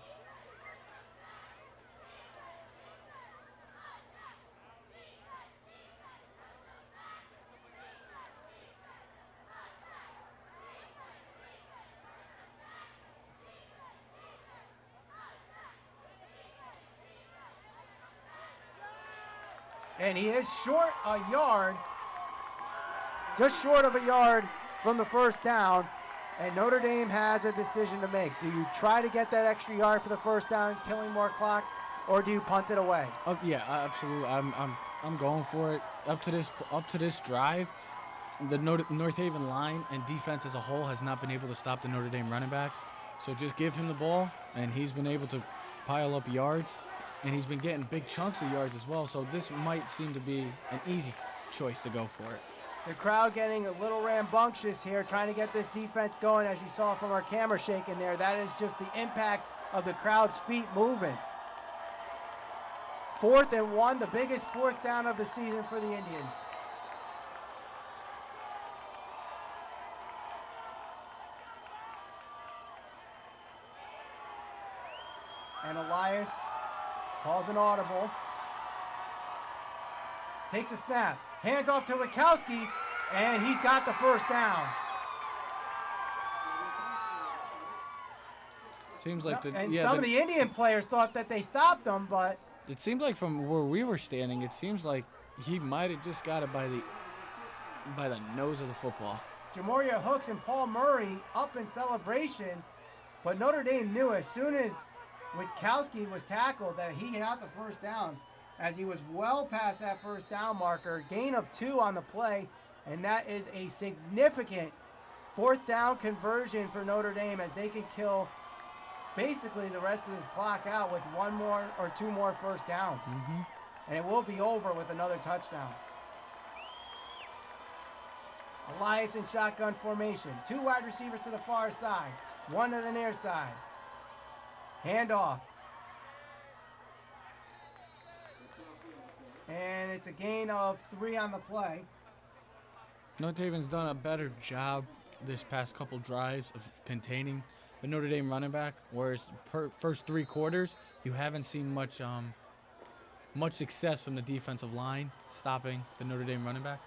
And he is short a yard, just short of a yard from the first down. And Notre Dame has a decision to make. Do you try to get that extra yard for the first down, killing more clock, or do you punt it away? Oh, yeah, absolutely. I'm going for it. Up to this drive, the North Haven line and defense as a whole has not been able to stop the Notre Dame running back. So just give him the ball, and he's been able to pile up yards, and he's been getting big chunks of yards as well. So this might seem to be an easy choice to go for it. The crowd getting a little rambunctious here, trying to get this defense going, as you saw from our camera shaking there. That is just the impact of the crowd's feet moving. 4th and 1, the biggest 4th down of the season for the Indians. And Elias calls an audible. Takes a snap. Hands off to Rakowski, and he's got the first down. Seems like Some of the Indian players thought that they stopped him, but it seemed like from where we were standing, it seems like he might have just got it by the nose of the football. Jamoria Hooks and Paul Murray up in celebration, but Notre Dame knew as soon as Witkowski was tackled that he got the first down, as he was well past that first down marker. Gain of 2 on the play, and that is a significant 4th down conversion for Notre Dame, as they can kill basically the rest of this clock out with 1 more or 2 more first downs. And it will be over with another touchdown. Elias in shotgun formation. 2 wide receivers to the far side, 1 to the near side. Handoff. And it's a gain of 3 on the play. Notre Dame's done a better job this past couple drives of containing the Notre Dame running back, whereas first 3 quarters, you haven't seen much success from the defensive line stopping the Notre Dame running back.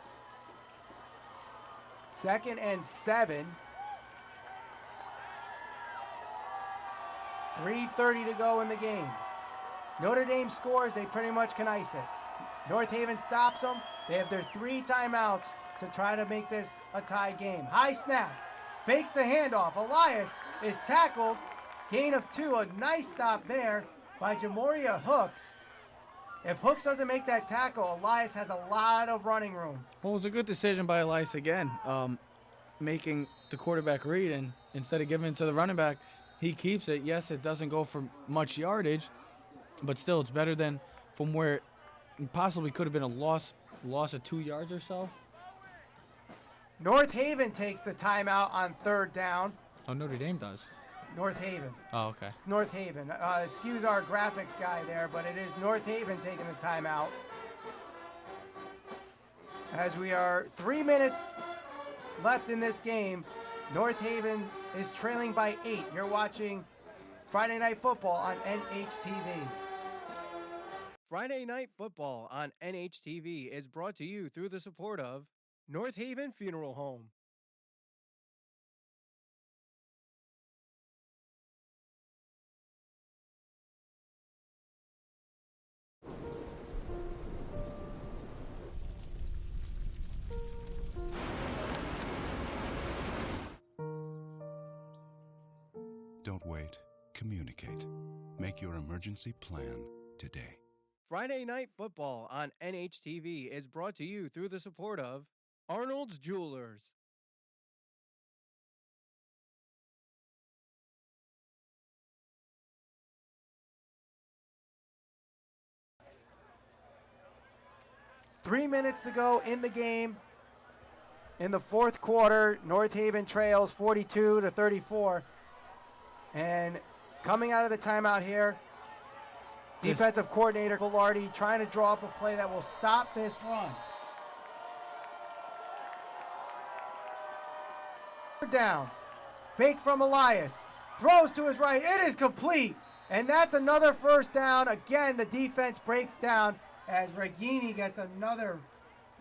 2nd and 7. 3:30 to go in the game. Notre Dame scores, they pretty much can ice it. North Haven stops them. They have their 3 timeouts to try to make this a tie game. High snap. Fakes the handoff. Elias is tackled. Gain of 2. A nice stop there by Jamoria Hooks. If Hooks doesn't make that tackle, Elias has a lot of running room. Well, it was a good decision by Elias again, making the quarterback read, and instead of giving it to the running back, he keeps it. Yes, it doesn't go for much yardage, but still it's better than from where it possibly could have been a loss of 2 yards or so. North Haven takes the timeout on 3rd down. Oh, Notre Dame does. North Haven. Oh, okay. North Haven. Excuse our graphics guy there, but it is North Haven taking the timeout. As we are 3 minutes left in this game, North Haven is trailing by 8. You're watching Friday Night Football on NHTV. Friday Night Football on NHTV is brought to you through the support of North Haven Funeral Home. Don't wait. Communicate. Make your emergency plan today. Friday Night Football on NHTV is brought to you through the support of Arnold's Jewelers. Three minutes to go in the game. In the 4th quarter, North Haven trails 42-34. And coming out of the timeout here, defensive coordinator Velarde trying to draw up a play that will stop this run. Down. Fake from Elias. Throws to his right. It is complete. And that's another first down. Again, the defense breaks down as Regini gets another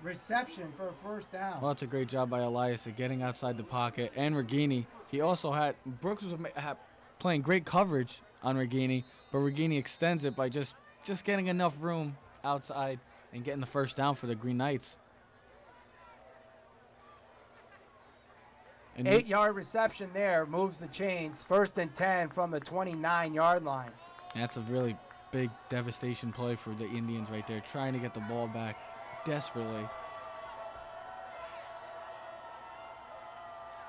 reception for a first down. Well, that's a great job by Elias of getting outside the pocket. And Regini, he also had, Brooks was playing great coverage on Regini, but Regini extends it by just getting enough room outside and getting the first down for the Green Knights. And 8-yard reception there moves the chains. 1st and 10 from the 29-yard line. That's a really big devastation play for the Indians right there, trying to get the ball back desperately.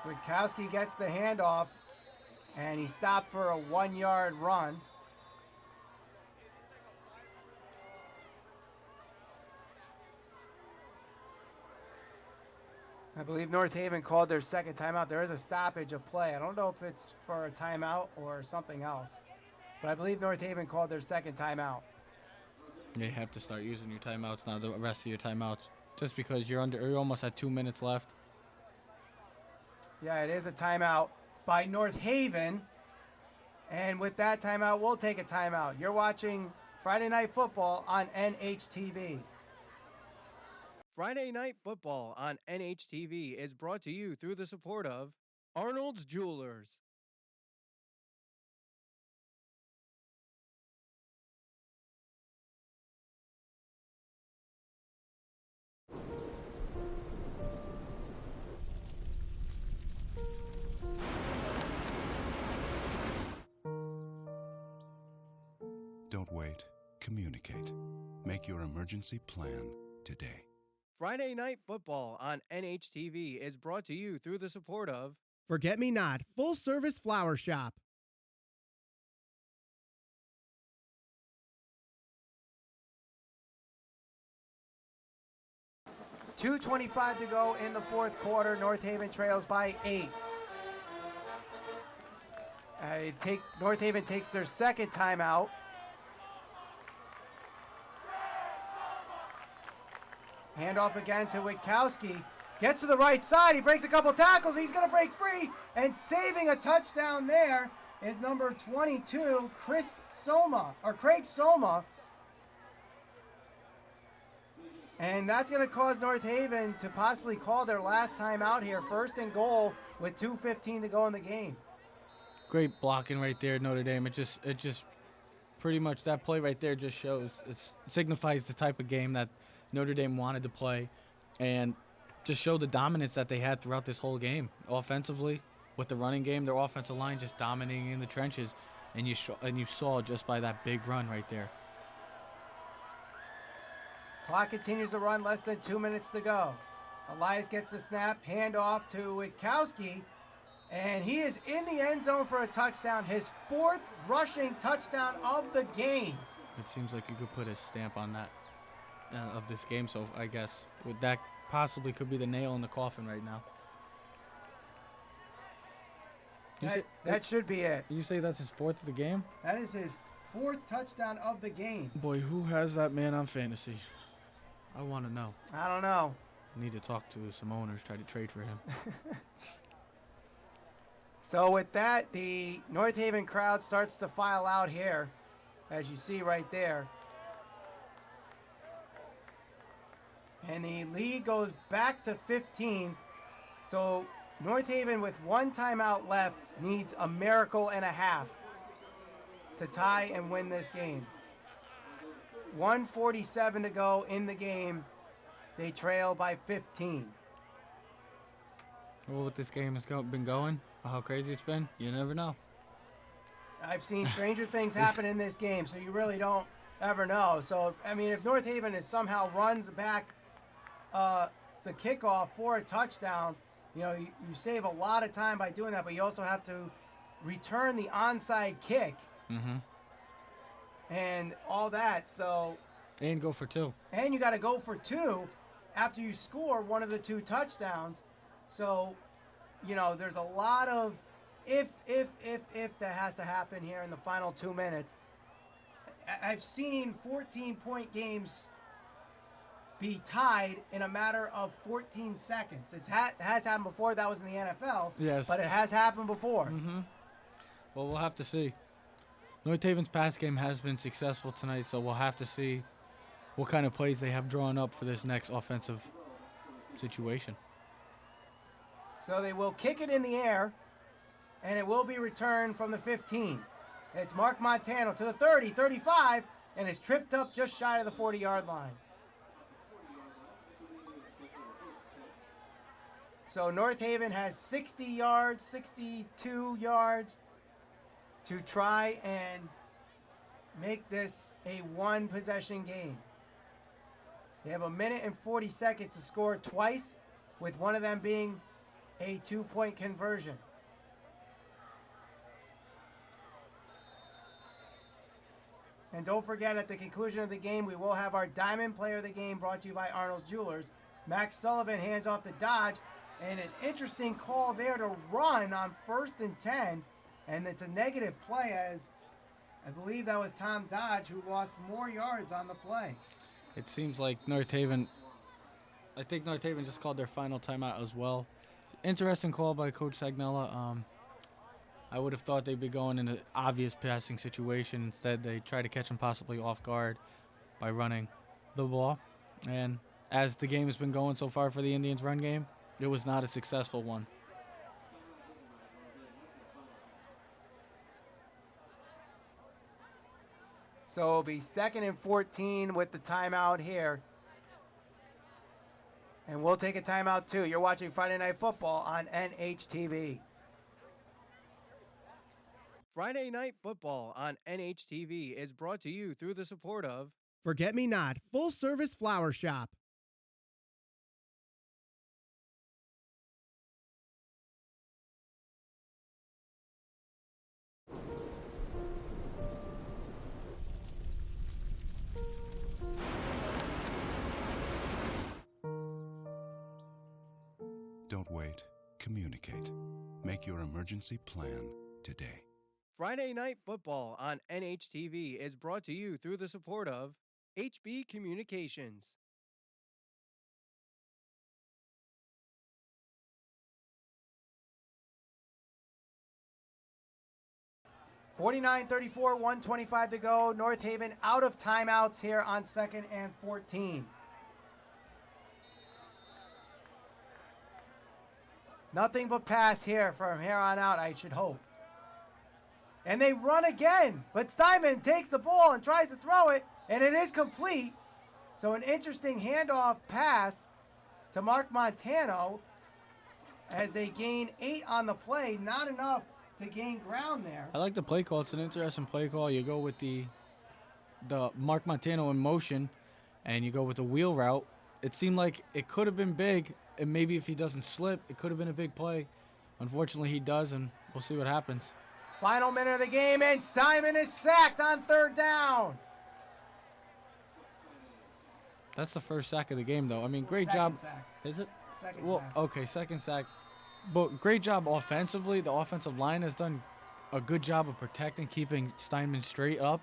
Witkowski gets the handoff, and he stopped for a 1-yard run. I believe North Haven called their second timeout. There is a stoppage of play. I don't know if it's for a timeout or something else. But I believe North Haven called their second timeout. You have to start using your timeouts now, the rest of your timeouts, just because you're almost at 2 minutes left. Yeah, it is a timeout by North Haven. And with that timeout, we'll take a timeout. You're watching Friday Night Football on NHTV. Friday Night Football on NHTV is brought to you through the support of Arnold's Jewelers. Don't wait. Communicate. Make your emergency plan today. Friday Night Football on NHTV is brought to you through the support of Forget Me Not Full Service Flower Shop. .225 to go in the fourth quarter. North Haven trails by 8. North Haven takes their second timeout. Handoff again to Witkowski. Gets to the right side. He breaks a couple tackles. He's going to break free. And saving a touchdown there is number 22, Craig Soma. And that's going to cause North Haven to possibly call their last time out here. First and goal with 2:15 to go in the game. Great blocking right there, Notre Dame. It just pretty much, that play right there just shows, it signifies the type of game that Notre Dame wanted to play, and just show the dominance that they had throughout this whole game. Offensively, with the running game, their offensive line just dominating in the trenches, and you saw just by that big run right there. Clock continues to run, less than 2 minutes to go. Elias gets the snap, handoff to Witkowski, and he is in the end zone for a touchdown, his 4th rushing touchdown of the game. It seems like you could put a stamp on that of this game, so I guess that possibly could be the nail in the coffin right now. That should be it. You say that's his 4th of the game? That is his 4th touchdown of the game. Boy, who has that man on fantasy? I want to know. I don't know. I need to talk to some owners, try to trade for him. So with that, the North Haven crowd starts to file out here, as you see right there. And the lead goes back to 15. So North Haven, with 1 timeout left, needs a miracle and a half to tie and win this game. 1:47 to go in the game. They trail by 15. Well, what this game has been going, how crazy it's been, you never know. I've seen stranger things happen in this game, so you really don't ever know. So, I mean, if North Haven somehow runs back the kickoff for a touchdown, you know, you save a lot of time by doing that, but you also have to return the onside kick and all that. So, and go for 2. And you got to go for 2 after you score one of the 2 touchdowns. So, you know, there's a lot of if that has to happen here in the final 2 minutes. I've seen 14-point games be tied in a matter of 14 seconds. It has happened before. That was in the NFL. Yes. But it has happened before. Well, we'll have to see. North Haven's pass game has been successful tonight, so we'll have to see what kind of plays they have drawn up for this next offensive situation. So they will kick it in the air, and it will be returned from the 15. It's Mark Montano to the 30, 35, and it's tripped up just shy of the 40-yard line. So North Haven has 60 yards, 62 yards to try and make this a 1-possession game. They have 1 minute and 40 seconds to score twice, with one of them being a 2-point conversion. And don't forget, at the conclusion of the game, we will have our Diamond Player of the Game brought to you by Arnold's Jewelers. Max Sullivan hands off to Dodge. And an interesting call there to run on 1st and 10. And it's a negative play, as I believe that was Tom Dodge who lost more yards on the play. It seems like North Haven, I think North Haven just called their final timeout as well. Interesting call by Coach Sagnella. I would have thought they'd be going in an obvious passing situation. Instead, they try to catch them possibly off guard by running the ball. And as the game has been going so far for the Indians' run game, it was not a successful one. So it'll be 2nd and 14 with the timeout here. And we'll take a timeout too. You're watching Friday Night Football on NHTV. Friday Night Football on NHTV is brought to you through the support of Forget Me Not Full Service Flower Shop. Don't wait. Communicate. Make your emergency plan today. Friday Night Football on NHTV is brought to you through the support of HB Communications. .49-34, 125 to go. North Haven out of timeouts here on 2nd and 14. Nothing but pass here from here on out, I should hope. And they run again, but Steinman takes the ball and tries to throw it, and it is complete. So an interesting handoff pass to Mark Montano as they gain 8 on the play. Not enough to gain ground there. I like the play call. It's an interesting play call. You go with the Mark Montano in motion, and you go with the wheel route. It seemed like it could have been big, and maybe if he doesn't slip, it could have been a big play. Unfortunately, he does, and we'll see what happens. Final minute of the game, and Simon is sacked on 3rd down. That's the first sack of the game, though. I mean, great Second job. sack. Is it? Second Well, sack. okay, second sack. But great job offensively. The offensive line has done a good job of protecting, keeping Steinman straight up.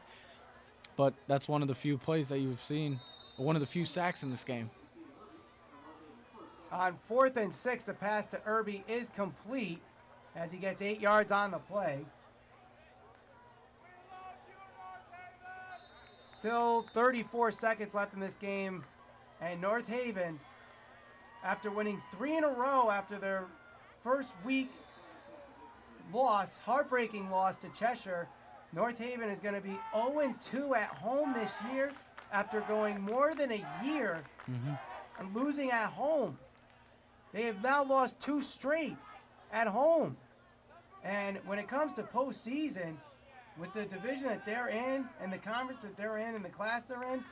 But that's one of the few plays that you've seen, or one of the few sacks in this game. On 4th and 6, the pass to Irby is complete as he gets 8 yards on the play. Still 34 seconds left in this game, and North Haven, after winning 3 in a row after their first week loss, heartbreaking loss to Cheshire, North Haven is going to be 0-2 at home this year after going more than a year and losing at home. They have now lost 2 straight at home. And when it comes to postseason, with the division that they're in and the conference that they're in and the class they're in,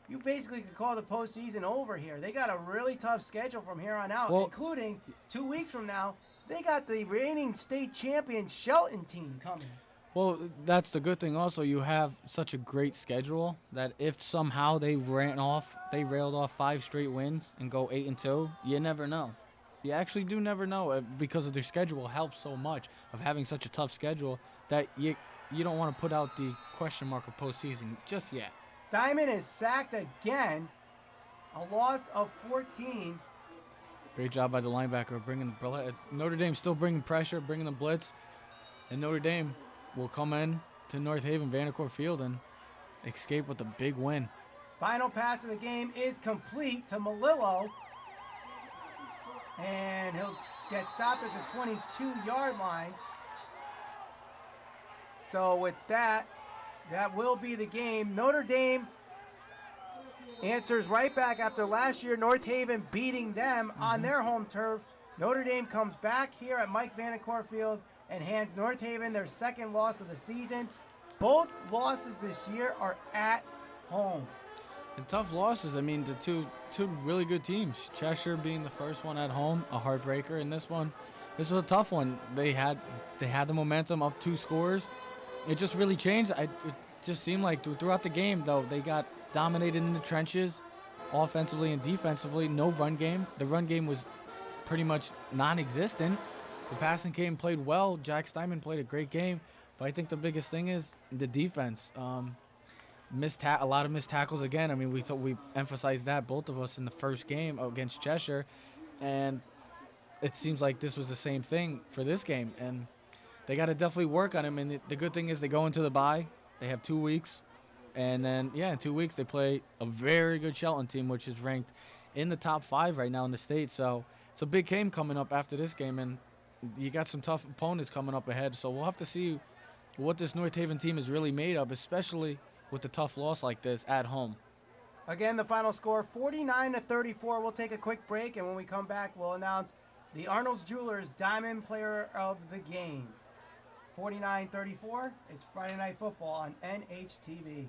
you basically could call the postseason over here. They got a really tough schedule from here on out, including 2 weeks from now, they got the reigning state champion Shelton team coming. Well, that's the good thing also. You have such a great schedule that if somehow they railed off 5 straight wins and go 8-2, you never know. You actually do never know because of their schedule helps so much of having such a tough schedule that you don't want to put out the question mark of postseason just yet. Steinman is sacked again. A loss of 14. Great job by the linebacker bringing Notre Dame still bringing pressure, bringing the blitz, and Notre Dame will come in to North Haven Vandercourt Field and escape with a big win. Final pass of the game is complete to Malillo. And he'll get stopped at the 22-yard line. So with that, that will be the game. Notre Dame answers right back after last year North Haven beating them on their home turf. Notre Dame comes back here at Mike Vandercourt Field and hands North Haven their 2nd loss of the season. Both losses this year are at home. And tough losses. I mean, the two really good teams. Cheshire being the first one at home, a heartbreaker, and this was a tough one. They had the momentum up 2 scores. It just really changed. It just seemed like throughout the game, though, they got dominated in the trenches, offensively and defensively. No run game. The run game was pretty much non-existent. The passing game played well. Jack Steinman played a great game, but I think the biggest thing is the defense. A lot of missed tackles again. I mean, we emphasized that, both of us, in the first game against Cheshire, and it seems like this was the same thing for this game, and they got to definitely work on him. And the good thing is they go into the bye. They have 2 weeks, and then, in 2 weeks they play a very good Shelton team, which is ranked in the top 5 right now in the state. So it's a big game coming up after this game, and you got some tough opponents coming up ahead. So we'll have to see what this North Haven team is really made of, especially with a tough loss like this at home. Again, the final score, 49-34. We'll take a quick break, and when we come back, we'll announce the Arnold's Jewelers Diamond Player of the Game. 49-34. It's Friday Night Football on NHTV.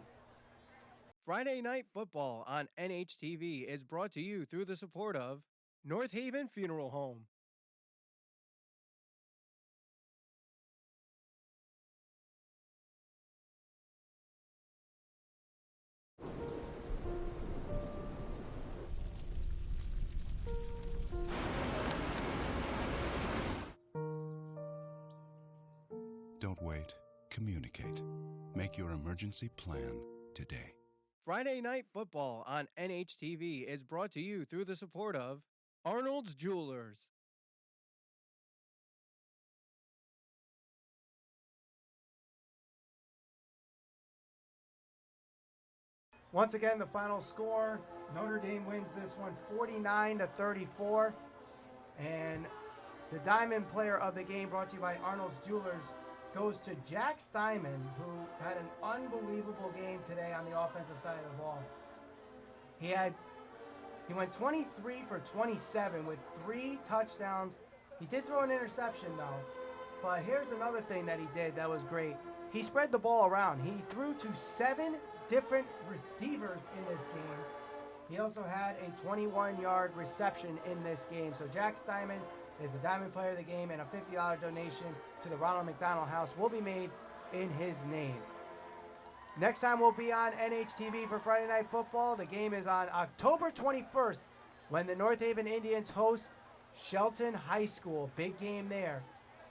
Friday Night Football on NHTV is brought to you through the support of North Haven Funeral Home. Don't wait. Communicate. Make your emergency plan today. Friday Night Football on NHTV is brought to you through the support of Arnold's Jewelers. Once again, the final score, Notre Dame wins this one 49-34. And the Diamond Player of the Game, brought to you by Arnold's Jewelers, goes to Jack Steinman, who had an unbelievable game today on the offensive side of the ball. He went 23 for 27 with 3 touchdowns. He did throw an interception, though. But here's another thing that he did that was great. He spread the ball around. He threw to 7 different receivers in this game. He also had a 21-yard reception in this game. So Jack Steinman is the Diamond Player of the Game, and a $50 donation to the Ronald McDonald House will be made in his name. Next time we'll be on NHTV for Friday Night Football. The game is on October 21st when the North Haven Indians host Shelton High School. Big game there.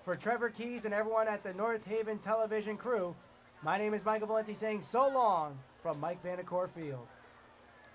For Trevor Keys and everyone at the North Haven television crew, my name is Michael Valenti saying so long from Mike Vanacore Field.